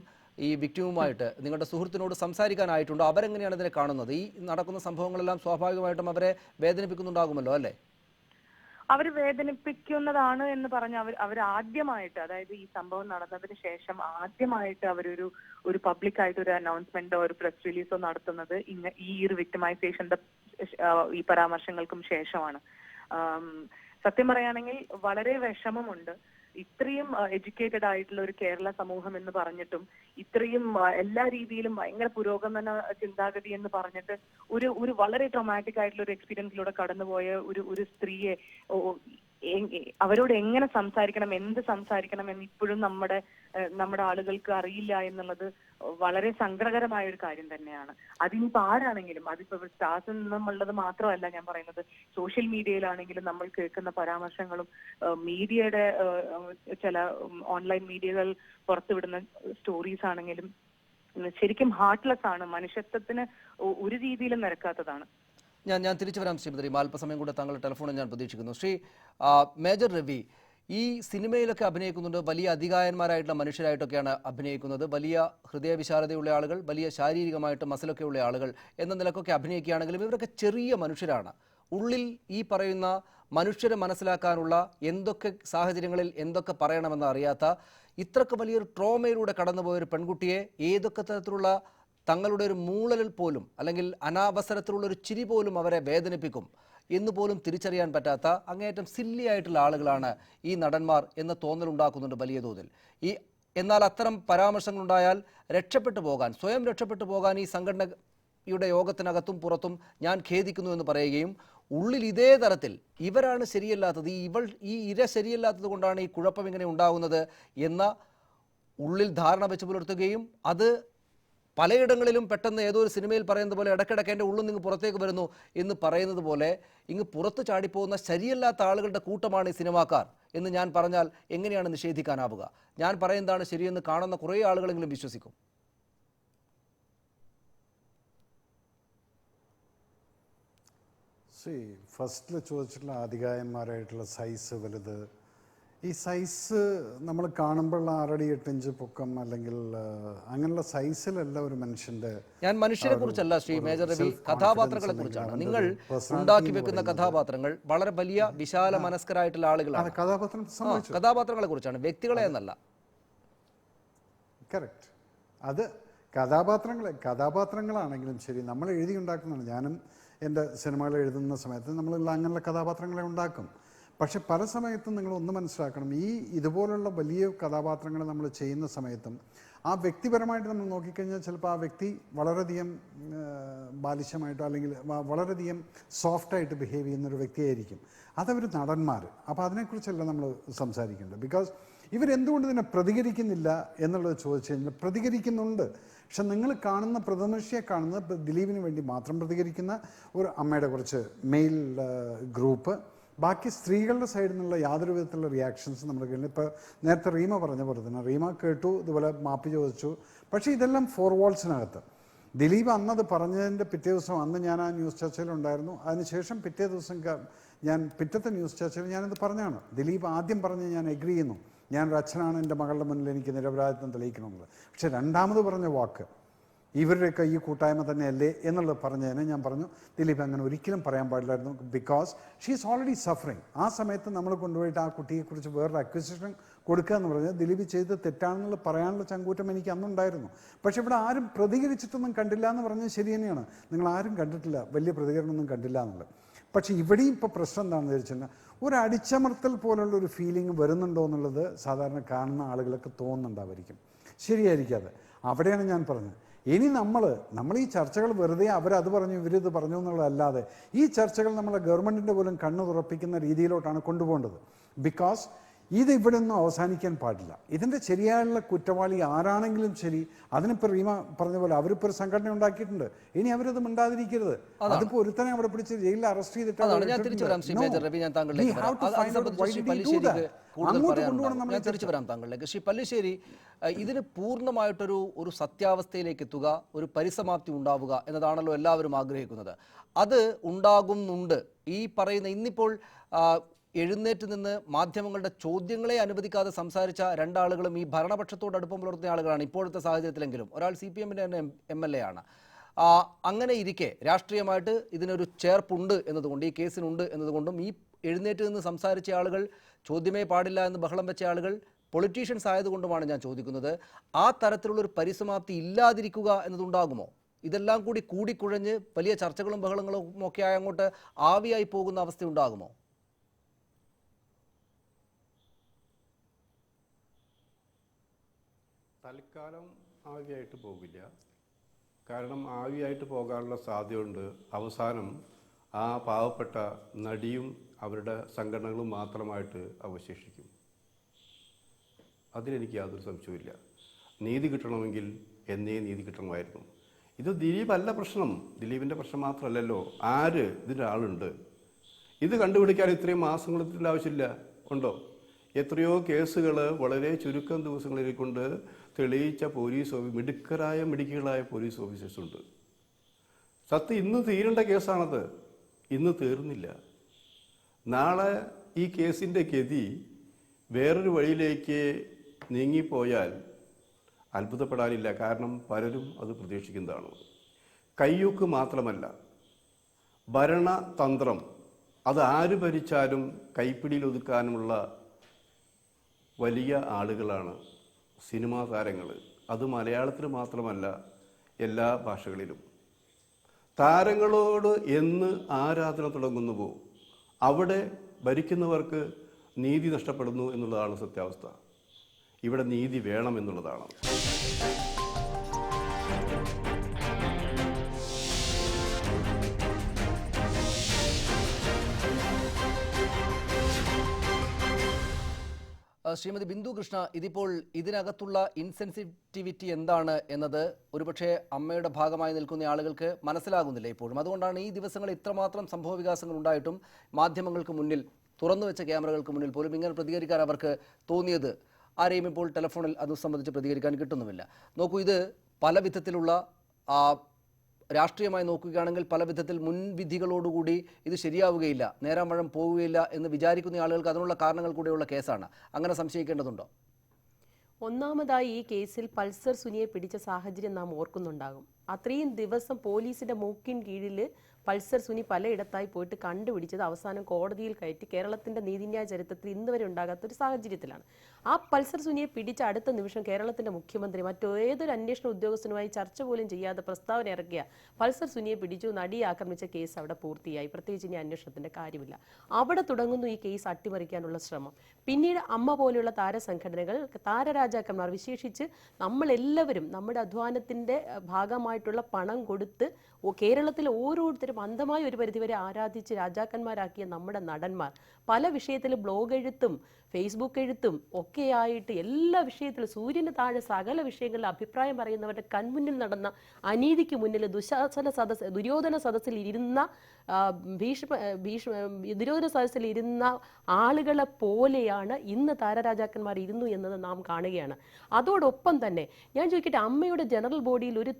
ഈ വിക്ടിമുമായിട്ട് നിങ്ങളുടെ സുഹൃത്തിനോട് സംസാരിക്കാനായിട്ടുണ്ടോ? അവരെങ്ങനെയാണ് ഇതിനെ കാണുന്നത്? ഈ നടക്കുന്ന സംഭവങ്ങളെല്ലാം സ്വാഭാവികമായിട്ടും അവരെ വേദനിപ്പിക്കുന്നുണ്ടാകുമല്ലോ, അല്ലേ? അവർ വേദനിപ്പിക്കുന്നതാണ് എന്ന് പറഞ്ഞ അവർ ആദ്യമായിട്ട്, അതായത് ഈ സംഭവം നടന്നതിന് ശേഷം ആദ്യമായിട്ട് അവരൊരു പബ്ലിക് ആയിട്ട് ഒരു അനൗൺസ്മെന്റോ ഒരു പ്രസ് റിലീസോ നടത്തുന്നത് ഈ ഒരു വിക്ടിമൈസേഷന്റെ ഈ പരാമർശങ്ങൾക്കും ശേഷമാണ്. സത്യം പറയുകയാണെങ്കിൽ വളരെ വിഷമമുണ്ട്. ഇത്രയും എഡ്യൂക്കേറ്റഡ് ആയിട്ടുള്ള ഒരു കേരള സമൂഹം എന്ന് പറഞ്ഞിട്ടും ഇത്രയും എല്ലാ രീതിയിലും ഭയങ്കര പുരോഗമന ചിന്താഗതി എന്ന് പറഞ്ഞിട്ട് ഒരു വളരെ ട്രോമാറ്റിക് ആയിട്ടുള്ള ഒരു എക്സ്പീരിയൻസിലൂടെ കടന്നുപോയ ഒരു സ്ത്രീയെ അവരോട് എങ്ങനെ സംസാരിക്കണം, എന്ത് സംസാരിക്കണം എന്ന് ഇപ്പോഴും നമ്മുടെ ആളുകൾക്ക് അറിയില്ല എന്നുള്ളത് വളരെ സങ്കടകരമായ ഒരു കാര്യം തന്നെയാണ്. അതിനിപ്പോ ആരാണെങ്കിലും, അതിപ്പോ സ്റ്റാർസിൽ നിന്നുള്ളത് മാത്രമല്ല ഞാൻ പറയുന്നത്, സോഷ്യൽ മീഡിയയിലാണെങ്കിലും നമ്മൾ കേൾക്കുന്ന പരാമർശങ്ങളും മീഡിയയുടെ ചില ഓൺലൈൻ മീഡിയകൾ പുറത്തുവിടുന്ന സ്റ്റോറീസ് ആണെങ്കിലും ശരിക്കും ഹാർട്ട്ലെസ് ആണ്, മനുഷ്യത്വത്തിന് ഒരു രീതിയിലും നിരക്കാത്തതാണ്. ഞാൻ തിരിച്ചു വരാം ശ്രീമതി റീമ. അല്പസമയം കൂടെ താങ്കളുടെ ടെലിഫോണിൽ ഞാൻ പ്രതീക്ഷിക്കുന്നു. ശ്രീ മേജർ രവി, ഈ സിനിമയിലൊക്കെ അഭിനയിക്കുന്നുണ്ട്, വലിയ അധികായന്മാരായിട്ടുള്ള മനുഷ്യരായിട്ടൊക്കെയാണ് അഭിനയിക്കുന്നത്, വലിയ ഹൃദയവിശാലതയുള്ള ആളുകൾ, വലിയ ശാരീരികമായിട്ട് മസിലൊക്കെ ഉള്ള ആളുകൾ എന്ന നിലക്കൊക്കെ അഭിനയിക്കുകയാണെങ്കിലും ഇവരൊക്കെ ചെറിയ മനുഷ്യരാണ്. ഉള്ളിൽ ഈ പറയുന്ന മനുഷ്യരെ മനസ്സിലാക്കാനുള്ള എന്തൊക്കെ സാഹചര്യങ്ങളിൽ എന്തൊക്കെ പറയണമെന്ന് അറിയാത്ത ഇത്രക്ക് വലിയൊരു ട്രോമയിലൂടെ കടന്നുപോയൊരു പെൺകുട്ടിയെ ഏതൊക്കെ തരത്തിലുള്ള തങ്ങളുടെ ഒരു മൂളലിൽ പോലും അല്ലെങ്കിൽ അനാവസരത്തിലുള്ളൊരു ചിരി പോലും അവരെ വേദനിപ്പിക്കും എന്ന് പോലും തിരിച്ചറിയാൻ പറ്റാത്ത അങ്ങേയറ്റം സില്ലി ആയിട്ടുള്ള ആളുകളാണ് ഈ നടന്മാർ എന്ന തോന്നലുണ്ടാക്കുന്നുണ്ട് വലിയ തോതിൽ. എന്നാൽ അത്തരം പരാമർശങ്ങളുണ്ടായാൽ സ്വയം രക്ഷപ്പെട്ടു പോകാൻ ഈ സംഘടനയുടെ യോഗത്തിനകത്തും പുറത്തും ഞാൻ ഖേദിക്കുന്നു എന്ന് പറയുകയും ഉള്ളിൽ ഇതേ തരത്തിൽ ഇവരാണ് ശരിയല്ലാത്തത്, ഈ ഇര ശരിയല്ലാത്തത് കൊണ്ടാണ് ഈ കുഴപ്പം ഇങ്ങനെ ഉണ്ടാകുന്നത് എന്ന ഉള്ളിൽ ധാരണ വെച്ച് പുലർത്തുകയും അത് പലയിടങ്ങളിലും പെട്ടെന്ന് ഏതോ ഒരു സിനിമയിൽ പറയുന്നത് പോലെ ഇടയ്ക്കിടയ്ക്ക് എൻ്റെ ഉള്ളിൽ നിന്ന് പുറത്തേക്ക് വരുന്നു എന്ന് പറയുന്നത് പോലെ ഇങ്ങ് പുറത്ത് ചാടിപ്പോകുന്ന ശരിയല്ലാത്ത ആളുകളുടെ കൂട്ടമാണ് ഈ സിനിമാക്കാർ എന്ന് ഞാൻ പറഞ്ഞാൽ എങ്ങനെയാണ് നിഷേധിക്കാനാവുക? ഞാൻ പറയുന്നതാണ് ശരിയെന്ന് കാണുന്ന കുറേ ആളുകളെങ്കിലും വിശ്വസിക്കും. ഫസ്റ്റിൽ ചോദിച്ചിട്ടുള്ള അധികായന്മാരായിട്ടുള്ള സൈസ് വലുത്, ഈ സൈസ് നമ്മൾ കാണുമ്പോഴുള്ള 6 അടി 8 ഇഞ്ച് പൊക്കം അല്ലെങ്കിൽ അങ്ങനെയുള്ള സൈസിലല്ല ഒരു മനുഷ്യന്റെ. ഞാൻ മനുഷ്യരെ കുറിച്ചല്ല ശ്രീ മേജർ രവി, കഥാപാത്രങ്ങളെ കുറിച്ചാണ്. നിങ്ങൾ ഉണ്ടാക്കി വെക്കുന്ന കഥാപാത്രങ്ങൾ വളരെ വലിയ വിശാല മനസ്കരായിട്ടുള്ള ആളുകളാണ്. കഥാപാത്രങ്ങളെ കുറിച്ചാണ്, വ്യക്തികളെ എന്നല്ല. കറക്റ്റ്. അത് കഥാപാത്രങ്ങളാണെങ്കിലും ശരി, നമ്മൾ എഴുതിയുണ്ടാക്കുന്നതാണ്. ഞാനും എൻ്റെ സിനിമകൾ എഴുതുന്ന സമയത്ത് നമ്മൾ അങ്ങനെയുള്ള കഥാപാത്രങ്ങളെ ഉണ്ടാക്കും. പക്ഷെ പല സമയത്തും നിങ്ങൾ ഒന്ന് മനസ്സിലാക്കണം, ഇതുപോലുള്ള വലിയ കഥാപാത്രങ്ങൾ നമ്മൾ ചെയ്യുന്ന സമയത്തും ആ വ്യക്തിപരമായിട്ട് നമ്മൾ നോക്കിക്കഴിഞ്ഞാൽ ചിലപ്പോൾ ആ വ്യക്തി വളരെയധികം ബാലിശമായിട്ടോ അല്ലെങ്കിൽ വളരെയധികം സോഫ്റ്റായിട്ട് ബിഹേവ് ചെയ്യുന്നൊരു വ്യക്തിയായിരിക്കും. അതവർ നടന്മാർ. അപ്പോൾ അതിനെക്കുറിച്ചല്ല നമ്മൾ സംസാരിക്കേണ്ടത്. ബിക്കോസ് ഇവരെന്തുകൊണ്ട് ഇതിനെ പ്രതികരിക്കുന്നില്ല എന്നുള്ളത് ചോദിച്ചു കഴിഞ്ഞാൽ പ്രതികരിക്കുന്നുണ്ട്. പക്ഷെ നിങ്ങൾ കാണുന്ന പ്രഥമദൃഷ്ടിയെ കാണുന്ന ദിലീപിന് വേണ്ടി മാത്രം പ്രതികരിക്കുന്ന ഒരു അമ്മയുടെ കുറച്ച് മെയിൽ ഗ്രൂപ്പ്, ബാക്കി സ്ത്രീകളുടെ സൈഡിൽ നിന്നുള്ള യാതൊരു വിധത്തിലുള്ള റിയാക്ഷൻസ് നമ്മൾ കഴിഞ്ഞു. ഇപ്പോൾ നേരത്തെ റീമ പറഞ്ഞ പോലെ തന്നെ റീമ കേട്ടു, ഇതുപോലെ മാപ്പ് ചോദിച്ചു. പക്ഷേ ഇതെല്ലാം 4 വാൾസിനകത്ത്. ദിലീപ് അന്നത് പറഞ്ഞതിൻ്റെ പിറ്റേ ദിവസം അന്ന് ഞാൻ ആ ന്യൂസ് ചർച്ചയിലുണ്ടായിരുന്നു. അതിനുശേഷം പിറ്റേ ദിവസം പിറ്റത്തെ ന്യൂസ് ചർച്ചയിൽ ഞാനിത് പറഞ്ഞാണ്. ദിലീപ് ആദ്യം പറഞ്ഞ് ഞാൻ എഗ്രി ചെയ്യുന്നു, ഞാനൊരു അച്ഛനാണ്, എൻ്റെ മകളുടെ മുന്നിൽ എനിക്ക് നിരപരാധിത്വം തെളിയിക്കണമെന്നുള്ളത്. പക്ഷെ രണ്ടാമത് പറഞ്ഞ വാക്ക് ഇവരുടെയൊക്കെ ഈ കൂട്ടായ്മ തന്നെയല്ലേ എന്നുള്ളത് പറഞ്ഞതിന് ഞാൻ പറഞ്ഞു, ദിലീപ് അങ്ങനെ ഒരിക്കലും പറയാൻ പാടില്ലായിരുന്നു. Because she is already suffering. ആ സമയത്ത് നമ്മൾ കൊണ്ടുപോയിട്ട് ആ കുട്ടിയെക്കുറിച്ച് വേറൊരു അക്വിസിഷൻ കൊടുക്കുക എന്ന് പറഞ്ഞാൽ ദിലീപ് ചെയ്ത് തെറ്റാണെന്നുള്ള പറയാനുള്ള ചങ്കൂറ്റം എനിക്ക് അന്നുണ്ടായിരുന്നു. പക്ഷെ ഇവിടെ ആരും പ്രതികരിച്ചിട്ടൊന്നും കണ്ടില്ല എന്ന് പറഞ്ഞത് ശരി തന്നെയാണ്. നിങ്ങൾ ആരും കണ്ടിട്ടില്ല, വലിയ പ്രതികരണമൊന്നും കണ്ടില്ല എന്നുള്ളത്. പക്ഷേ ഇവിടെയും ഇപ്പോൾ പ്രശ്നം എന്താണെന്ന് വെച്ചാൽ ഒരു അടിച്ചമർത്തൽ പോലുള്ള ഒരു ഫീലിംഗ് വരുന്നുണ്ടോ എന്നുള്ളത് സാധാരണ കാണുന്ന ആളുകളൊക്കെ തോന്നുന്നുണ്ടാവായിരിക്കും. ശരിയായിരിക്കാതെ അവിടെയാണ് ഞാൻ പറഞ്ഞത്. ഇനി നമ്മൾ ഈ ചർച്ചകൾ വെറുതെ അവരത് പറഞ്ഞു ഇവരിത് പറഞ്ഞു എന്നുള്ളതല്ലാതെ ഈ ചർച്ചകൾ നമ്മളെ ഗവൺമെൻറ്റിൻ്റെ പോലും കണ്ണ് തുറപ്പിക്കുന്ന രീതിയിലോട്ടാണ് കൊണ്ടുപോകേണ്ടത്. ബിക്കോസ് ഇത് ഇവിടെ ഒന്നും അവസാനിക്കാൻ പാടില്ല. ഇതിൻ്റെ ശരിയായുള്ള കുറ്റവാളി ആരാണെങ്കിലും ശരി, അതിനിപ്പോൾ റീമ പറഞ്ഞ പോലെ അവരിപ്പോൾ ഒരു സംഘടന ഉണ്ടാക്കിയിട്ടുണ്ട്. ഇനി അവരത് മിണ്ടാതിരിക്കരുത്. അതിപ്പോൾ ഒരുത്തനെ അവിടെ പിടിച്ച് ജയിലിൽ അറസ്റ്റ് ചെയ്തിട്ട് ശ്രീ പല്ലിശ്ശേരി, ഇതിന് പൂർണ്ണമായിട്ടൊരു സത്യാവസ്ഥയിലേക്ക് എത്തുക, ഒരു പരിസമാപ്തി ഉണ്ടാവുക എന്നതാണല്ലോ എല്ലാവരും ആഗ്രഹിക്കുന്നത്. അത് ഉണ്ടാകുന്നുണ്ട്. ഈ പറയുന്ന ഇന്നിപ്പോൾ എഴുന്നേറ്റ് നിന്ന് മാധ്യമങ്ങളുടെ ചോദ്യങ്ങളെ അനുവദിക്കാതെ സംസാരിച്ച 2 ആളുകളും ഈ ഭരണപക്ഷത്തോട് അടുപ്പം പുലർത്തുന്ന ആളുകളാണ് ഇപ്പോഴത്തെ സാഹചര്യത്തിലെങ്കിലും. ഒരാൾ CPM-ൻ്റെ തന്നെ MLA ആണ്. അങ്ങനെ ഇരിക്കെ രാഷ്ട്രീയമായിട്ട് ഇതിനൊരു ചേർപ്പുണ്ട് എന്നതുകൊണ്ട്, ഈ കേസിനുണ്ട് എന്നതുകൊണ്ടും ഈ എഴുന്നേറ്റ് നിന്ന് സംസാരിച്ച ആളുകൾ, ചോദ്യമേ പാടില്ല എന്ന് ബഹളം വെച്ച ആളുകൾ പൊളിറ്റീഷ്യൻസ് ആയതുകൊണ്ടുമാണ് ഞാൻ ചോദിക്കുന്നത്, ആ തരത്തിലുള്ളൊരു പരിസമാപ്തി ഇല്ലാതിരിക്കുക എന്നതുണ്ടാകുമോ? ഇതെല്ലാം കൂടി കൂടിക്കുഴഞ്ഞ് വലിയ ചർച്ചകളും ബഹളങ്ങളും ഒക്കെ ആയി അങ്ങോട്ട് ആവിയായി പോകുന്ന അവസ്ഥ ഉണ്ടാകുമോ? തൽക്കാലം ആവിയായിട്ട് പോകില്ല. കാരണം ആവിയായിട്ട് പോകാനുള്ള സാധ്യതയുണ്ട്. അവസാനം ആ പാവപ്പെട്ട നടിയും അവരുടെ സംഘടനകളും മാത്രമായിട്ട് അവശേഷിക്കും. അതിലെനിക്ക് യാതൊരു സംശയവുമില്ല. നീതി കിട്ടണമെങ്കിൽ എന്നേ നീതി കിട്ടണമായിരുന്നു. ഇത് ദിലീപല്ല പ്രശ്നം, ദിലീപിൻ്റെ പ്രശ്നം മാത്രമല്ലല്ലോ. ഇതിൻ്റെ ആളുണ്ട്. ഇത് കണ്ടുപിടിക്കാൻ ഇത്രയും മാസങ്ങളുടെ ആവശ്യമില്ല. ഉണ്ടോ? എത്രയോ കേസുകൾ വളരെ ചുരുക്കം ദിവസങ്ങളിൽ കൊണ്ട് തെളിയിച്ച മിടുക്കികളായ പോലീസ് ഓഫീസേഴ്സ് ഉണ്ട്. സത്യം ഇന്ന് തീരേണ്ട കേസാണത്. ഇന്ന് തീർന്നില്ല. നാളെ ഈ കേസിൻ്റെ ഗതി വേറൊരു വഴിയിലേക്ക് നീങ്ങിപ്പോയാൽ അത്ഭുതപ്പെടാനില്ല. കാരണം പലരും അത് പ്രതീക്ഷിക്കുന്നതാണ്. കയ്യൂക്ക് മാത്രമല്ല, ഭരണതന്ത്രം അത് ആര് ഭരിച്ചാലും കൈപ്പിടിയിൽ ഒതുക്കാനുമുള്ള വലിയ ആളുകളാണ് സിനിമാ താരങ്ങൾ. അത് മലയാളത്തിൽ മാത്രമല്ല, എല്ലാ ഭാഷകളിലും. താരങ്ങളോട് എന്ന് ആരാധന തുടങ്ങുന്നുവോ അവിടെ ഭരിക്കുന്നവർക്ക് നീതി നഷ്ടപ്പെടുന്നു എന്നുള്ളതാണ് സത്യാവസ്ഥ. ഇവിടെ നീതി വേണം എന്നുള്ളതാണ്. ശ്രീമതി ബിന്ദു കൃഷ്ണ, ഇതിപ്പോൾ ഇതിനകത്തുള്ള ഇൻസെൻസിറ്റിവിറ്റി എന്താണ് എന്നത് ഒരുപക്ഷെ അമ്മയുടെ ഭാഗമായി നിൽക്കുന്ന ആളുകൾക്ക് മനസ്സിലാകുന്നില്ല ഇപ്പോഴും. അതുകൊണ്ടാണ് ഈ ദിവസങ്ങളിൽ ഇത്രമാത്രം സംഭവ വികാസങ്ങൾ ഉണ്ടായിട്ടും മാധ്യമങ്ങൾക്ക് മുന്നിൽ, തുറന്നു വെച്ച ക്യാമറകൾക്ക് മുന്നിൽ പോലും ഇങ്ങനെ പ്രതികരിക്കാൻ അവർക്ക് തോന്നിയത്. ആരെയും ഇപ്പോൾ ടെലിഫോണിൽ അത് സംബന്ധിച്ച് പ്രതികരിക്കാൻ കിട്ടുന്നുമില്ല. നോക്കൂ, ഇത് പല വിധത്തിലുള്ള രാഷ്ട്രീയമായി നോക്കുകയാണെങ്കിൽ പല വിധത്തിൽ മുൻവിധികളോടുകൂടി ഇത് ശരിയാവുകയില്ല, നേരാമഴം പോവുകയില്ല എന്ന് വിചാരിക്കുന്ന ആളുകൾക്ക് അതിനുള്ള കാരണങ്ങൾ കൂടെയുള്ള കേസാണ്. അങ്ങനെ സംശയിക്കേണ്ടതുണ്ടോ? ഒന്നാമതായി ഈ കേസിൽ പൾസർ സുനിയെ പിടിച്ച സാഹചര്യം നാം ഓർക്കുന്നുണ്ടാകും. അത്രയും ദിവസം പോലീസിന്റെ മൂക്കിൻ കീഴിൽ പൾസർ സുനി പലയിടത്തായി പോയിട്ട് കണ്ടുപിടിച്ചത് അവസാനം കോടതിയിൽ കയറ്റി കേരളത്തിന്റെ നീതിന്യായ ചരിത്രത്തിൽ ഇന്ന് വരെ ഉണ്ടാകാത്തൊരു സാഹചര്യത്തിലാണ്. ആ പൾസർ സുനിയെ പിടിച്ച അടുത്ത നിമിഷം കേരളത്തിന്റെ മുഖ്യമന്ത്രി മറ്റേതൊരു അന്വേഷണ ഉദ്യോഗസ്ഥനുമായി ചർച്ച പോലും ചെയ്യാതെ പ്രസ്താവന ഇറക്കിയ പൾസർ സുനിയെ പിടിച്ചു, നടിയെ ആക്രമിച്ച കേസ് അവിടെ പൂർത്തിയായി. പ്രത്യേകിച്ച് ഇനി അന്വേഷണത്തിന്റെ കാര്യമില്ല. അവിടെ തുടങ്ങുന്നു ഈ കേസ് അട്ടിമറിക്കാനുള്ള ശ്രമം. പിന്നീട് അമ്മ പോലെയുള്ള താരസംഘടനകൾ, താരരാജാക്കന്മാർ, വിശേഷിച്ച് നമ്മളെല്ലാവരും നമ്മുടെ അധ്വാനത്തിന്റെ ഭാഗമായിട്ടുള്ള പണം കൊടുത്ത് കേരളത്തിൽ ഓരോരുത്തരും അന്ധമായ ഒരു പരിധിവരെ ആരാധിച്ച് രാജാക്കന്മാരാക്കിയ നമ്മുടെ നടന്മാർ പല വിഷയത്തിലും ബ്ലോഗ് എഴുത്തും ഫേസ്ബുക്ക് എഴുത്തും ഒക്കെയായിട്ട് എല്ലാ വിഷയത്തിലും സൂര്യന് താഴെ സകല വിഷയങ്ങളിൽ അഭിപ്രായം പറയുന്നവരുടെ കൺമുന്നിൽ നടന്ന അനീതിക്ക് മുന്നിൽ ദുര്യോധന സദസ്സിൽ ഇരുന്ന ദുര്യോധന സദസ്സിൽ ഇരുന്ന ആളുകളെ പോലെയാണ് ഇന്ന് താരരാജാക്കന്മാർ ഇരുന്നു എന്നത് നാം കാണുകയാണ്. അതോടൊപ്പം തന്നെ ഞാൻ ചോദിക്കട്ടെ, അമ്മയുടെ ജനറൽ ബോഡിയിൽ ഒരു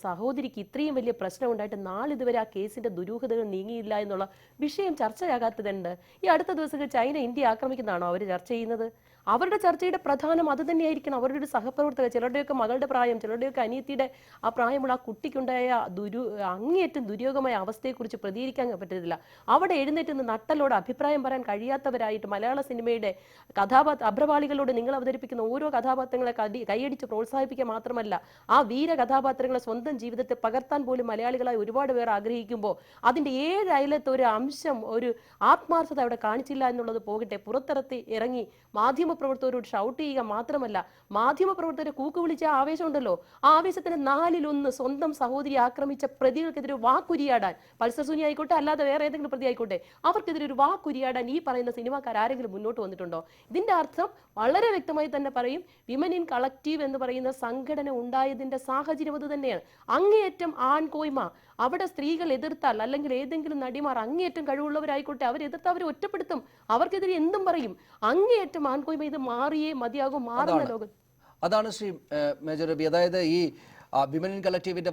സഹോദരിക്ക് ഇത്രയും വലിയ പ്രശ്നം ഉണ്ടായിട്ട് നാളിതുവരെ ആ കേസിന്റെ ദുരൂഹതകൾ നീങ്ങിയില്ല എന്നുള്ള വിഷയം ചർച്ചയാകാത്തതുണ്ട്. ഈ അടുത്ത ദിവസങ്ങളിൽ ചൈന ഇന്ത്യ ആക്രമിക്കുന്നതാണോ അവർ ചർച്ച ചെയ്യുന്നത്? അവരുടെ ചർച്ചയുടെ പ്രധാനം അത് തന്നെയായിരിക്കണം. അവരുടെ ഒരു സഹപ്രവർത്തകർ, ചിലരുടെയൊക്കെ മകളുടെ പ്രായം, ചിലരുടെയൊക്കെ അനിയത്തിയുടെ ആ പ്രായമുള്ള ആ കുട്ടിക്കുണ്ടായ അങ്ങേയറ്റം ദുര്യോഗമായ അവസ്ഥയെക്കുറിച്ച് പ്രതികരിക്കാൻ പറ്റത്തില്ല. അവിടെ എഴുന്നേറ്റ് നിന്ന് നട്ടലോട് അഭിപ്രായം പറയാൻ കഴിയാത്തവരായിട്ട് മലയാള സിനിമയുടെ അഭ്രപാളികളോട് നിങ്ങൾ അവതരിപ്പിക്കുന്ന ഓരോ കഥാപാത്രങ്ങളെ കൈയടിച്ച് പ്രോത്സാഹിപ്പിക്കുക മാത്രമല്ല, ആ വീര കഥാപാത്രങ്ങളെ സ്വന്തം ജീവിതത്തെ പകർത്താൻ പോലും മലയാളികളായി ഒരുപാട് പേർ ആഗ്രഹിക്കുമ്പോൾ അതിൻ്റെ ഏഴയലത്ത് ഒരു അംശം, ഒരു ആത്മാർത്ഥത അവിടെ കാണിച്ചില്ല എന്നുള്ളത് പോകട്ടെ. പുറത്തിറത്തി ഇറങ്ങി മാധ്യമപ്രവർത്തകരോട് ഷൗട്ട് ചെയ്യുക മാത്രമല്ല, മാധ്യമപ്രവർത്തകരെ കൂക്ക് വിളിച്ച ആവേശം ഉണ്ടല്ലോ, ആ ആവേശത്തിന് 4/1 സ്വന്തം സഹോദരി ആക്രമിച്ച പ്രതികൾക്കെതിരെ വാക്കുരിയാടാൻ, പൾസർ സുനി ആയിക്കോട്ടെ അല്ലാതെ വേറെ ഏതെങ്കിലും പ്രതി ആയിക്കോട്ടെ, അവർക്കെതിരെ ഒരു വാക്കുരിയാടാൻ ഈ പറയുന്ന സിനിമാക്കാർ ആരെങ്കിലും മുന്നോട്ട് വന്നിട്ടുണ്ടോ? ഇതിന്റെ അർത്ഥം വളരെ വ്യക്തമായി തന്നെ പറയും, വിമൻ ഇൻ കളക്റ്റീവ് എന്ന് പറയുന്ന സംഘടന ഉണ്ടായതിന്റെ സാഹചര്യം അത് തന്നെയാണ്. അങ്ങേയറ്റം ആൺകോയ്മ, അവിടെ സ്ത്രീകൾ എതിർത്താൽ അല്ലെങ്കിൽ ഏതെങ്കിലും നടിമാർ അങ്ങേയറ്റം കഴിവുള്ളവരായിക്കോട്ടെ അവരെതിർത്ത് അവരെ ഒറ്റപ്പെടുത്തും, അവർക്കെതിരെ എന്തും പറയും. അങ്ങേയറ്റം ആൺകോയ്മ ഇത് മാറിയേ മതിയാകും. മാറുന്ന ലോകം അതാണ് ശ്രീ മേജർ രബി. അതായത് ഈ വിമൻ ഇൻ കളക്റ്റീവിന്റെ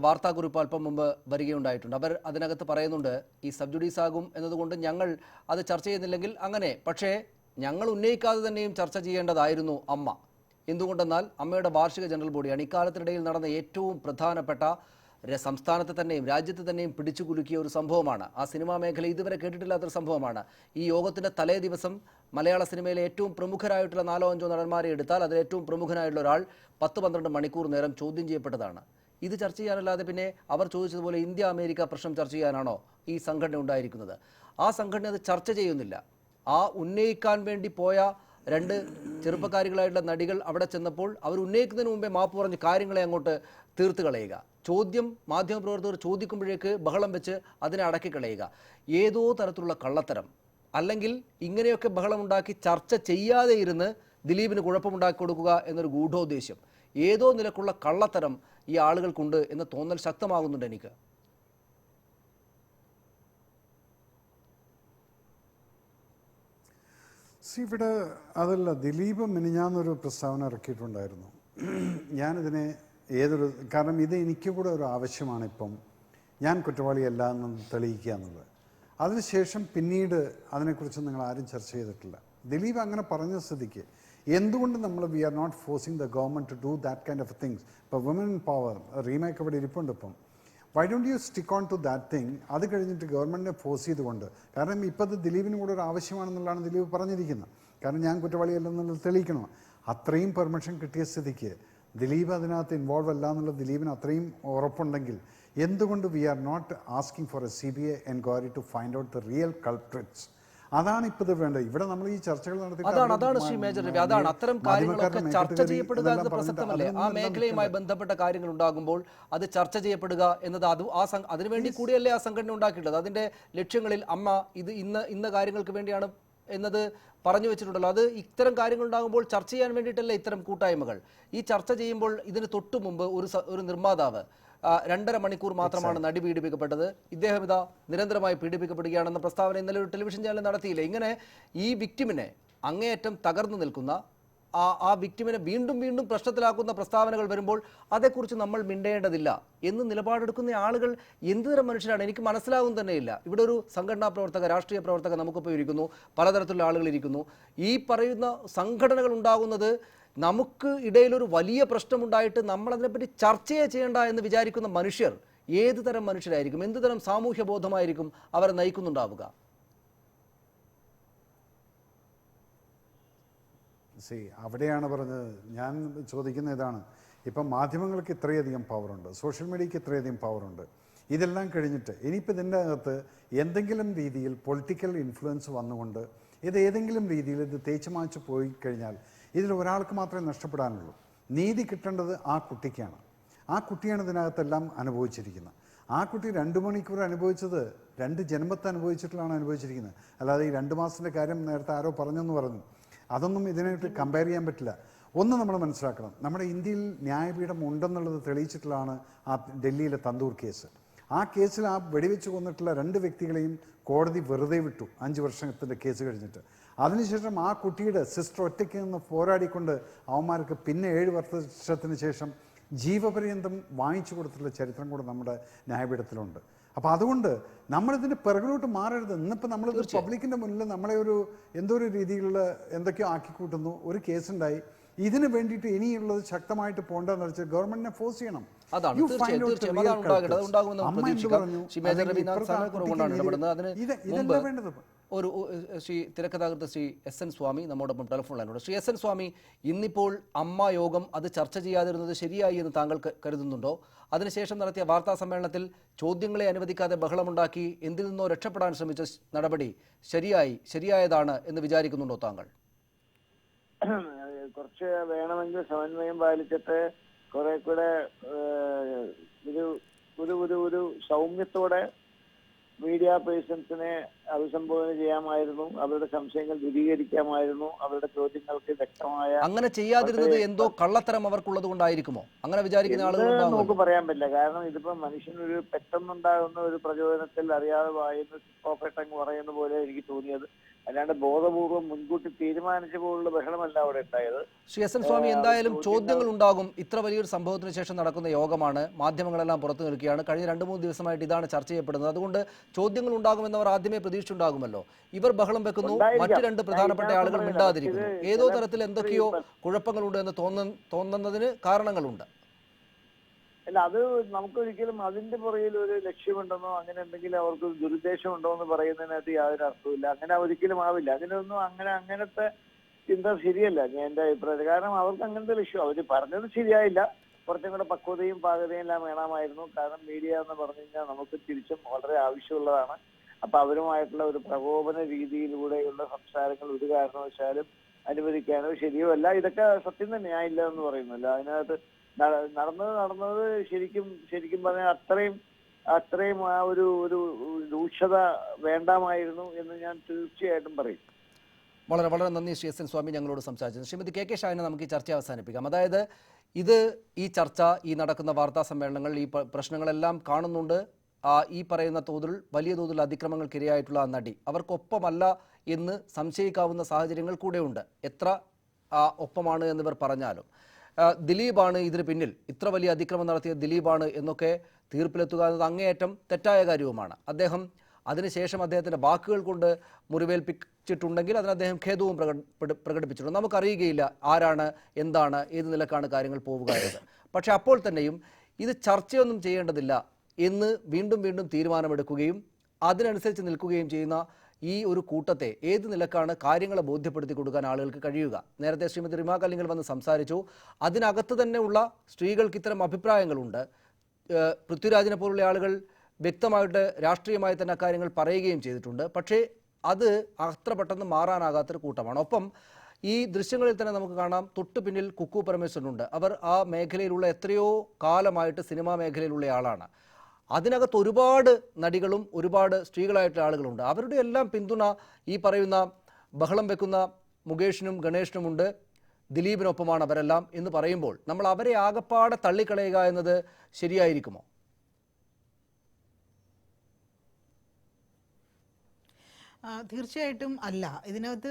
വാർത്താക്കുറിപ്പ് അല്പം മുമ്പ് വരികയുണ്ടായിട്ടുണ്ട്. അവർ അതിനകത്ത് പറയുന്നുണ്ട്, ഈ സബ്ജുഡീസ് ആകും എന്നതുകൊണ്ട് ഞങ്ങൾ അത് ചർച്ച ചെയ്യുന്നില്ലെങ്കിൽ അങ്ങനെ, പക്ഷേ ഞങ്ങൾ ഉന്നയിക്കാതെ തന്നെയും ചർച്ച ചെയ്യേണ്ടതായിരുന്നു അമ്മ. എന്തുകൊണ്ടെന്നാൽ അമ്മയുടെ വാർഷിക ജനറൽ ബോഡിയാണ്. ഇക്കാലത്തിനിടയിൽ നടന്ന ഏറ്റവും പ്രധാനപ്പെട്ട, സംസ്ഥാനത്തെ തന്നെയും രാജ്യത്തെ തന്നെയും പിടിച്ചു കുലുക്കിയ ഒരു സംഭവമാണ്. ആ സിനിമാ മേഖല ഇതുവരെ കേട്ടിട്ടില്ലാത്തൊരു സംഭവമാണ്. ഈ യോഗത്തിൻ്റെ തലേ ദിവസം മലയാള സിനിമയിലെ ഏറ്റവും പ്രമുഖരായിട്ടുള്ള 4-5 നടന്മാരെ എടുത്താൽ അതിൽ ഏറ്റവും പ്രമുഖനായിട്ടുള്ള ഒരാൾ 10-12 മണിക്കൂർ നേരം ചോദ്യം ചെയ്യപ്പെട്ടതാണ്. ഇത് ചർച്ച ചെയ്യാനല്ലാതെ പിന്നെ അവർ ചോദിച്ചതുപോലെ ഇന്ത്യ അമേരിക്ക പ്രശ്നം ചർച്ച ചെയ്യാനാണോ ഈ സംഘടന ഉണ്ടായിരിക്കുന്നത്? ആ സംഘടന അത് ചർച്ച ചെയ്യുന്നില്ല. ആ ഉന്നയിക്കാൻ വേണ്ടി പോയ രണ്ട് ചെറുപ്പക്കാരികളായിട്ടുള്ള നടികൾ അവിടെ ചെന്നപ്പോൾ അവർ ഉന്നയിക്കുന്നതിന് മുമ്പേ മാപ്പ് പറഞ്ഞ് കാര്യങ്ങളെ അങ്ങോട്ട് തീർത്ത് കളയുക. ചോദ്യം മാധ്യമപ്രവർത്തകർ ചോദിക്കുമ്പോഴേക്ക് ബഹളം വെച്ച് അതിനെ അടക്കി കളയുക. ഏതോ തരത്തിലുള്ള കള്ളത്തരം, അല്ലെങ്കിൽ ഇങ്ങനെയൊക്കെ ബഹളമുണ്ടാക്കി ചർച്ച ചെയ്യാതെ ഇരുന്ന് ദിലീപിന് കുഴപ്പമുണ്ടാക്കി കൊടുക്കുക എന്നൊരു ഗൂഢോദ്ദേശ്യം, ഏതോ നിലക്കുള്ള കള്ളത്തരം ഈ ആളുകൾക്കുണ്ട് എന്ന തോന്നൽ ശക്തമാകുന്നുണ്ട് എനിക്ക്. ഇവിടെ അതല്ല, ദിലീപ് മിനിഞ്ഞാന്നൊരു പ്രസ്താവന ഇറക്കിയിട്ടുണ്ടായിരുന്നു. ഞാനിതിനെ കാരണം ഇത് എനിക്ക് കൂടെ ഒരു ആവശ്യമാണ്. ഇപ്പം ഞാൻ കുറ്റവാളിയല്ല എന്ന് തെളിയിക്കുക എന്നുള്ളത്. അതിനുശേഷം പിന്നീട് അതിനെക്കുറിച്ച് നിങ്ങൾ ആരും ചർച്ച ചെയ്തിട്ടില്ല. ദിലീപ് അങ്ങനെ പറഞ്ഞ സ്ഥിതിക്ക് എന്തുകൊണ്ട് നമ്മൾ we are not forcing the government to do that kind of things? ഇപ്പോൾ വിമൻ പവർ റീമേക്ക് ഇവിടെ ഇരിപ്പുണ്ട്. ഇപ്പം why don't you stick on to that thing? അത് കഴിഞ്ഞിട്ട് ഗവൺമെൻറ്റിനെ ഫോഴ്സ് ചെയ്തുകൊണ്ട്, കാരണം ഇപ്പോൾ അത് ദിലീപിന് കൂടെ ഒരു ആവശ്യമാണെന്നുള്ളതാണ് ദിലീപ് പറഞ്ഞിരിക്കുന്നത്. കാരണം ഞാൻ കുറ്റവാളിയല്ലെന്നുള്ളത് തെളിയിക്കണം. അത്രയും പെർമിഷൻ കിട്ടിയ സ്ഥിതിക്ക് ദിലീപ് അതിനകത്ത് ഇൻവോൾവ് അല്ല എന്നുള്ള ദിലീപിന് അത്രയും ഉറപ്പുണ്ടെങ്കിൽ എന്തുകൊണ്ട് we are not asking for a CBI enquiry to find out the real culprits? അതാണ് ഇപ്പോൾ വേണ്ടത്. ഇവിടെ നമ്മൾ ഈ ചർച്ചകൾ അതാണ് ശ്രീ മേജർ രവി, അതാണ് അത്തരം കാര്യങ്ങളൊക്കെ ചർച്ച ചെയ്യപ്പെടുക എന്നത് പ്രസക്തമല്ലേ? ആ മേഖലയുമായി ബന്ധപ്പെട്ട കാര്യങ്ങൾ ഉണ്ടാകുമ്പോൾ അത് ചർച്ച ചെയ്യപ്പെടുക എന്നത് അതിനുവേണ്ടി കൂടിയല്ലേ ആ സംഘടന ഉണ്ടാക്കിയിട്ടുള്ളത്. അതിന്റെ ലക്ഷ്യങ്ങളിൽ അമ്മ ഇത് ഇന്ന കാര്യങ്ങൾക്ക് വേണ്ടിയാണ് എന്നത് പറഞ്ഞു വെച്ചിട്ടുണ്ടല്ലോ. അത് ഇത്തരം കാര്യങ്ങൾ ഉണ്ടാകുമ്പോൾ ചർച്ച ചെയ്യാൻ വേണ്ടിയിട്ടല്ല ഇത്തരം കൂട്ടായ്മകൾ. ഈ ചർച്ച ചെയ്യുമ്പോൾ ഇതിന് തൊട്ടു മുമ്പ് ഒരു നിർമ്മാതാവ് 2.5 മണിക്കൂർ മാത്രമാണ് നടി പീഡിപ്പിക്കപ്പെട്ടത്, ഇദ്ദേഹം ഇതാ നിരന്തരമായി പീഡിപ്പിക്കപ്പെടുകയാണെന്ന പ്രസ്താവന ഇന്നലെ ഒരു ടെലിവിഷൻ ചാനൽ നടത്തിയില്ല. ഇങ്ങനെ ഈ വിക്ടിമിനെ അങ്ങേയറ്റം തകർന്നു നിൽക്കുന്ന ആ വിക്ടിമിനെ വീണ്ടും വീണ്ടും പ്രശ്നത്തിലാക്കുന്ന പ്രസ്താവനകൾ വരുമ്പോൾ അതേക്കുറിച്ച് നമ്മൾ മിണ്ടേണ്ടതില്ല എന്ന് നിലപാടെടുക്കുന്ന ആളുകൾ എന്തുതരം മനുഷ്യരാണ്? എനിക്ക് മനസ്സിലാകും തന്നെയില്ല. ഇവിടെ ഒരു സംഘടനാ പ്രവർത്തക, രാഷ്ട്രീയ പ്രവർത്തക നമുക്കിപ്പോൾ ഇരിക്കുന്നു, പലതരത്തിലുള്ള ആളുകൾ ഇരിക്കുന്നു. ഈ പറയുന്ന സംഘടനകൾ ഉണ്ടാകുന്നത് നമുക്ക് ഇടയിലൊരു വലിയ പ്രശ്നമുണ്ടായിട്ട് നമ്മളതിനെപ്പറ്റി ചർച്ചയെ ചെയ്യേണ്ട എന്ന് വിചാരിക്കുന്ന മനുഷ്യർ ഏത് തരം മനുഷ്യരായിരിക്കും? എന്ത് തരം സാമൂഹ്യ ബോധമായിരിക്കും അവരെ നയിക്കുന്നുണ്ടാവുക? അവിടെയാണ് പറഞ്ഞത്. ഞാൻ ചോദിക്കുന്ന ഇതാണ്, ഇപ്പം മാധ്യമങ്ങൾക്ക് ഇത്രയധികം പവറുണ്ട്, സോഷ്യൽ മീഡിയയ്ക്ക് ഇത്രയധികം പവറുണ്ട്. ഇതെല്ലാം കഴിഞ്ഞിട്ട് ഇനിയിപ്പോൾ ഇതിൻ്റെ അകത്ത് എന്തെങ്കിലും രീതിയിൽ പൊളിറ്റിക്കൽ ഇൻഫ്ലുവൻസ് വന്നുകൊണ്ട് ഇത് ഏതെങ്കിലും രീതിയിൽ ഇത് തേച്ച് മാച്ച് പോയി കഴിഞ്ഞാൽ ഇതിൽ ഒരാൾക്ക് മാത്രമേ നഷ്ടപ്പെടാനുള്ളൂ. നീതി കിട്ടേണ്ടത് ആ കുട്ടിക്കാണ്. ആ കുട്ടിയാണ് ഇതിനകത്തെല്ലാം അനുഭവിച്ചിരിക്കുന്നത്. ആ കുട്ടി 2 മണിക്കൂർ അനുഭവിച്ചത് 2 ജന്മത്തെ അനുഭവിച്ചിട്ടുള്ളതാണ് അനുഭവിച്ചിരിക്കുന്നത്. അല്ലാതെ ഈ 2 മാസത്തിൻ്റെ കാര്യം നേരത്തെ ആരോ പറഞ്ഞു. അതൊന്നും ഇതിനായിട്ട് കമ്പയർ ചെയ്യാൻ പറ്റില്ല. ഒന്ന് നമ്മൾ മനസ്സിലാക്കണം, നമ്മുടെ ഇന്ത്യയിൽ ന്യായപീഠം ഉണ്ടെന്നുള്ളത് തെളിയിച്ചിട്ടുള്ളതാണ് ആ ഡൽഹിയിലെ തന്തൂർ കേസ്. ആ കേസിൽ ആ വെടിവെച്ച് കൊന്നിട്ടുള്ള 2 വ്യക്തികളെയും കോടതി വെറുതെ വിട്ടു 5 വർഷത്തിൻ്റെ കേസ് കഴിഞ്ഞിട്ട്. അതിനുശേഷം ആ കുട്ടിയുടെ സിസ്റ്റർ ഒറ്റയ്ക്ക് നിന്ന് പോരാടിക്കൊണ്ട് അവന്മാർക്ക് പിന്നെ 7 വർഷത്തിന് ശേഷം ജീവപര്യന്തം വാങ്ങിച്ചു കൊടുത്തിട്ടുള്ള ചരിത്രം കൂടെ നമ്മുടെ ന്യായപീഠത്തിലുണ്ട്. അപ്പോൾ അതുകൊണ്ട് നമ്മളിതിൻ്റെ പിറകിലോട്ട് മാറരുത്. ഇന്നിപ്പോൾ നമ്മളിത് പബ്ലിക്കിൻ്റെ മുന്നിൽ നമ്മളെ എന്തോ ഒരു രീതിയിലുള്ള എന്തൊക്കെയോ ആക്കിക്കൂട്ടുന്നു. ഒരു കേസുണ്ടായി, ഇതിന് വേണ്ടിയിട്ട് ഇനിയുള്ളത് ശക്തമായിട്ട് പോകണ്ടെന്ന് വെച്ചാൽ ഗവൺമെന്റിനെ ഫോഴ്സ് ചെയ്യണം. ഇതല്ല വേണ്ടത്. ഒരു ശ്രീ തിരക്കഥാകൃത്ത് ശ്രീ SN സ്വാമി നമ്മോടൊപ്പം ടെലിഫോൺ ലൈനിലൂടെ. ശ്രീ SN സ്വാമി, ഇന്നിപ്പോൾ അമ്മ യോഗം അത് ചർച്ച ചെയ്യാതിരുന്നത് ശരിയായി എന്ന് താങ്കൾ കരുതുന്നുണ്ടോ? അതിനുശേഷം നടത്തിയ വാർത്താ സമ്മേളനത്തിൽ ചോദ്യങ്ങളെ അനുവദിക്കാതെ ബഹളമുണ്ടാക്കി എന്തിൽ നിന്നോ രക്ഷപ്പെടാൻ ശ്രമിച്ച നടപടി ശരിയായതാണ് എന്ന് വിചാരിക്കുന്നുണ്ടോ താങ്കൾ? കുറച്ച് വേണമെങ്കിൽ സമന്വയം പാലിച്ചിട്ട് കുറെ കൂടെ ഒരു സൗമ്യത്തോടെ മീഡിയ പേഴ്സൺസിനെ അഭിസംബോധന ചെയ്യാമായിരുന്നു. അവരുടെ സംശയങ്ങൾ ദൂരീകരിക്കാമായിരുന്നു. അവരുടെ ചോദ്യങ്ങൾക്ക് വ്യക്തമായ അങ്ങനെ ചെയ്യാതിരുന്നത് എന്തോ കള്ളത്തരം അവർക്കുള്ളത് കൊണ്ടായിരിക്കുമോ? അങ്ങനെ വിചാരിക്കുന്ന ആളുകൾ നമുക്ക് പറയാൻ പറ്റില്ല. കാരണം ഇതിപ്പോ മനുഷ്യനൊരു പെട്ടെന്നുണ്ടാകുന്ന ഒരു പ്രചോദനത്തിൽ അറിയാതെ വായുന്ന സിപ്പോപ്പെട്ടങ്ങ് പറയുന്ന പോലെ എനിക്ക് തോന്നിയത്. അല്ലാണ്ട് ബോധപൂർവം മുൻകൂട്ടി തീരുമാനിച്ച പോലുള്ള ബഹളമല്ല അവിടെ ഉണ്ടായത്. ശ്രീ SN സ്വാമി, എന്തായാലും ചോദ്യങ്ങൾ ഉണ്ടാകും. ഇത്ര വലിയൊരു സംഭവത്തിന് ശേഷം നടക്കുന്ന യോഗമാണ്, മാധ്യമങ്ങളെല്ലാം പുറത്തു നിൽക്കുകയാണ്. കഴിഞ്ഞ 2-3 ദിവസമായിട്ട് ഇതാണ് ചർച്ച ചെയ്യപ്പെടുന്നത്. അതുകൊണ്ട് ചോദ്യങ്ങൾ ഉണ്ടാകുമെന്നവർ ആദ്യമേ പ്രതീക്ഷിച്ചുണ്ടാകുമല്ലോ. ഇവർ ബഹളം വെക്കുന്നു, മറ്റു 2 പ്രധാനപ്പെട്ട ആളുകൾ മിണ്ടാതിരിക്കുന്നു. ഏതോ തരത്തിൽ എന്തൊക്കെയോ കുഴപ്പങ്ങളുണ്ട് എന്ന് തോന്നുന്നതിന് കാരണങ്ങളുണ്ട്. അല്ല, അത് നമുക്കൊരിക്കലും അതിന്റെ പുറകിൽ ഒരു ലക്ഷ്യമുണ്ടെന്നോ അങ്ങനെ എന്തെങ്കിലും അവർക്ക് ദുരുദ്ദേശം ഉണ്ടോ എന്ന് പറയുന്നതിനകത്ത് യാതൊരു അർത്ഥമില്ല. അങ്ങനെ ഒരിക്കലും ആവില്ല. അതിനൊന്നും അങ്ങനത്തെ ചിന്ത ശരിയല്ല എന്റെ അഭിപ്രായത്തിൽ. കാരണം അവർക്ക് അങ്ങനത്തെ ലക്ഷ്യം, അവർ പറഞ്ഞത് ശരിയായില്ല, കുറച്ചും കൂടെ പക്വതയും പാകതയും എല്ലാം വേണമായിരുന്നു. കാരണം മീഡിയ എന്ന് പറഞ്ഞു കഴിഞ്ഞാൽ നമുക്ക് തിരിച്ചും വളരെ ആവശ്യമുള്ളതാണ്. അപ്പൊ അവരുമായിട്ടുള്ള ഒരു പ്രകോപന രീതിയിലൂടെയുള്ള സംസാരങ്ങൾ ഒരു കാരണവശാലും അനുവദിക്കാനോ ശരിയോ അല്ല. ഇതൊക്കെ സത്യം തന്നെ, ഞാൻ ഇല്ല എന്ന് പറയുന്നില്ല. അതിനകത്ത് നടന്നത് ശരിക്കും പറഞ്ഞാൽ അത്രയും ആ ഒരു രൂക്ഷത വേണ്ടാമായിരുന്നു എന്ന് ഞാൻ തീർച്ചയായിട്ടും പറയും. വളരെ വളരെ നന്ദി ശ്രീ എസ് എൻ സ്വാമി ഞങ്ങളോട് സംസാരിച്ചത്. ശ്രീമതി കെ ഷാഹിന, നമുക്ക് ഈ ചർച്ച അവസാനിപ്പിക്കാം. അതായത് ഈ ചർച്ച, ഈ നടക്കുന്ന വാർത്താ സമ്മേളനങ്ങൾ, ഈ പ്രശ്നങ്ങളെല്ലാം കാണുന്നുണ്ട്. ഈ പറയുന്ന തോതിൽ വലിയ തോതിൽ അതിക്രമങ്ങൾക്കിരയായിട്ടുള്ള ആ നടി അവർക്കൊപ്പമല്ല എന്ന് സംശയിക്കാവുന്ന സാഹചര്യങ്ങൾ കൂടെയുണ്ട്. എത്ര ഒപ്പമാണ് എന്നിവർ പറഞ്ഞാലും ദിലീപാണ് ഇതിന് പിന്നിൽ, ഇത്ര വലിയ അതിക്രമം നടത്തിയ ദിലീപാണ് എന്നൊക്കെ തീർപ്പിലെത്തുക എന്നത് അങ്ങേയറ്റം തെറ്റായ കാര്യവുമാണ്. അതിനുശേഷം അദ്ദേഹത്തിൻ്റെ വാക്കുകൾ കൊണ്ട് മുറിവേൽപ്പിച്ചിട്ടുണ്ടെങ്കിൽ അതിന് അദ്ദേഹം ഖേദവും പ്രകടിപ്പിച്ചിട്ടുണ്ട്. നമുക്കറിയുകയില്ല ആരാണ്, എന്താണ്, ഏത് നിലക്കാണ് കാര്യങ്ങൾ പോവുക എന്നത്. പക്ഷേ അപ്പോൾ തന്നെയും ഇത് ചർച്ചയൊന്നും ചെയ്യേണ്ടതില്ല എന്ന് വീണ്ടും വീണ്ടും തീരുമാനമെടുക്കുകയും അതിനനുസരിച്ച് നിൽക്കുകയും ചെയ്യുന്ന ഈ ഒരു കൂട്ടത്തെ ഏത് നിലക്കാണ് കാര്യങ്ങളെ ബോധ്യപ്പെടുത്തി കൊടുക്കാൻ ആളുകൾക്ക് കഴിയുക? നേരത്തെ ശ്രീമതി റിമ കല്ലിങ്കൽ വന്ന് സംസാരിച്ചു. അതിനകത്ത് തന്നെ ഉള്ള സ്ത്രീകൾക്ക് ഇത്തരം അഭിപ്രായങ്ങളുണ്ട്. പൃഥ്വിരാജിനെ പോലുള്ള ആളുകൾ വ്യക്തമായിട്ട് രാഷ്ട്രീയമായി തന്നെ അക്കാര്യങ്ങൾ പറയുകയും ചെയ്തിട്ടുണ്ട്. പക്ഷേ അത് അത്ര പെട്ടെന്ന് മാറാനാകാത്തൊരു കൂട്ടമാണ്. ഒപ്പം ഈ ദൃശ്യങ്ങളിൽ തന്നെ നമുക്ക് കാണാം, തൊട്ടു പിന്നിൽ കുക്കു പരമേശ്വരനുണ്ട്. അവർ ആ മേഖലയിലുള്ള എത്രയോ കാലമായിട്ട് സിനിമാ മേഖലയിലുള്ള ആളാണ്. അതിനകത്ത് ഒരുപാട് നടികളും ഒരുപാട് സ്ത്രീകളായിട്ടുള്ള ആളുകളുണ്ട്. അവരുടെ എല്ലാം പിന്തുണ ഈ പറയുന്ന ബഹളം വെക്കുന്ന മുകേഷിനും ഗണേഷിനുമുണ്ട്. ദിലീപിനൊപ്പമാണ് അവരെല്ലാം എന്ന് പറയുമ്പോൾ നമ്മൾ അവരെ ആകപ്പാടെ തള്ളിക്കളയുക എന്നത് ശരിയായിരിക്കുമോ? തീർച്ചയായിട്ടും അല്ല. ഇതിനകത്ത്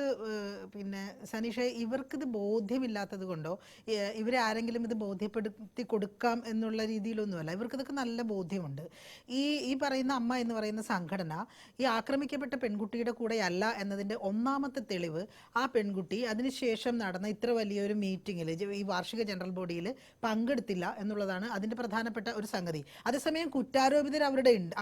പിന്നെ സനീഷ, ഇവർക്കിത് ബോധ്യമില്ലാത്തത് കൊണ്ടോ ഇവരെ ആരെങ്കിലും ഇത് ബോധ്യപ്പെടുത്തി കൊടുക്കാം എന്നുള്ള രീതിയിലൊന്നുമല്ല. ഇവർക്കിതൊക്കെ നല്ല ബോധ്യമുണ്ട്. ഈ പറയുന്ന അമ്മ എന്ന് പറയുന്ന സംഘടന ഈ ആക്രമിക്കപ്പെട്ട പെൺകുട്ടിയുടെ കൂടെയല്ല എന്നതിൻ്റെ ഒന്നാമത്തെ തെളിവ് ആ പെൺകുട്ടി അതിനുശേഷം നടന്ന ഇത്ര വലിയൊരു മീറ്റിങ്ങിൽ, ഈ വാർഷിക ജനറൽ ബോഡിയിൽ പങ്കെടുത്തില്ല എന്നുള്ളതാണ് അതിൻ്റെ പ്രധാനപ്പെട്ട ഒരു സംഗതി. അതേസമയം കുറ്റാരോപിതർ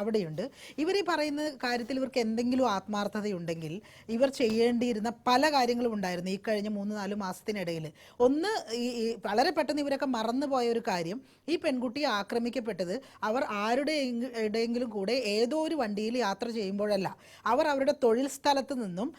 അവിടെയുണ്ട്. ഇവർ ഈ പറയുന്ന കാര്യത്തിൽ ഇവർക്ക് എന്തെങ്കിലും ആത്മാർത്ഥത ഉണ്ടെങ്കിൽ ഇവർ ചെയ്യേണ്ടിയിരുന്ന പല കാര്യങ്ങളും ഉണ്ടായിരുന്നു ഈ കഴിഞ്ഞ 3-4 മാസത്തിനിടയിൽ. ഒന്ന്, ഈ വളരെ പെട്ടെന്ന് ഇവരൊക്കെ മറന്നുപോയ ഒരു കാര്യം, ഈ പെൺകുട്ടി ആക്രമിക്കപ്പെട്ടത് അവർ ആരുടെയെങ്കിലും കൂടെ ഏതോ ഒരു വണ്ടിയിൽ യാത്ര ചെയ്യുമ്പോഴല്ല, അവർ അവരുടെ തൊഴിൽ സ്ഥലത്ത് നിന്നും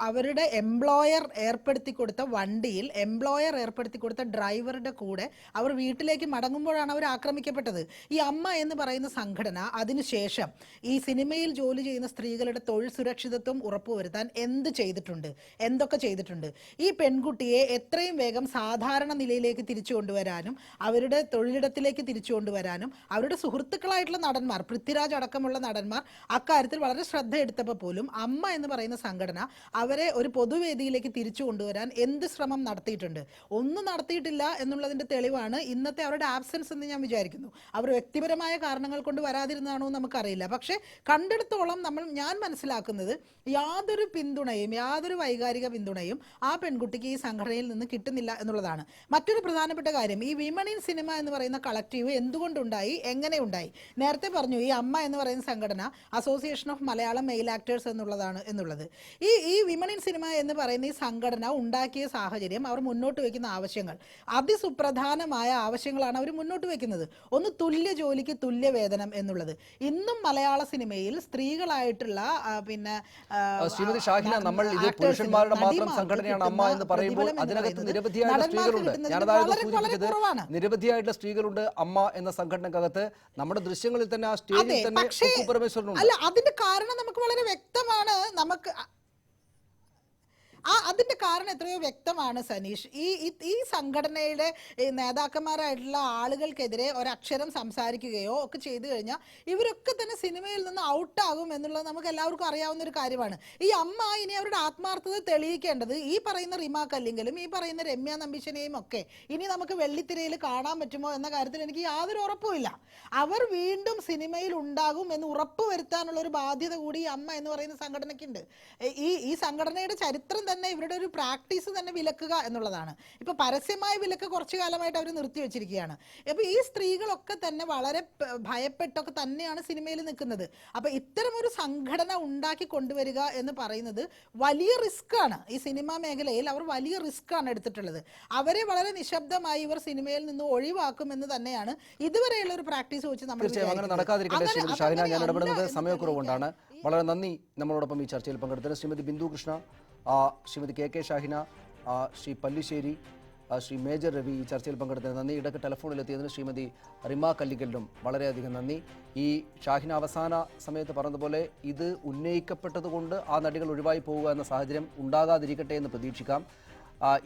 അവരുടെ എംപ്ലോയർ ഏർപ്പെടുത്തി കൊടുത്ത വണ്ടിയിൽ എംപ്ലോയർ ഏർപ്പെടുത്തി കൊടുത്ത ഡ്രൈവറുടെ കൂടെ അവർ വീട്ടിലേക്ക് മടങ്ങുമ്പോഴാണ് അവർ ആക്രമിക്കപ്പെട്ടത്. ഈ അമ്മ എന്ന് പറയുന്ന സംഘടന അതിനുശേഷം ഈ സിനിമയിൽ ജോലി ചെയ്യുന്ന സ്ത്രീകളുടെ തൊഴിൽ സുരക്ഷിതത്വം ഉറപ്പുവരുത്താൻ എന്തൊക്കെ ചെയ്തിട്ടുണ്ട്? ഈ പെൺകുട്ടിയെ എത്രയും വേഗം സാധാരണ നിലയിലേക്ക് തിരിച്ചു കൊണ്ടുവരാനും അവരുടെ തൊഴിലിടത്തിലേക്ക് തിരിച്ചു കൊണ്ടുവരാനും അവരുടെ സുഹൃത്തുക്കളായിട്ടുള്ള നടന്മാർ, പൃഥ്വിരാജ് അടക്കമുള്ള നടന്മാർ അക്കാര്യത്തിൽ വളരെ ശ്രദ്ധ എടുത്തപ്പോൾ പോലും അമ്മ എന്ന് പറയുന്ന സംഘടന അവരെ ഒരു പൊതുവേദിയിലേക്ക് തിരിച്ചു കൊണ്ടുവരാൻ എന്ത് ശ്രമം നടത്തിയിട്ടുണ്ട്? ഒന്നും നടത്തിയിട്ടില്ല എന്നുള്ളതിൻ്റെ തെളിവാണ് ഇന്നത്തെ അവരുടെ ആബ്സെൻസ് എന്ന് ഞാൻ വിചാരിക്കുന്നു. അവർ വ്യക്തിപരമായ കാരണങ്ങൾ കൊണ്ട് വരാതിരുന്നാണോ നമുക്കറിയില്ല. പക്ഷേ കണ്ടെടുത്തോളം ഞാൻ മനസ്സിലാക്കുന്നത് യാതൊരു പിന്തുണയും, യാതൊരു വൈകാരിക പിന്തുണയും ആ പെൺകുട്ടിക്ക് ഈ സംഘടനയിൽ നിന്ന് കിട്ടുന്നില്ല എന്നുള്ളതാണ്. മറ്റൊരു പ്രധാനപ്പെട്ട കാര്യം, ഈ വിമൺ ഇൻ സിനിമ എന്ന് പറയുന്ന കളക്റ്റീവ് എന്തുകൊണ്ടുണ്ടായി, എങ്ങനെ ഉണ്ടായി? നേരത്തെ പറഞ്ഞു, ഈ അമ്മ എന്ന് പറയുന്ന സംഘടന association of Malayalam male actors എന്നുള്ളത്. ഈ വിമൺ ഇൻ സിനിമ എന്ന് പറയുന്ന ഈ സംഘടന ഉണ്ടാക്കിയ സാഹചര്യം, അവർ മുന്നോട്ട് വയ്ക്കുന്ന ആവശ്യങ്ങൾ, അതിസുപ്രധാനമായ ആവശ്യങ്ങളാണ് അവർ മുന്നോട്ട് വയ്ക്കുന്നത്. ഒന്ന്, തുല്യ ജോലിക്ക് തുല്യ വേതനം എന്നുള്ളത്. ഇന്നും മലയാള സിനിമയിൽ സ്ത്രീകളായിട്ടുള്ള ശ്രീമതി ഷാഹിന, നമ്മൾ ഇത് പുരുഷന്മാരുടെ മാത്രം സംഘടനയാണ് അമ്മ എന്ന് പറയുമ്പോൾ അതിനകത്ത് നിരവധിയായിട്ടുള്ള സ്ത്രീകളുണ്ട്. ഞാനതായത് സൂചിപ്പിച്ചത്, നിരവധിയായിട്ടുള്ള സ്ത്രീകളുണ്ട് അമ്മ എന്ന സംഘടനക്കകത്ത്. നമ്മുടെ ദൃശ്യങ്ങളിൽ തന്നെ ആ സ്റ്റേജിൽ തന്നെ കുക്കു പരമേശ്വരനുണ്ട്. അല്ല, അതിന്റെ കാരണം നമുക്ക് വളരെ വ്യക്തമാണ്. അതിന്റെ കാരണം എത്രയോ വ്യക്തമാണ് സനീഷ്. ഈ സംഘടനയുടെ നേതാക്കന്മാരായിട്ടുള്ള ആളുകൾക്കെതിരെ ഒരക്ഷരം സംസാരിക്കുകയോ ഒക്കെ ചെയ്തു കഴിഞ്ഞാൽ ഇവരൊക്കെ തന്നെ സിനിമയിൽ നിന്ന് ഔട്ടാകും എന്നുള്ളത് നമുക്ക് എല്ലാവർക്കും അറിയാവുന്ന ഒരു കാര്യമാണ്. ഈ അമ്മ ഇനി അവരുടെ ആത്മാർത്ഥത തെളിയിക്കേണ്ടത് ഈ പറയുന്ന റിമ കല്ലിങ്കലും ഈ പറയുന്ന രമ്യ നമ്പീശനെയും ഒക്കെ ഇനി നമുക്ക് വെള്ളിത്തിരയിൽ കാണാൻ പറ്റുമോ എന്ന കാര്യത്തിൽ എനിക്ക് യാതൊരു ഉറപ്പുമില്ല. അവർ വീണ്ടും സിനിമയിൽ ഉണ്ടാകും എന്ന് ഉറപ്പ് വരുത്താനുള്ള ഒരു ബാധ്യത കൂടി ഈ അമ്മ എന്ന് പറയുന്ന സംഘടനയ്ക്കുണ്ട്. ഈ സംഘടനയുടെ ചരിത്രം തന്നെ തന്നെ ഇവരുടെ ഒരു പ്രാക്ടീസ് തന്നെ വിലക്കുക എന്നുള്ളതാണ്. ഇപ്പോൾ പരസ്യമായ വിലക്ക് കുറച്ചു കാലമായിട്ട് അവർ നിർത്തിവെച്ചിരിക്കുകയാണ്. അപ്പോൾ ഈ സ്ത്രീകളൊക്കെ തന്നെ വളരെ ഭയപ്പെട്ടൊക്കെ തന്നെയാണ് സിനിമയിൽ നിൽക്കുന്നത്. അപ്പോൾ ഇത്തരം ഒരു സംഘടന ഉണ്ടാക്കി കൊണ്ടുവരിക എന്ന് പറയുന്നത് വലിയ റിസ്ക്കാണ്. ഈ സിനിമാ മേഖലയിൽ അവർ വലിയ റിസ്ക്കാണ് എടുത്തിട്ടുള്ളത്. അവരെ വളരെ നിശബ്ദമായി ഇവർ സിനിമയിൽ നിന്ന് ഒഴിവാക്കുമെന്ന് തന്നെയാണ് ഇതുവരെയുള്ള ഒരു പ്രാക്ടീസ് വെച്ച് നമ്മൾ ഞാൻ ഇടപെടുന്നത് സമയക്കുറവുകൊണ്ടാണ്. വളരെ നന്ദി നമ്മളോടൊപ്പം ഈ ചർച്ചയിൽ പങ്കെടുത്തത് ശ്രീമതി ബിന്ദു കൃഷ്ണ, ശ്രീമതി കെ ഷാഹിന, ശ്രീ പല്ലിശ്ശേരി, ശ്രീ മേജർ രവി ഈ ചർച്ചയിൽ പങ്കെടുത്തത് നന്ദി. ഇടയ്ക്ക് ടെലിഫോണിലെത്തിയതിന് ശ്രീമതി റിമ കല്ലിക്കലിനും വളരെയധികം നന്ദി. ഈ ഷാഹിന അവസാന സമയത്ത് പറഞ്ഞതുപോലെ ഇത് ഉന്നയിക്കപ്പെട്ടതുകൊണ്ട് ആ നടികൾ ഒഴിവായി പോവുക എന്ന സാഹചര്യം ഉണ്ടാകാതിരിക്കട്ടെ എന്ന് പ്രതീക്ഷിക്കാം.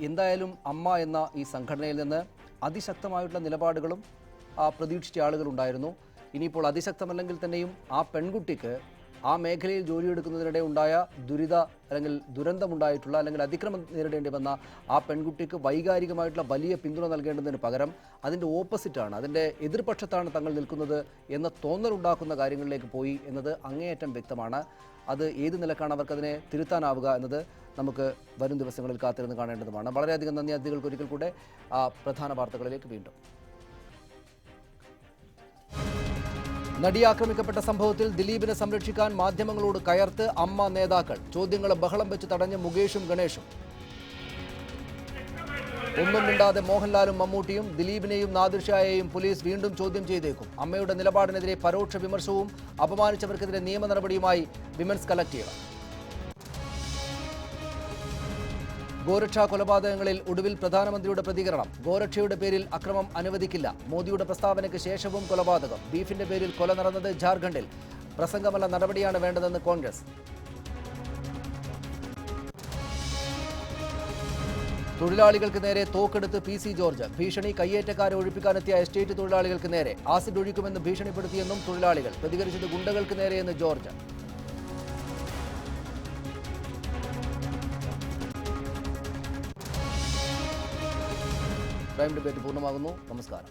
എന്തായാലും അമ്മ എന്ന ഈ സംഘടനയിൽ നിന്ന് അതിശക്തമായിട്ടുള്ള നിലപാടുകളും പ്രതീക്ഷിച്ച ആളുകളുണ്ടായിരുന്നു. ഇനിയിപ്പോൾ അതിശക്തമല്ലെങ്കിൽ തന്നെയും ആ പെൺകുട്ടിക്ക് ആ മേഖലയിൽ ജോലിയെടുക്കുന്നതിനിടെ ഉണ്ടായ ദുരന്തമുണ്ടായിട്ടുള്ള അല്ലെങ്കിൽ അതിക്രമം നേരിടേണ്ടി വന്ന ആ പെൺകുട്ടിക്ക് വൈകാരികമായിട്ടുള്ള വലിയ പിന്തുണ നൽകേണ്ടതിന് പകരം അതിൻ്റെ ഓപ്പോസിറ്റാണ്, അതിൻ്റെ എതിർപക്ഷത്താണ് തങ്ങൾ നിൽക്കുന്നത് എന്ന തോന്നലുണ്ടാക്കുന്ന കാര്യങ്ങളിലേക്ക് പോയി എന്നത് അങ്ങേയറ്റം വ്യക്തമാണ്. അത് ഏത് നിലക്കാണ് അവർക്കതിനെ തിരുത്താനാവുക എന്നത് നമുക്ക് വരും ദിവസങ്ങളിൽ കാത്തിരുന്ന് കാണേണ്ടതുമാണ്. വളരെയധികം നന്ദി അതിഥികൾക്ക് ഒരിക്കൽ കൂടെ. പ്രധാന വാർത്തകളിലേക്ക് വീണ്ടും. നടിയാക്രമിക്കപ്പെട്ട സംഭവത്തിൽ ദിലീപിനെ സംരക്ഷിക്കാൻ മാധ്യമങ്ങളോട് കയർത്ത് അമ്മ നേതാക്കൾ. ചോദ്യങ്ങളെ ബഹളം വെച്ച് തടഞ്ഞ് മുകേഷും ഗണേഷും. ഒന്നും മിണ്ടാതെ മോഹൻലാലും മമ്മൂട്ടിയും. ദിലീപിനെയും നാദിർഷായെയും പോലീസ് വീണ്ടും ചോദ്യം ചെയ്തേക്കും. അമ്മയുടെ നിലപാടിനെതിരെ പരോക്ഷ വിമർശവും അപമാനിച്ചവർക്കെതിരെ നിയമ നടപടിയുമായി വിമൻസ് കലക്ടീവ്. ഗോരക്ഷാ കൊലപാതകങ്ങളിൽ ഒടുവിൽ പ്രധാനമന്ത്രിയുടെ പ്രതികരണം. ഗോരക്ഷയുടെ പേരിൽ അക്രമം അനുവദിക്കില്ല. മോദിയുടെ പ്രസ്താവനയ്ക്ക് ശേഷവും കൊലപാതകം. ബീഫിന്റെ പേരിൽ കൊല നടന്നത് ജാർഖണ്ഡിൽ. പ്രസംഗമല്ല, നടപടിയാണ് വേണ്ടതെന്ന് കോൺഗ്രസ്. തൊഴിലാളികൾക്ക് നേരെ തോക്കെടുത്ത് PC ജോർജ്. ഭീഷണി. കയ്യേറ്റക്കാരെ ഒഴിപ്പിക്കാനെത്തിയ എസ്റ്റേറ്റ് തൊഴിലാളികൾക്ക് നേരെ ആസിഡ് ഒഴിക്കുമെന്ന് ഭീഷണിപ്പെടുത്തിയെന്നും തൊഴിലാളികൾ. പ്രതികരിച്ചത് ഗുണ്ടകൾക്ക് നേരെയെന്ന് ജോർജ്. പ്രൈം ഡിബേറ്റ് പൂർണ്ണമാകുന്നു. നമസ്കാരം.